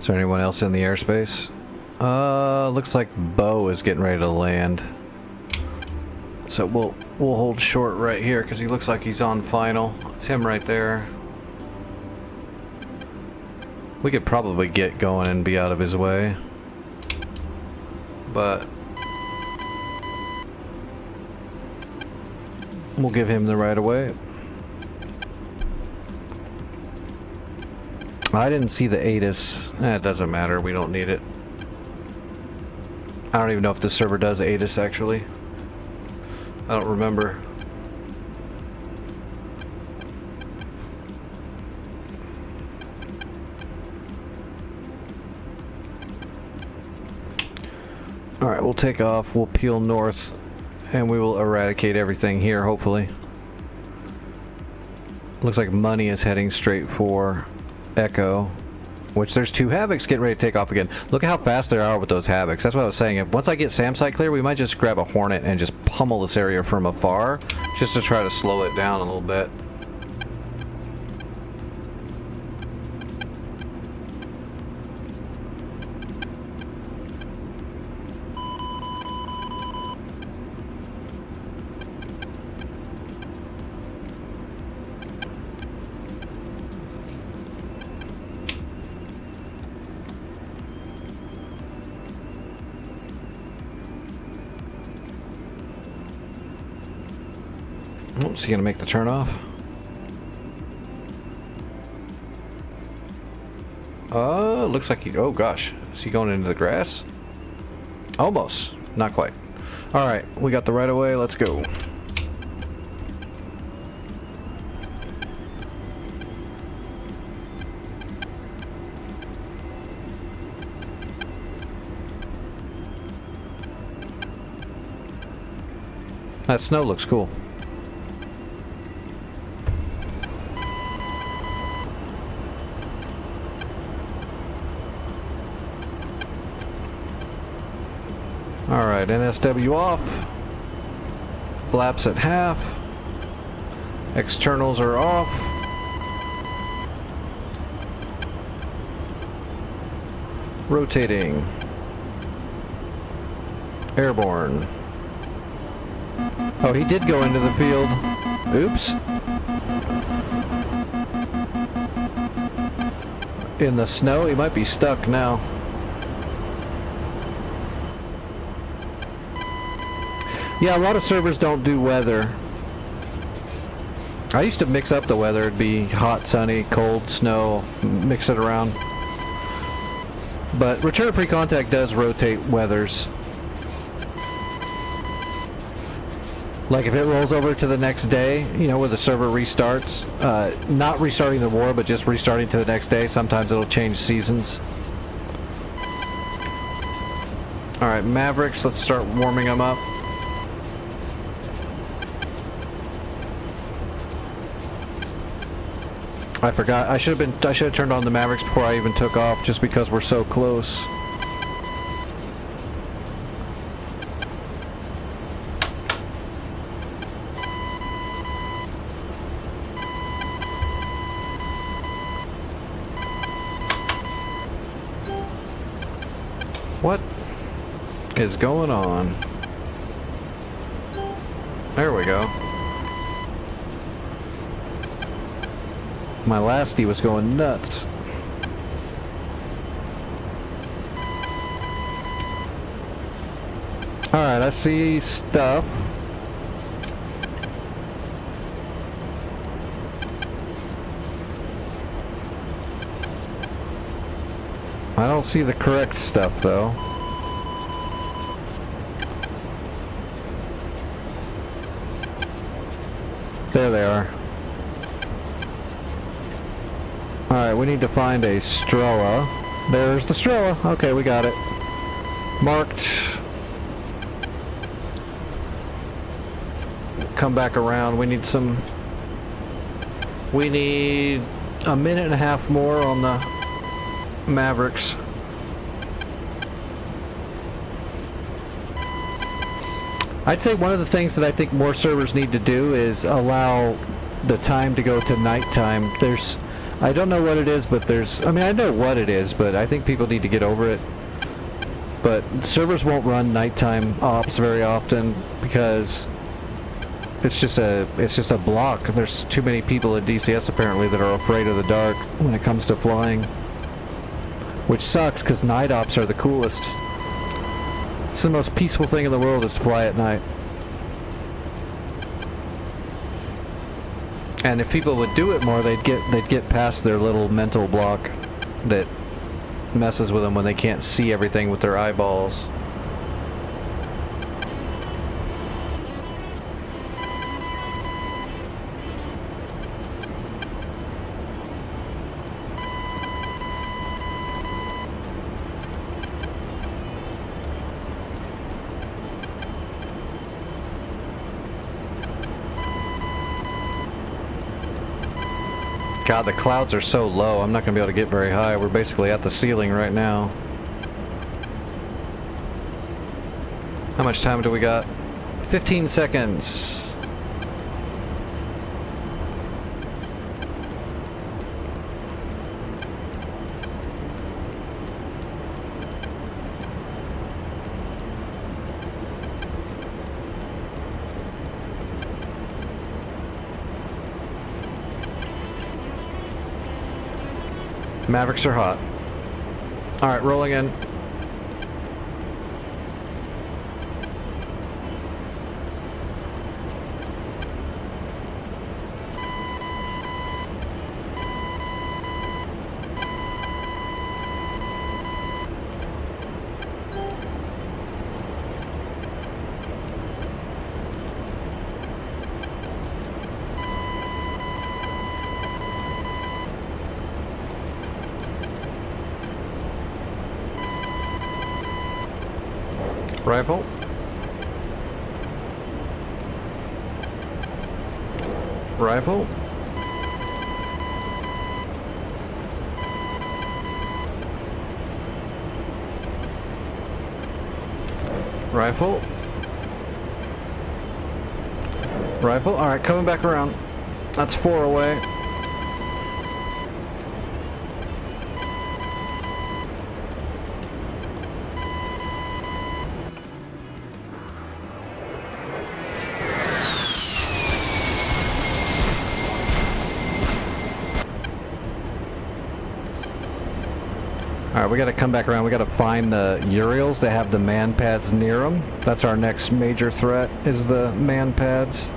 Is there anyone else in the airspace? Looks like Bo is getting ready to land. So we'll hold short right here because he looks like he's on final. It's him right there. We could probably get going and be out of his way. But we'll give him the right of way. I didn't see the ATIS. It doesn't matter. We don't need it. I don't even know if this server does ATIS actually. I don't remember. Alright, we'll take off. We'll peel north. And we will eradicate everything here, hopefully. Looks like money is heading straight for Echo, which there's 2 Havocs getting ready to take off again. Look at how fast they are with those Havocs. That's what I was saying. If once I get SAM site clear, we might just grab a Hornet and just pummel this area from afar, just to try to slow it down a little bit. Oh, is he gonna make the turn off? Looks like he, oh gosh. Is he going into the grass? Almost. Not quite. Alright, we got the right of way. Let's go. That snow looks cool. Alright, NSW off. Flaps at half. Externals are off. Rotating. Airborne. Oh, he did go into the field. Oops. In the snow, he might be stuck now. Yeah, a lot of servers don't do weather. I used to mix up the weather. It'd be hot, sunny, cold, snow, mix it around. But Return to Pre-Contact does rotate weathers. Like if it rolls over to the next day, you know, where the server restarts, not restarting the war, but just restarting to the next day, sometimes it'll change seasons. Alright, Mavericks, let's start warming them up. I forgot, I should have turned on the Mavericks before I even took off, just because we're so close. What is going on? There we go. My lasty was going nuts. Alright, I see stuff. I don't see the correct stuff, though. There they are. Alright, we need to find a Strela. There's the Strela. Okay, we got it. Marked. Come back around. We need some... We need a minute and a half more on the Mavericks. I'd say one of the things that I think more servers need to do is allow the time to go to nighttime. I don't know what it is, but I mean, I know what it is, but I think people need to get over it. But servers won't run nighttime ops very often because it's just a block. There's too many people in DCS apparently that are afraid of the dark when it comes to flying. Which sucks, because night ops are the coolest. It's the most peaceful thing in the world is to fly at night. And if people would do it more, they'd get past their little mental block that messes with them when they can't see everything with their eyeballs. God, the clouds are so low, I'm not going to be able to get very high. We're basically at the ceiling right now. How much time do we got? 15 seconds. Mavericks are hot. Alright, rolling in. Rifle. Rifle. Rifle. Rifle. Alright, coming back around. That's 4 away. Alright, we gotta come back around. We gotta find the Uriels. They have the man pads near them. That's our next major threat, is the man pads.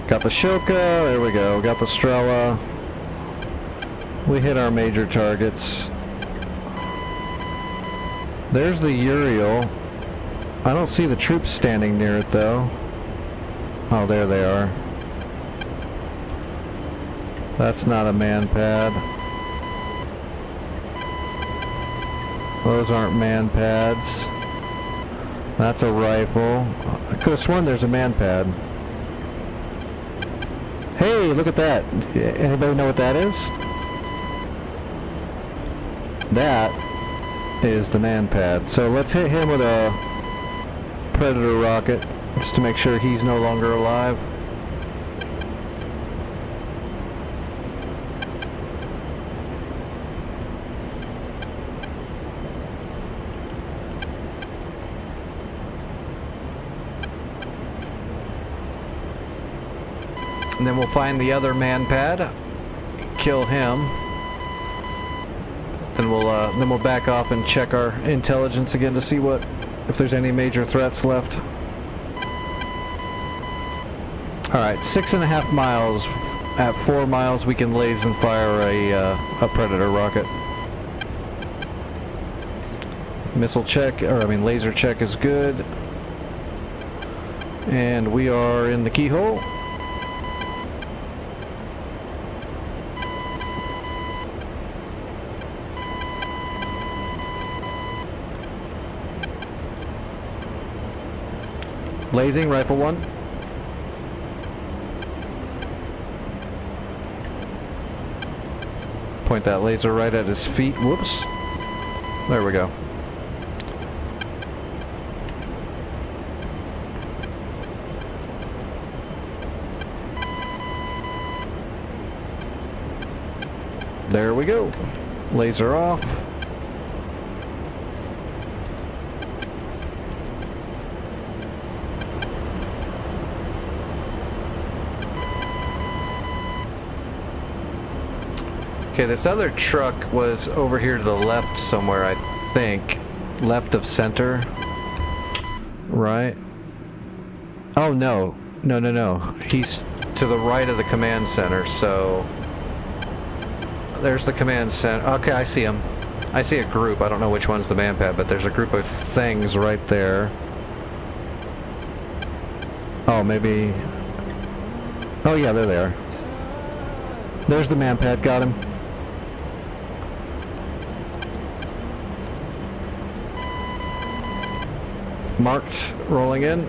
Got the Shoka, there we go. Got the Strela. We hit our major targets. There's the Uriel. I don't see the troops standing near it though. Oh, there they are. That's not a man pad. Those aren't man pads. That's a rifle. I could have sworn there's a man pad. Hey, look at that. Anybody know what that is? That is the man pad. So let's hit him with a Predator rocket just to make sure he's no longer alive. And then we'll find the other man pad, kill him. Then we'll back off and check our intelligence again to see if there's any major threats left. All right, 6.5 miles. At 4 miles, we can laze and fire a Predator rocket. Missile check, laser check is good. And we are in the keyhole. Lasing, rifle 1. Point that laser right at his feet. Whoops. There we go. There we go. Laser off. Okay, this other truck was over here to the left somewhere, I think. Left of center. Right? Oh, no. No. He's to the right of the command center, so... There's the command center. Okay, I see him. I see a group. I don't know which one's the man pad, but there's a group of things right there. Oh, maybe... Oh, yeah, there they are. There's the man pad. Got him. Marked, rolling in.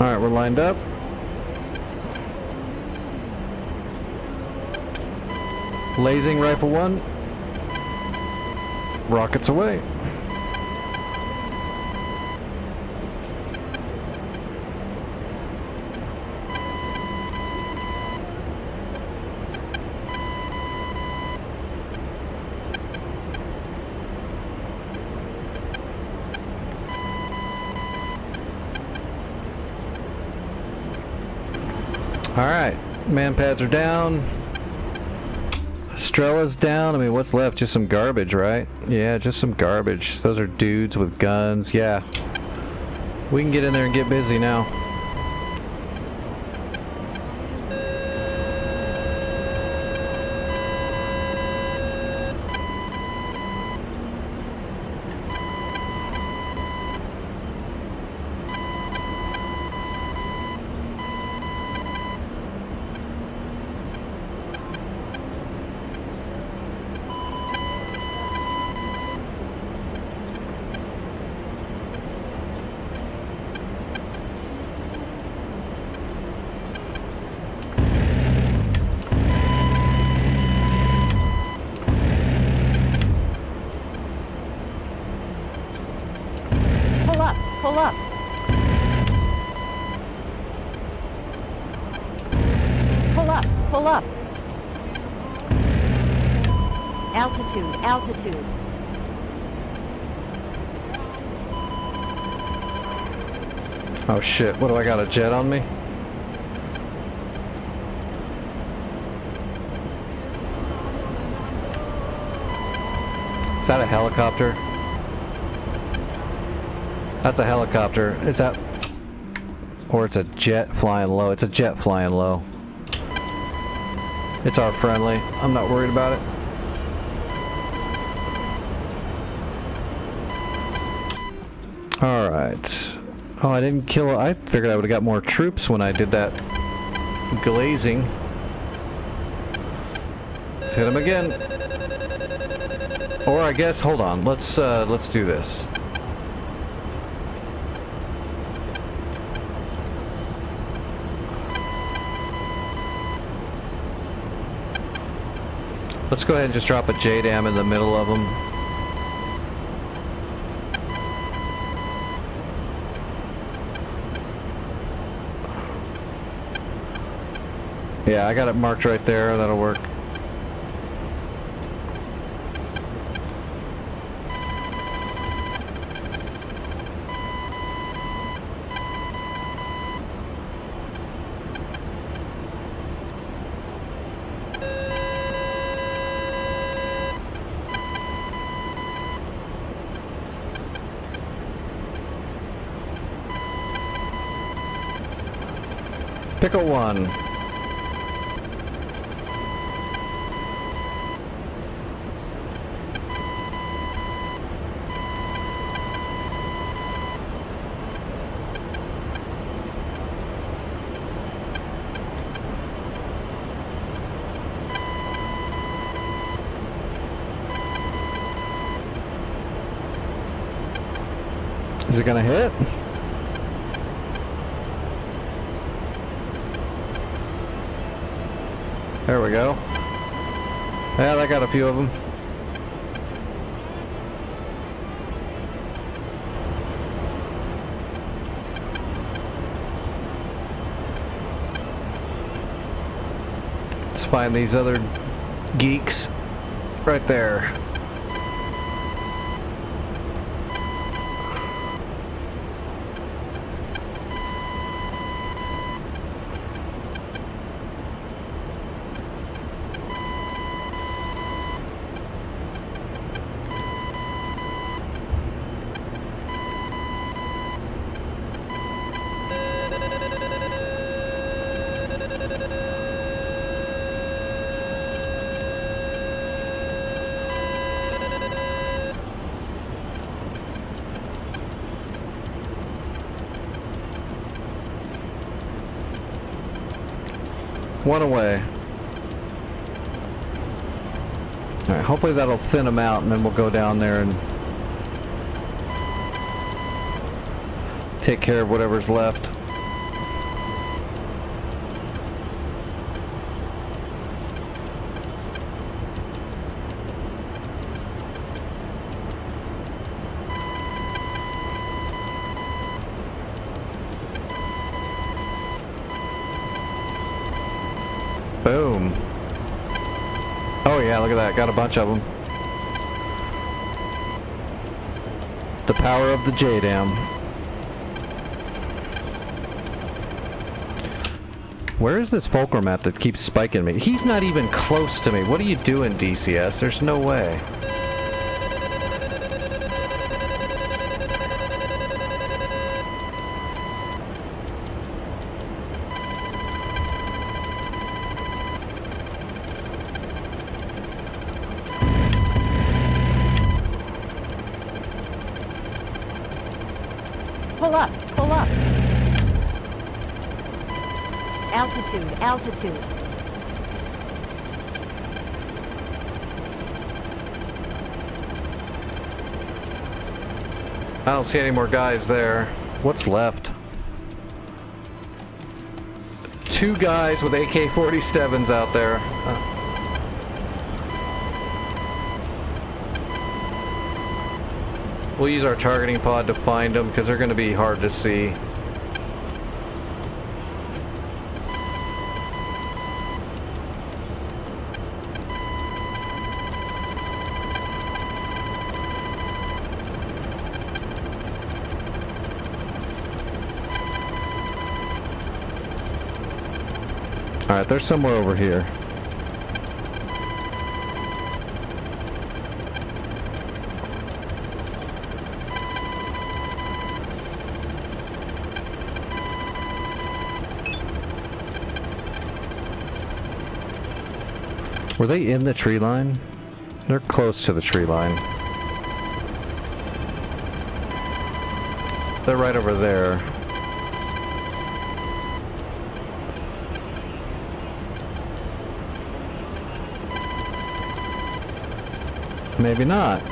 All right, we're lined up. Lasing rifle 1. Rockets away. All right. Man pads are down. Strella's down. I mean, what's left? Just some garbage, right? Yeah, just some garbage. Those are dudes with guns. Yeah. We can get in there and get busy now. Pull up, pull up. Pull up, pull up. Altitude, altitude. Oh shit, what do I got, a jet on me? Is that a helicopter? That's a helicopter. Is that... Or it's a jet flying low. It's a jet flying low. It's our friendly. I'm not worried about it. Alright. Oh, I didn't kill... I figured I would have got more troops when I did that glazing. Let's hit him again. Or I guess... Hold on. Let's do this. Let's go ahead and just drop a JDAM in the middle of them. Yeah, I got it marked right there. That'll work. Pickle one. Is it gonna hit? There we go. Yeah, that got a few of them. Let's find these other geeks right there. One away. Alright, hopefully that'll thin them out and then we'll go down there and take care of whatever's left. Boom. Oh yeah, look at that. Got a bunch of them. The power of the JDAM. Where is this fulcrum at that keeps spiking me? He's not even close to me. What are you doing, DCS? There's no way. Pull up, pull up. Altitude, altitude. I don't see any more guys there. What's left? 2 guys with AK-47s out there. We'll use our targeting pod to find them because they're going to be hard to see. Alright, they're somewhere over here. Were they in the tree line? They're close to the tree line. They're right over there. Maybe not.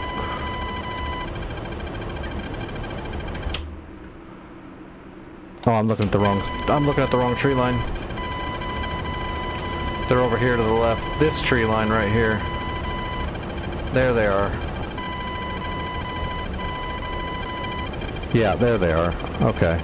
Oh, I'm looking at the wrong tree line. They're over here to the left. This tree line right here. There they are. Yeah, there they are. Okay.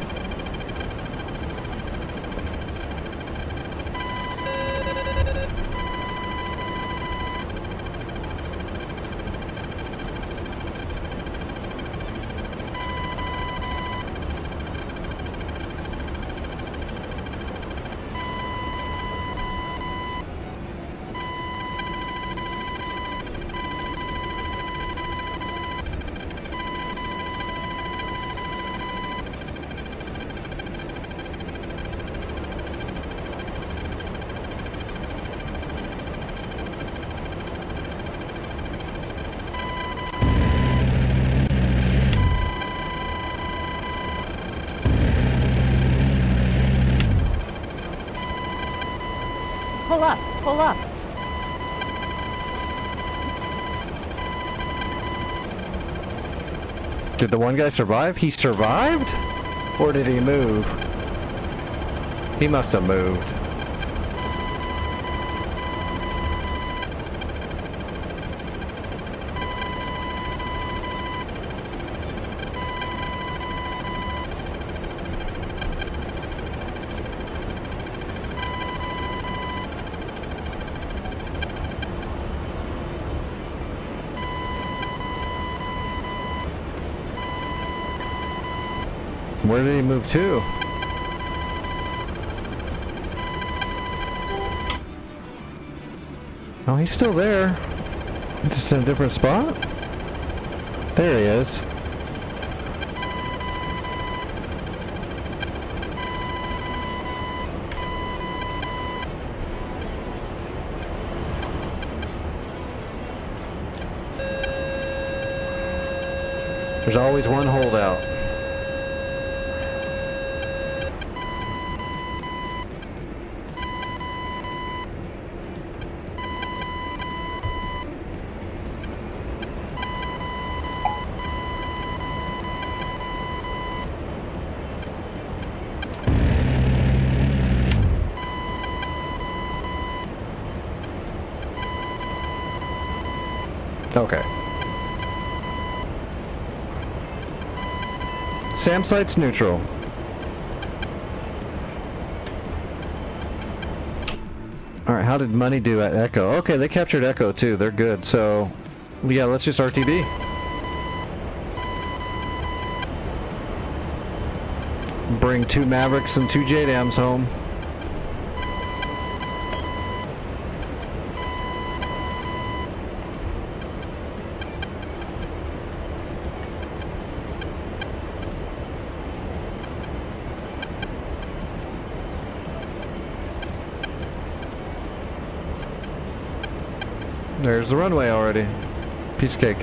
Pull up, pull up. Did the one guy survive? He survived? Or did he move? He must have moved. Where did he move to? Oh, he's still there. Just in a different spot? There he is. There's always one holdout. Okay. SAM site's neutral. Alright, how did Money do at Echo? Okay, they captured Echo too. They're good. So, yeah, let's just RTB. Bring 2 Mavericks and 2 JDAMs home. There's the runway already. Piece of cake.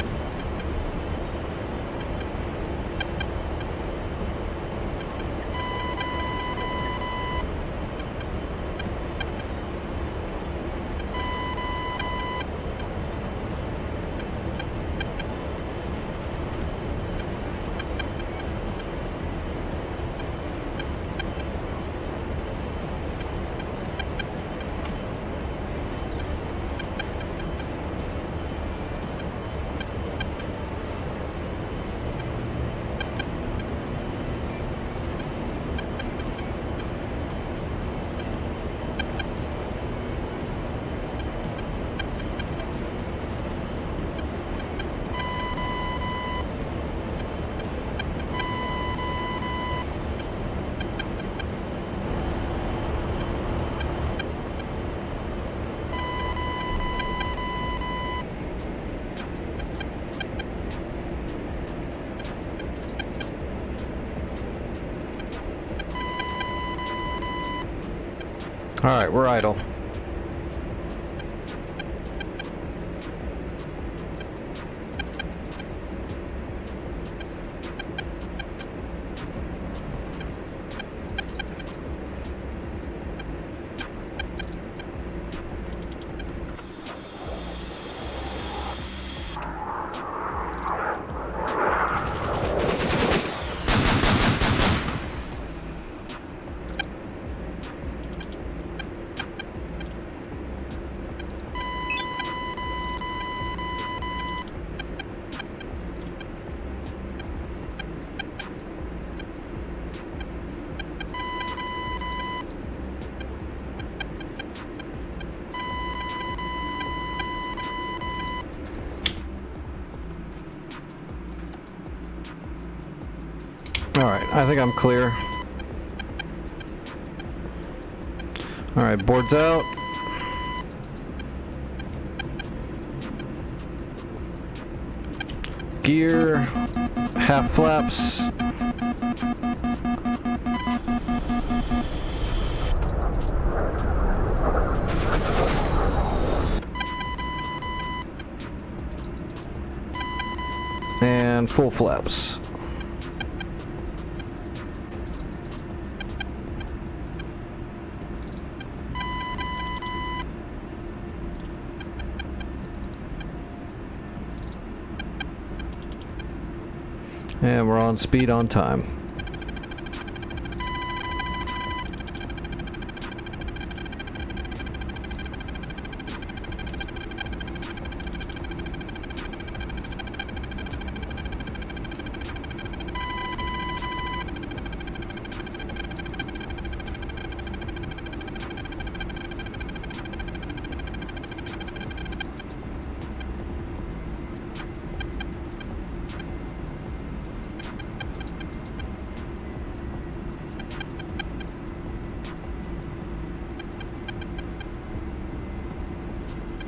Alright, we're idle. Alright, I think I'm clear. Alright, boards out. Gear, half flaps. And full flaps. And we're on speed on time.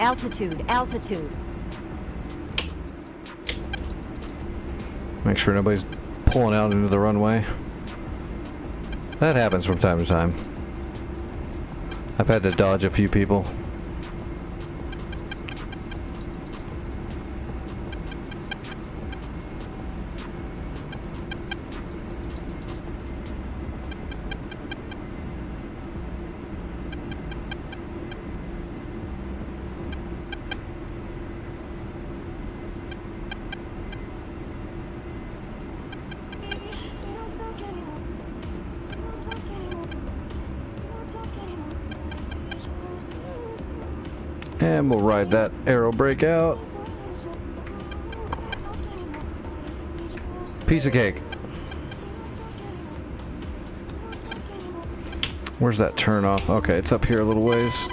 Altitude, altitude. Make sure nobody's pulling out into the runway. That happens from time to time. I've had to dodge a few people. And we'll ride that aero brake out. Piece of cake. Where's that turn off? Okay, it's up here a little ways.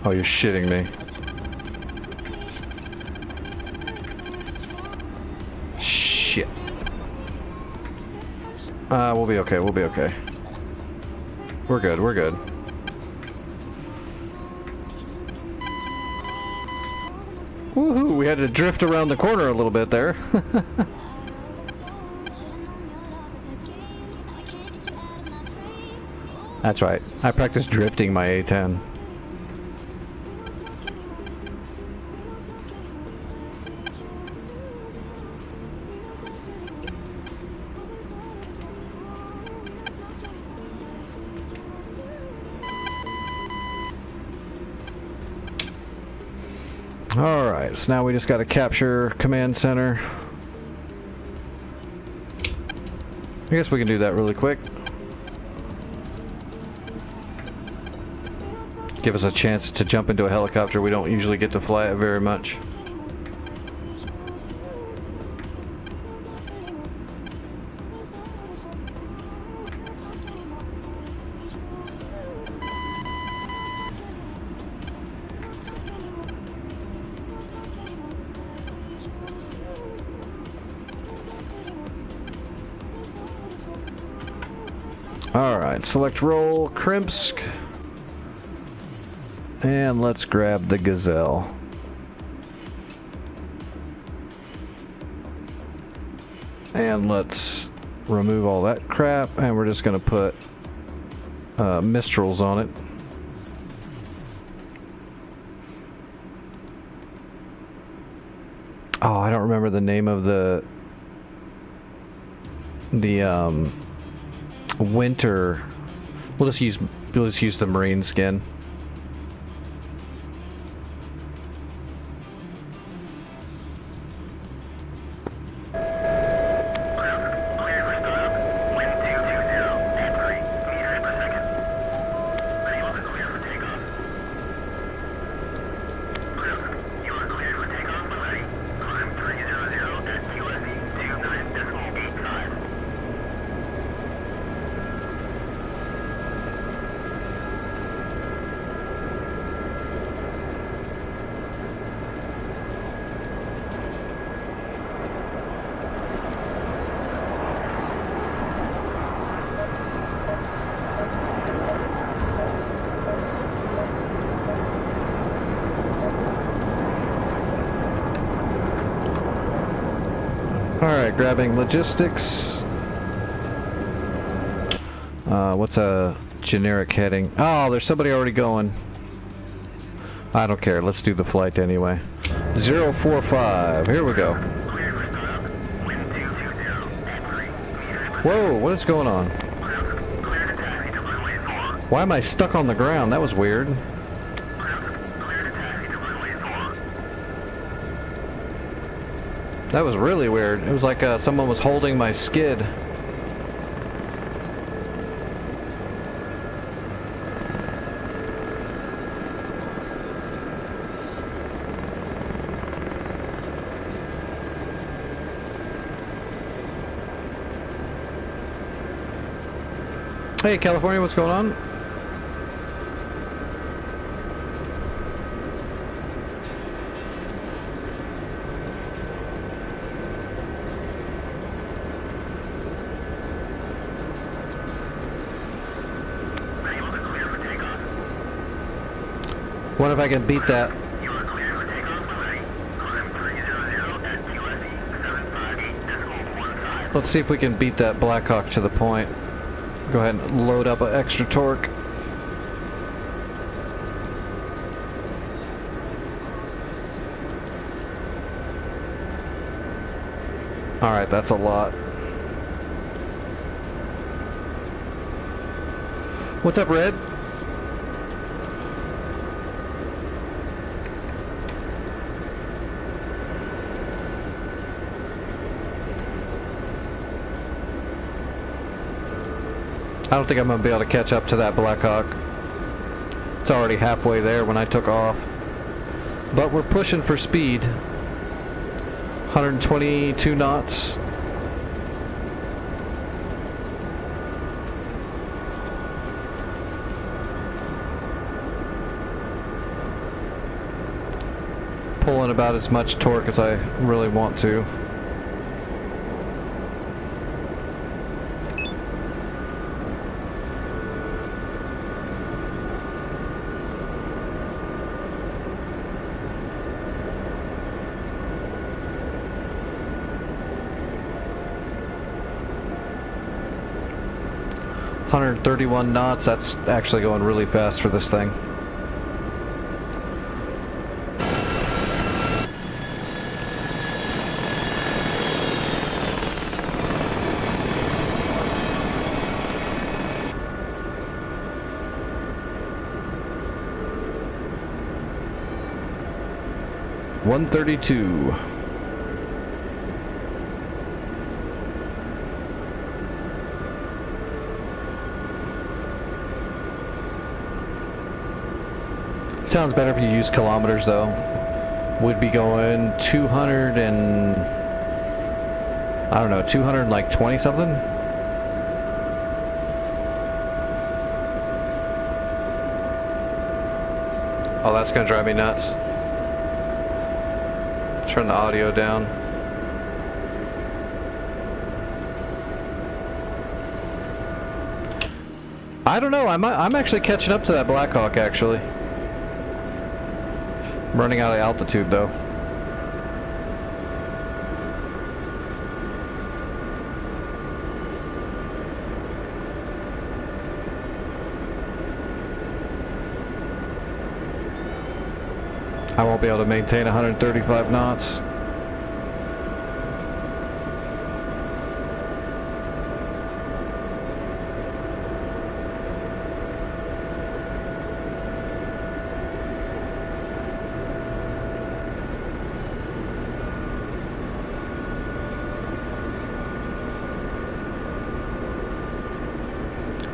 Oh, you're shitting me. Shit. We'll be okay, we'll be okay. We're good, we're good. Woohoo, we had to drift around the corner a little bit there. That's right. I practiced drifting my A10. Alright, so now we just gotta capture command center. I guess we can do that really quick. Give us a chance to jump into a helicopter. We don't usually get to fly it very much. Alright, select roll, Krimsk. And let's grab the Gazelle. And let's remove all that crap, and we're just gonna put Mistrals on it. Oh, I don't remember the name of the winter. We'll just use the marine skin. Alright, grabbing logistics. What's a generic heading? Oh, there's somebody already going. I don't care. Let's do the flight anyway. 045. Here we go. Whoa, what is going on? Why am I stuck on the ground? That was weird. That was really weird. It was like someone was holding my skid. Hey, California, what's going on? What if I can beat that? Let's see if we can beat that Blackhawk to the point. Go ahead and load up an extra torque. Alright, that's a lot. What's up, Red? I don't think I'm going to be able to catch up to that Blackhawk. It's already halfway there when I took off. But we're pushing for speed. 122 knots. Pulling about as much torque as I really want to. 131 knots. That's actually going really fast for this thing. $132. Sounds better if you use kilometers though. Would be going 200 and I don't know, 220 something. Oh, that's gonna drive me nuts. Turn the audio down. I don't know. I'm actually catching up to that Blackhawk actually. I'm running out of altitude though. I won't be able to maintain 135 knots.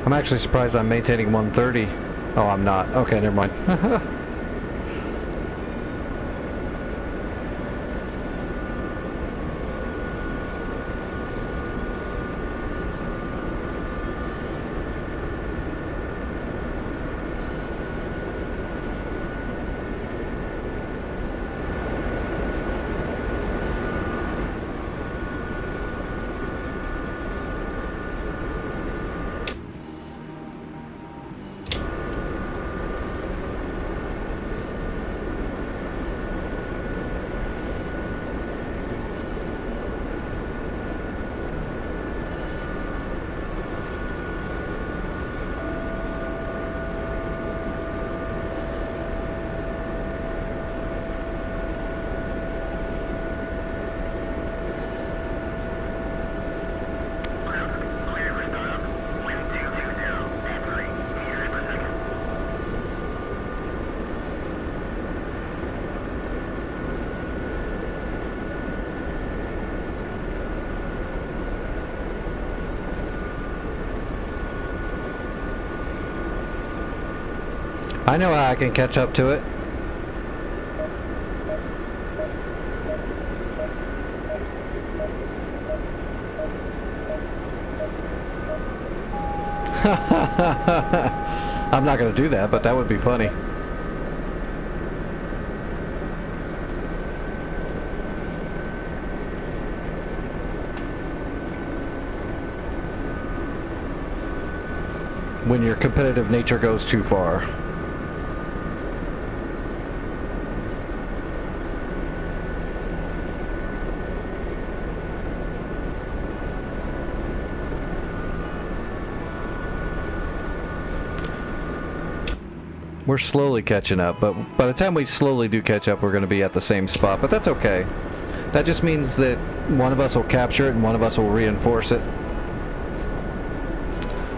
I'm actually surprised I'm maintaining 130. Oh, I'm not. Okay, never mind. I know how I can catch up to it. I'm not going to do that, but that would be funny. When your competitive nature goes too far. We're slowly catching up, but by the time we slowly do catch up, we're going to be at the same spot, but that's okay. That just means that one of us will capture it and one of us will reinforce it.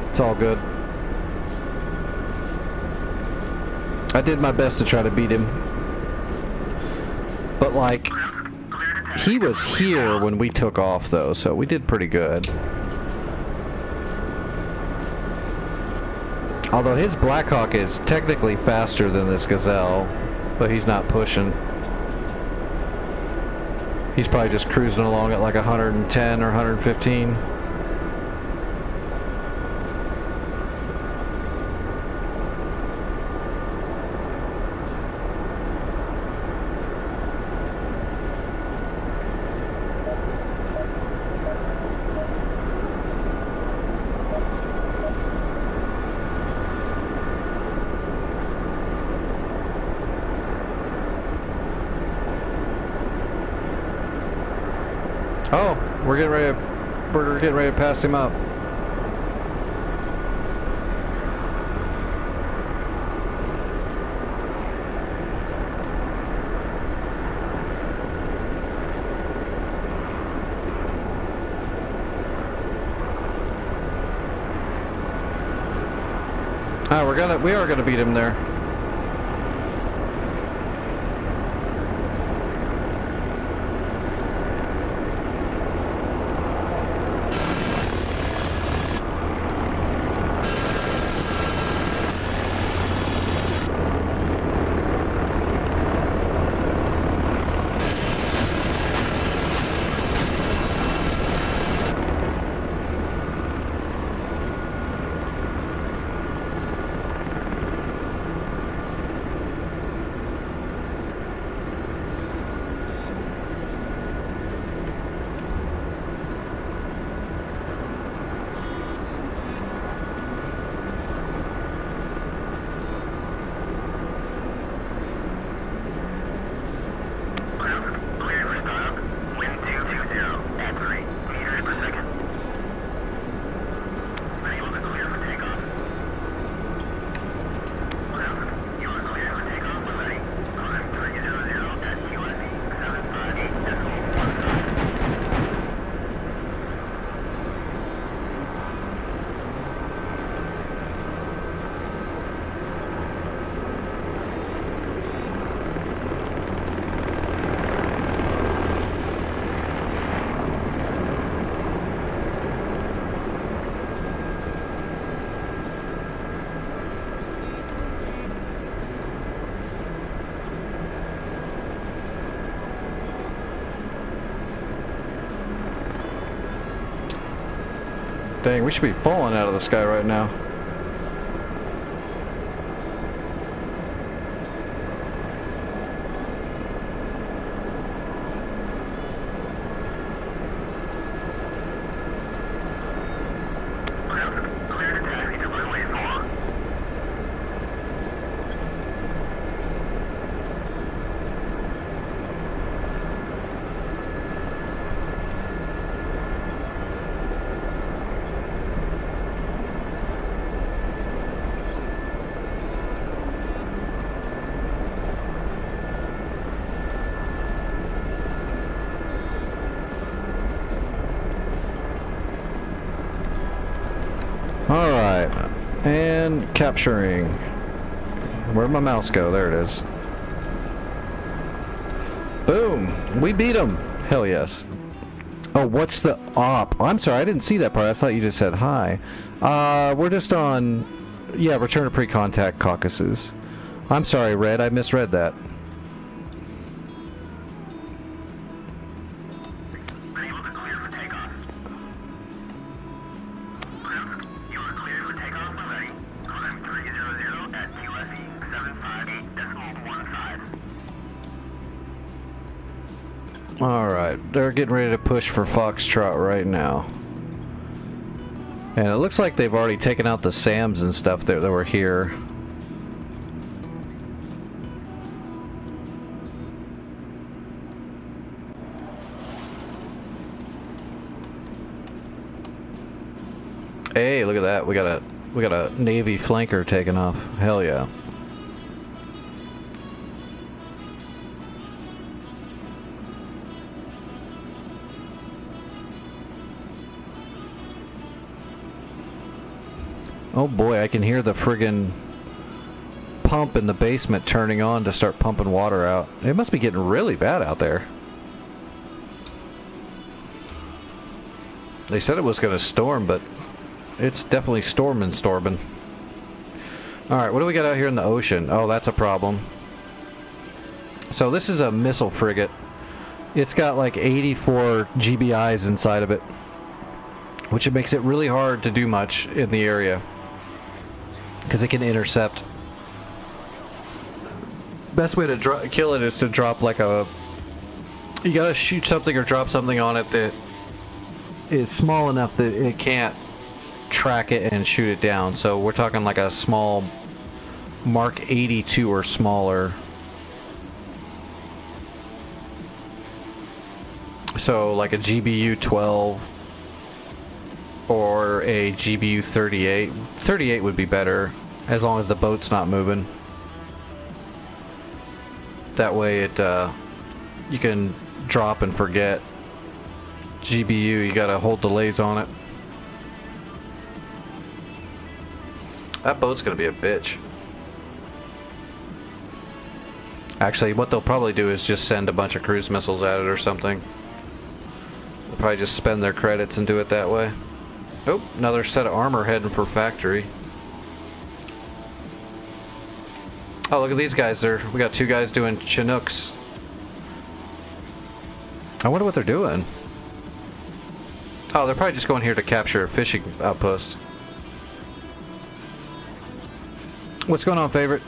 It's all good. I did my best to try to beat him. But like, he was here when we took off though, so we did pretty good. Although his Blackhawk is technically faster than this Gazelle, but he's not pushing. He's probably just cruising along at like 110 or 115. Oh, we're getting ready to pass him up. Alright, we are gonna beat him there. Dang, we should be falling out of the sky right now. Alright, and capturing. Where'd my mouse go? There it is. Boom! We beat him! Hell yes. Oh, what's the op? I'm sorry, I didn't see that part. I thought you just said hi. We're just on... Yeah, return to pre-contact Caucasus. I'm sorry, Red, I misread that. Alright, they're getting ready to push for Foxtrot right now. And it looks like they've already taken out the SAMs and stuff that were here. Hey, look at that. We got a Navy flanker taking off. Hell yeah. Oh boy, I can hear the friggin' pump in the basement turning on to start pumping water out. It must be getting really bad out there. They said it was gonna storm, but it's definitely storming. Alright, what do we got out here in the ocean? Oh, that's a problem. So this is a missile frigate. It's got like 84 GBIs inside of it, which it makes it really hard to do much in the area, because it can intercept. Best way to kill it is to drop like a... You gotta shoot something or drop something on it that is small enough that it can't track it and shoot it down. So we're talking like a small Mark 82 or smaller. So like a GBU 12 or a GBU 38. 38 would be better, as long as the boat's not moving. That way it you can drop and forget. GBU, you gotta hold delays on it. That boat's gonna be a bitch. Actually, what they'll probably do is just send a bunch of cruise missiles at it or something. They'll probably just spend their credits and do it that way. Oh, another set of armor heading for factory. Oh, look at these guys. We got 2 guys doing Chinooks. I wonder what they're doing. Oh, they're probably just going here to capture a fishing outpost. What's going on, favorite?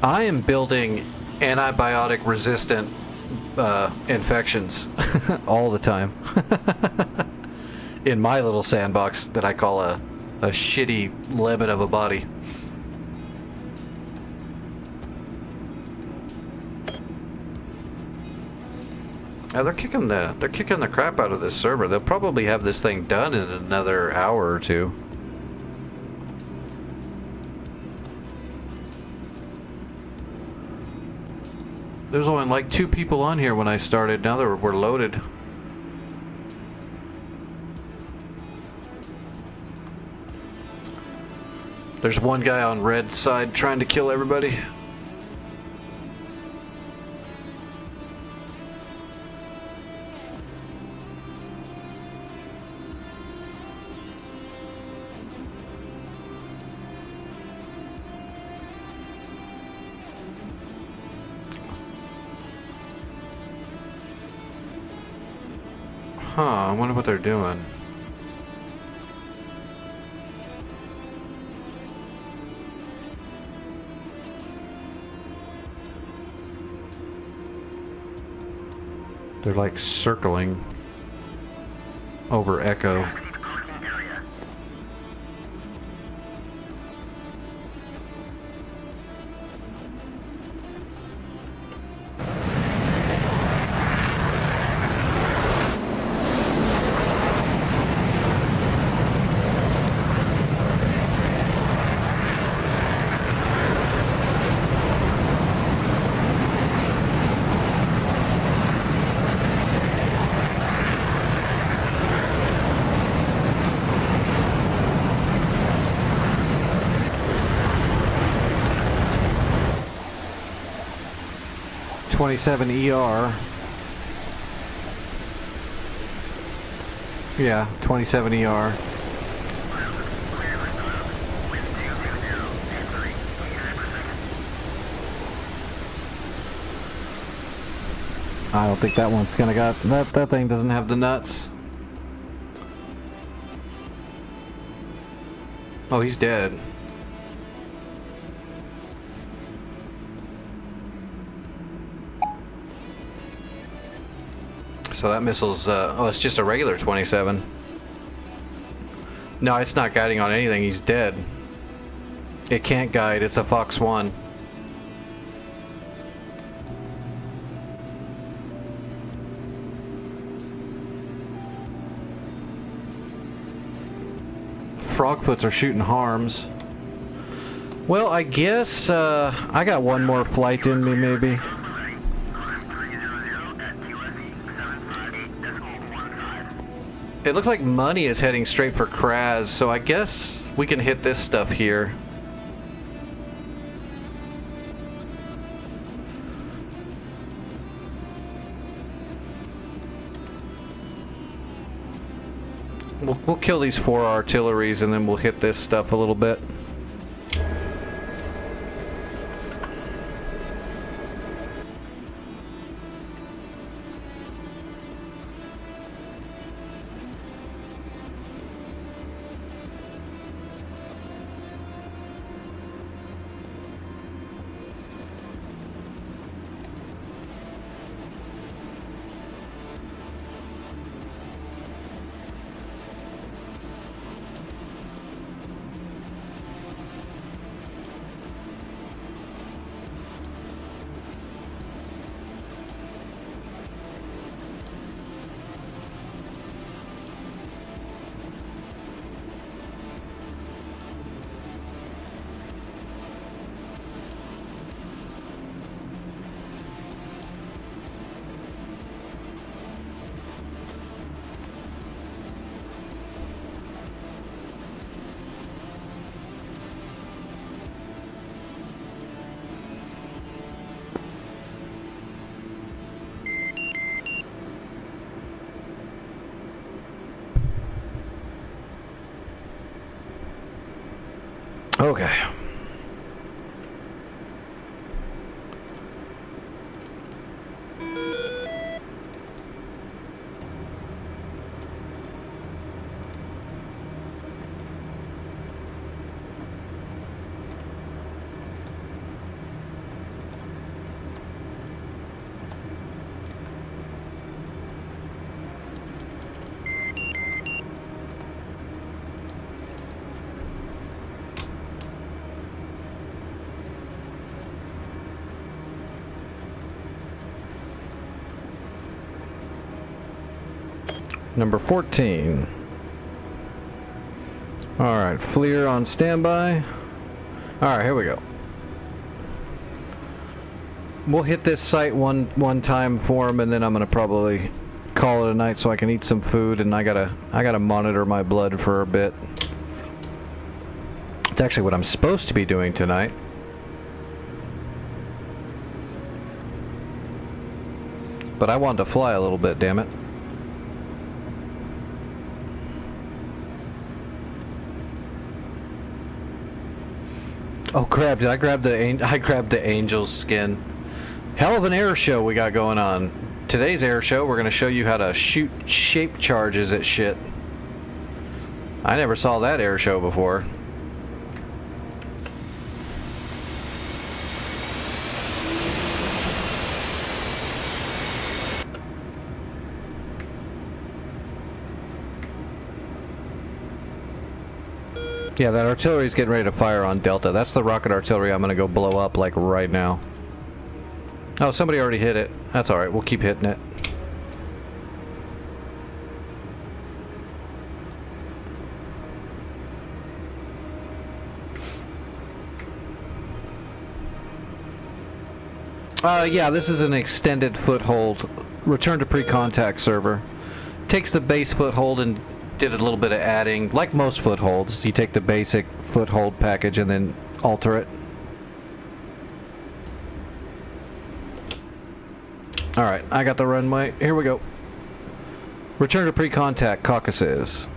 I am building antibiotic resistant infections all the time in my little sandbox that I call a shitty lemon of a body. They're kicking the crap out of this server. They'll probably have this thing done in another hour or 2. There's only like 2 people on here when I started. Now that we're loaded. There's one guy on red side trying to kill everybody. Huh, I wonder what they're doing. They're like circling over Echo. .27 ER. Yeah, 27 ER. I don't think that one's gonna got that thing doesn't have the nuts. Oh, he's dead. So that missile's, oh, it's just a regular 27. No, it's not guiding on anything. He's dead. It can't guide. It's a Fox 1. Frogfoots are shooting harms. Well, I guess, I got one more flight in me, maybe. It looks like money is heading straight for Kraz, so I guess we can hit this stuff here. We'll kill these 4 artilleries and then we'll hit this stuff a little bit. Okay. Number 14. Alright, Fleer on standby. Alright, here we go. We'll hit this site one time for him, and then I'm gonna probably call it a night so I can eat some food, and I gotta monitor my blood for a bit. It's actually what I'm supposed to be doing tonight. But I wanted to fly a little bit, damn it. Oh crap, did I grab the Angel's skin. Hell of an air show we got going on. Today's air show, we're going to show you how to shoot shape charges at shit. I never saw that air show before. Yeah, that artillery's getting ready to fire on Delta. That's the rocket artillery I'm gonna go blow up, like, right now. Oh, somebody already hit it. That's alright, we'll keep hitting it. Yeah, this is an extended foothold. Return to pre-contact server. Takes the base foothold and did a little bit of adding. Like most footholds, you take the basic foothold package and then alter it. Alright, I got the runway. Here we go. Return to pre-contact, Caucasus.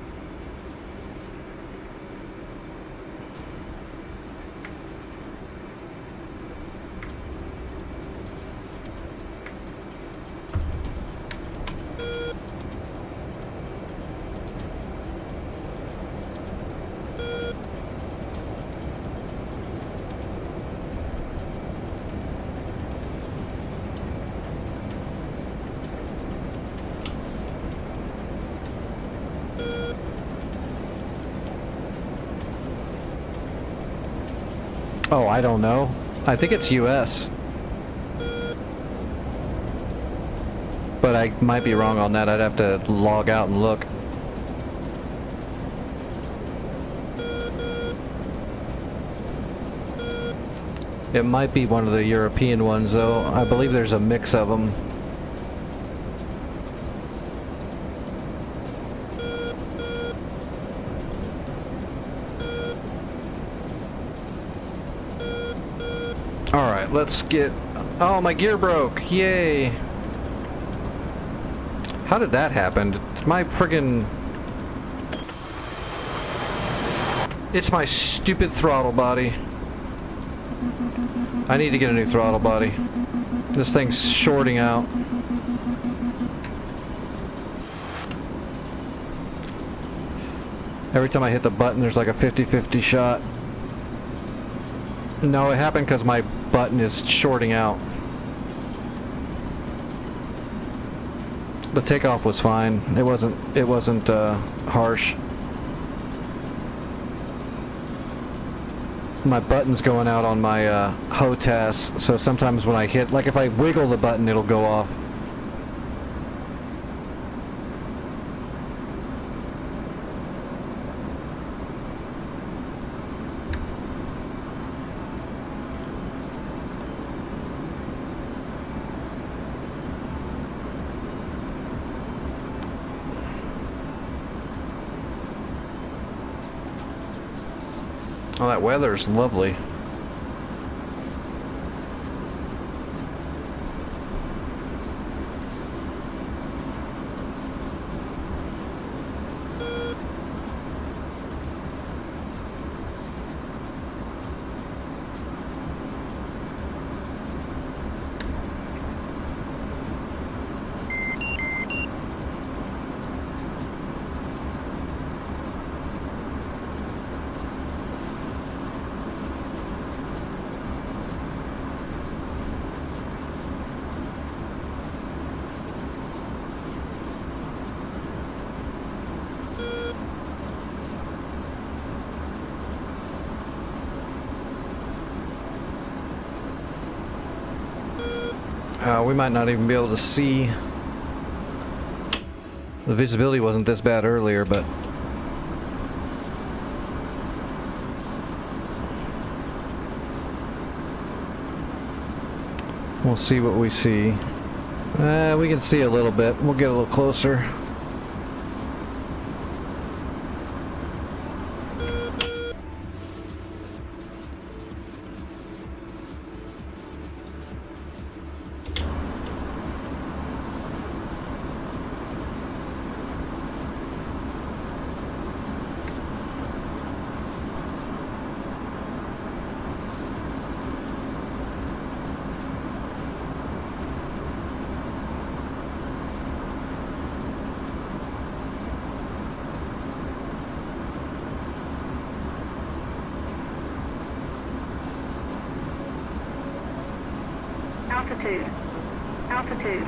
Oh, I don't know. I think it's US. But I might be wrong on that. I'd have to log out and look. It might be one of the European ones, though. I believe there's a mix of them. Alright, let's get... Oh, my gear broke! Yay! How did that happen? My friggin... It's my stupid throttle body. I need to get a new throttle body. This thing's shorting out. Every time I hit the button, there's like a 50-50 shot. No, it happened because my button is shorting out. The takeoff was fine. It wasn't harsh. My button's going out on my HOTAS, so sometimes when I hit, like if I wiggle the button, it'll go off. Oh, that weather's lovely. We might not even be able to see. The visibility wasn't this bad earlier, but we'll see what we see. We can see a little bit. We'll get a little closer. Altitude. Altitude.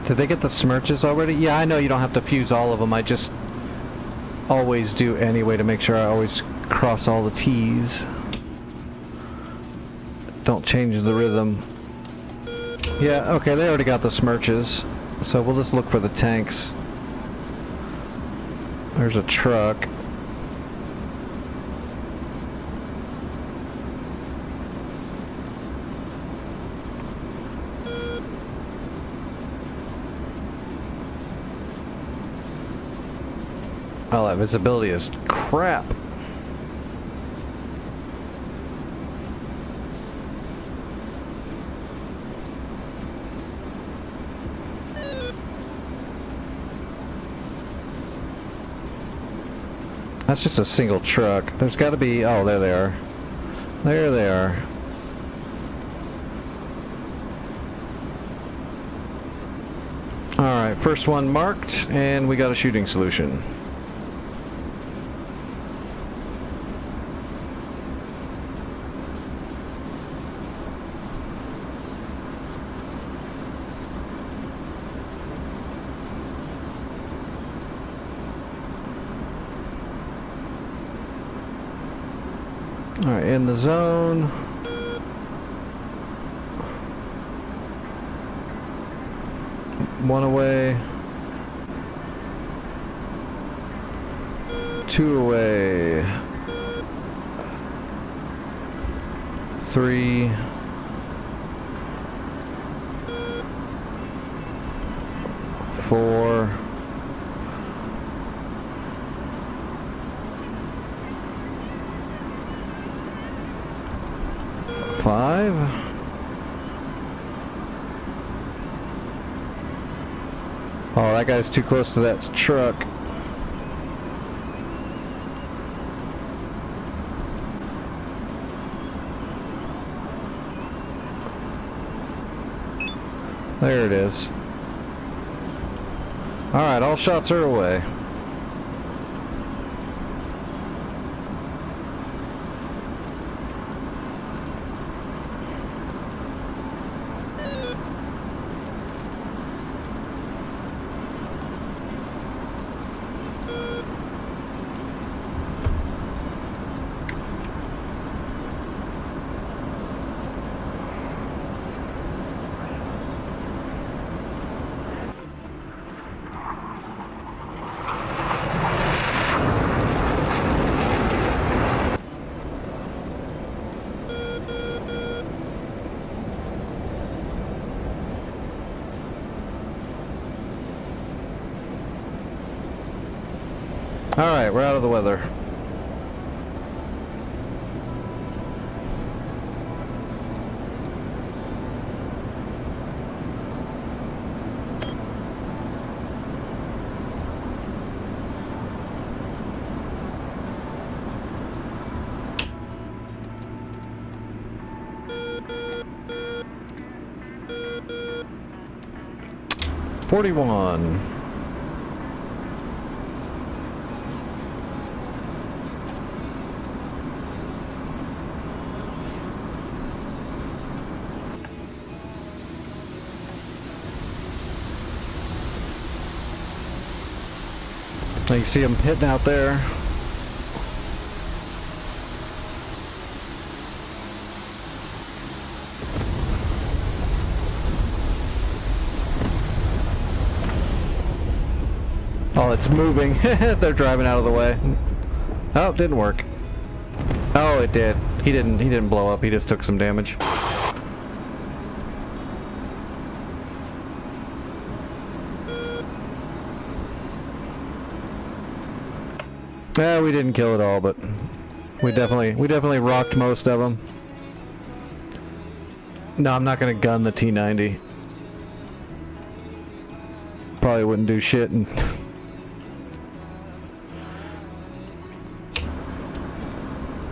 Did they get the smirches already? Yeah, I know you don't have to fuse all of them. I just always do anyway to make sure I always cross all the T's. Don't change the rhythm. Yeah, okay, they already got the smirches. So we'll just look for the tanks. There's a truck. Oh, that visibility is crap. That's just a single truck. There's got to be... Oh, there they are. There they are. Alright, first one marked, and we got a shooting solution. Alright, in the zone. One away. Two away. Three. Four. Five. Oh, that guy's too close to that truck. There it is. Alright, all shots are away. Alright, we're out of the weather. You see them hitting out there. Oh, it's moving. They're driving out of the way. Oh, it didn't work. Oh, it did. He didn't blow up. He just took some damage. Yeah, we didn't kill it all, but we definitely rocked most of them. No, I'm not gonna gun the T90. Probably wouldn't do shit. And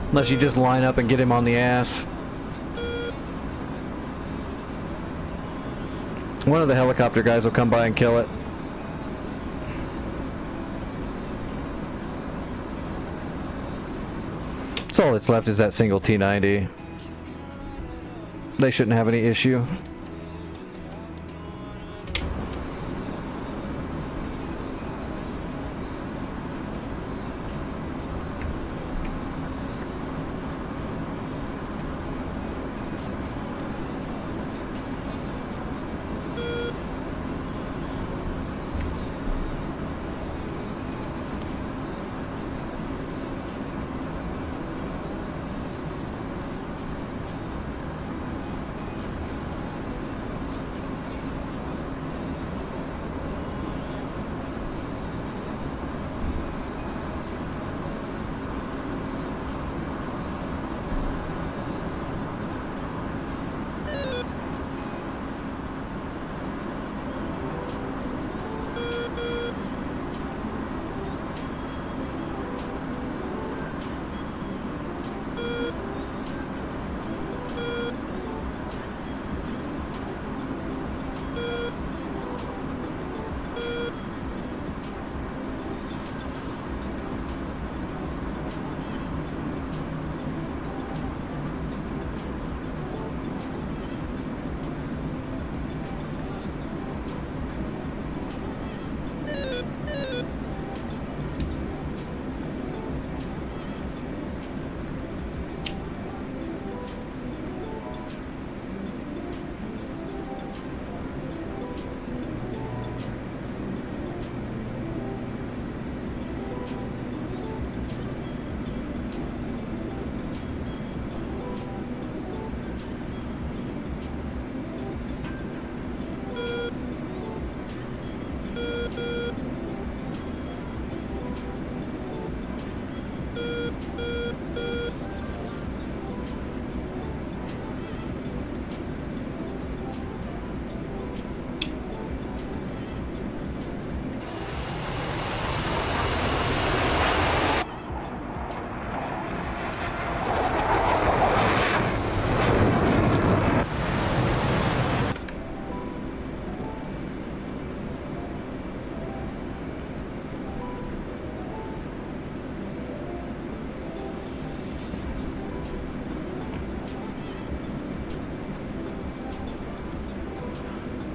unless you just line up and get him on the ass. One of the helicopter guys will come by and kill it. So all that's left is that single T90. They shouldn't have any issue.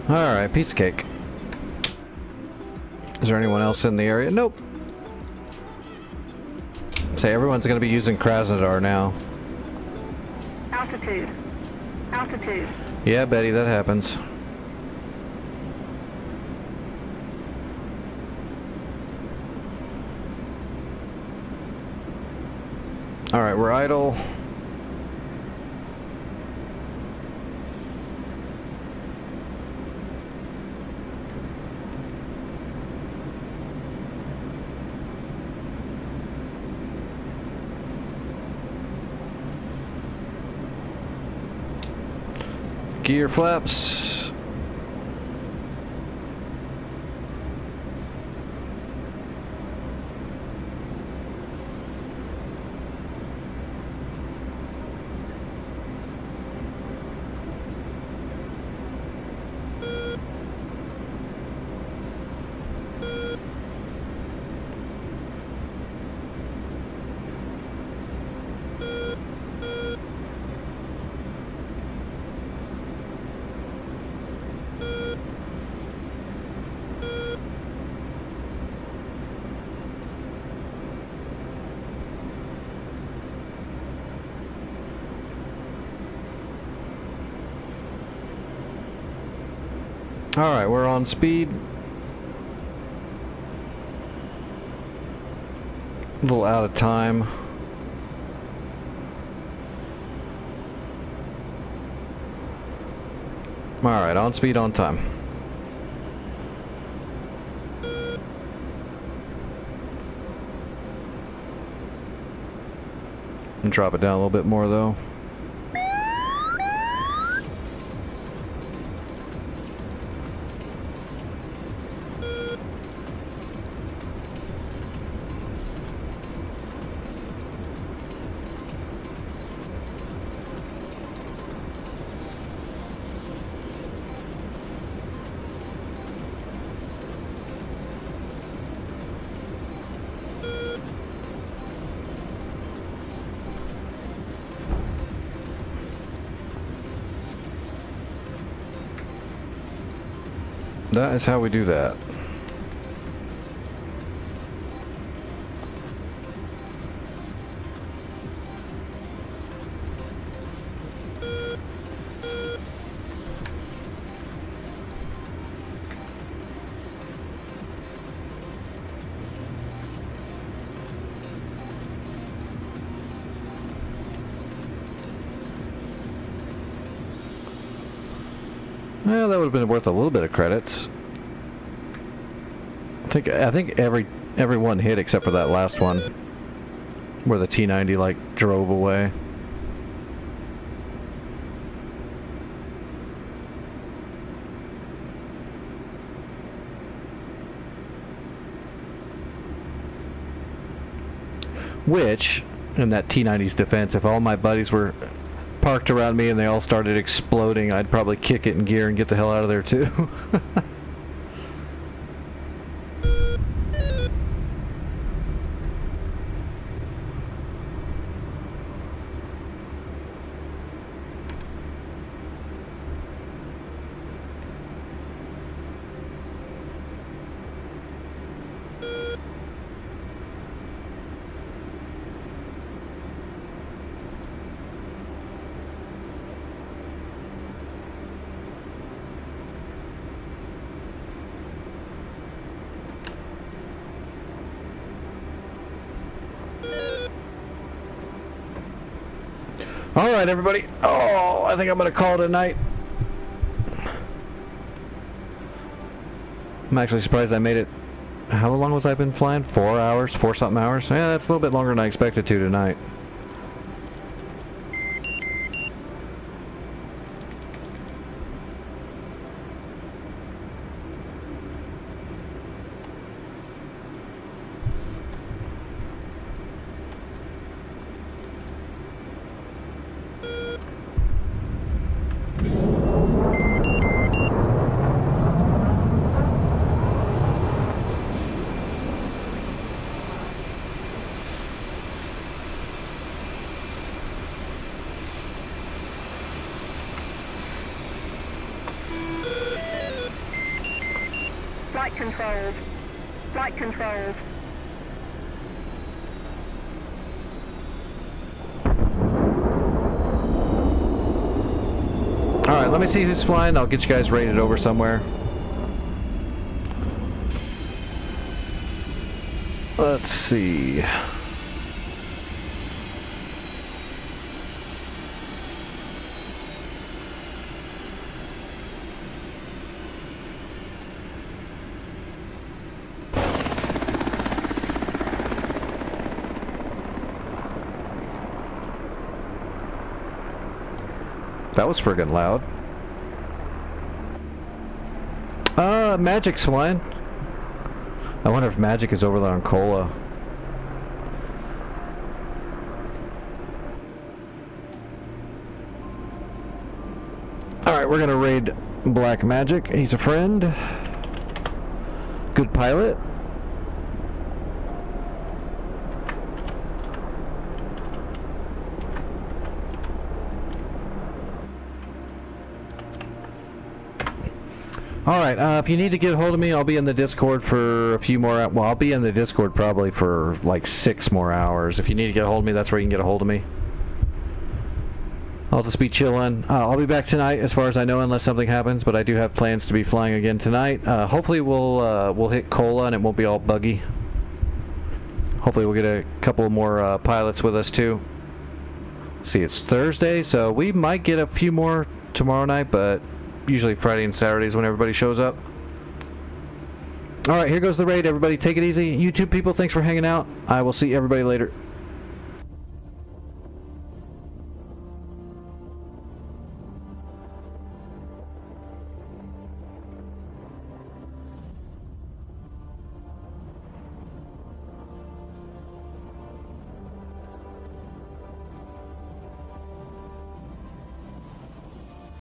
Alright, piece of cake. Is there anyone else in the area? Nope. Say everyone's gonna be using Krasnodar now. Altitude. Altitude. Yeah, Betty, that happens. Alright, we're idle. Gear flaps. Alright, we're on speed. A little out of time. Alright, on speed, on time. And drop it down a little bit more though. That is how we do that. Well, that would have been worth a little bit of credits. I think every one hit except for that last one, where the T-90 like drove away. Which, in that T-90's defense, if all my buddies were parked around me and they all started exploding, I'd probably kick it in gear and get the hell out of there too. All right, everybody. Oh, I think I'm going to call it a night. I'm actually surprised I made it. How long was I been flying? 4 hours? 4-something hours? Yeah, that's a little bit longer than I expected to tonight. Flight controls. Flight controls. Alright, let me see who's flying. I'll get you guys rated over somewhere. Let's see. That was friggin' loud. Magic's flying. I wonder if Magic is over there on Cola. Alright, we're gonna raid Black Magic. He's a friend. Good pilot. Alright, if you need to get a hold of me, I'll be in the Discord for a few more... Well, I'll be in the Discord probably for like 6 more hours. If you need to get a hold of me, that's where you can get a hold of me. I'll just be chilling. I'll be back tonight, as far as I know, unless something happens. But I do have plans to be flying again tonight. Hopefully, we'll hit Kola and it won't be all buggy. Hopefully, we'll get a couple more pilots with us too. See, it's Thursday, so we might get a few more tomorrow night, but usually Friday and Saturdays when everybody shows up. All right, here goes the raid. Everybody, take it easy. YouTube people, thanks for hanging out. I will see everybody later.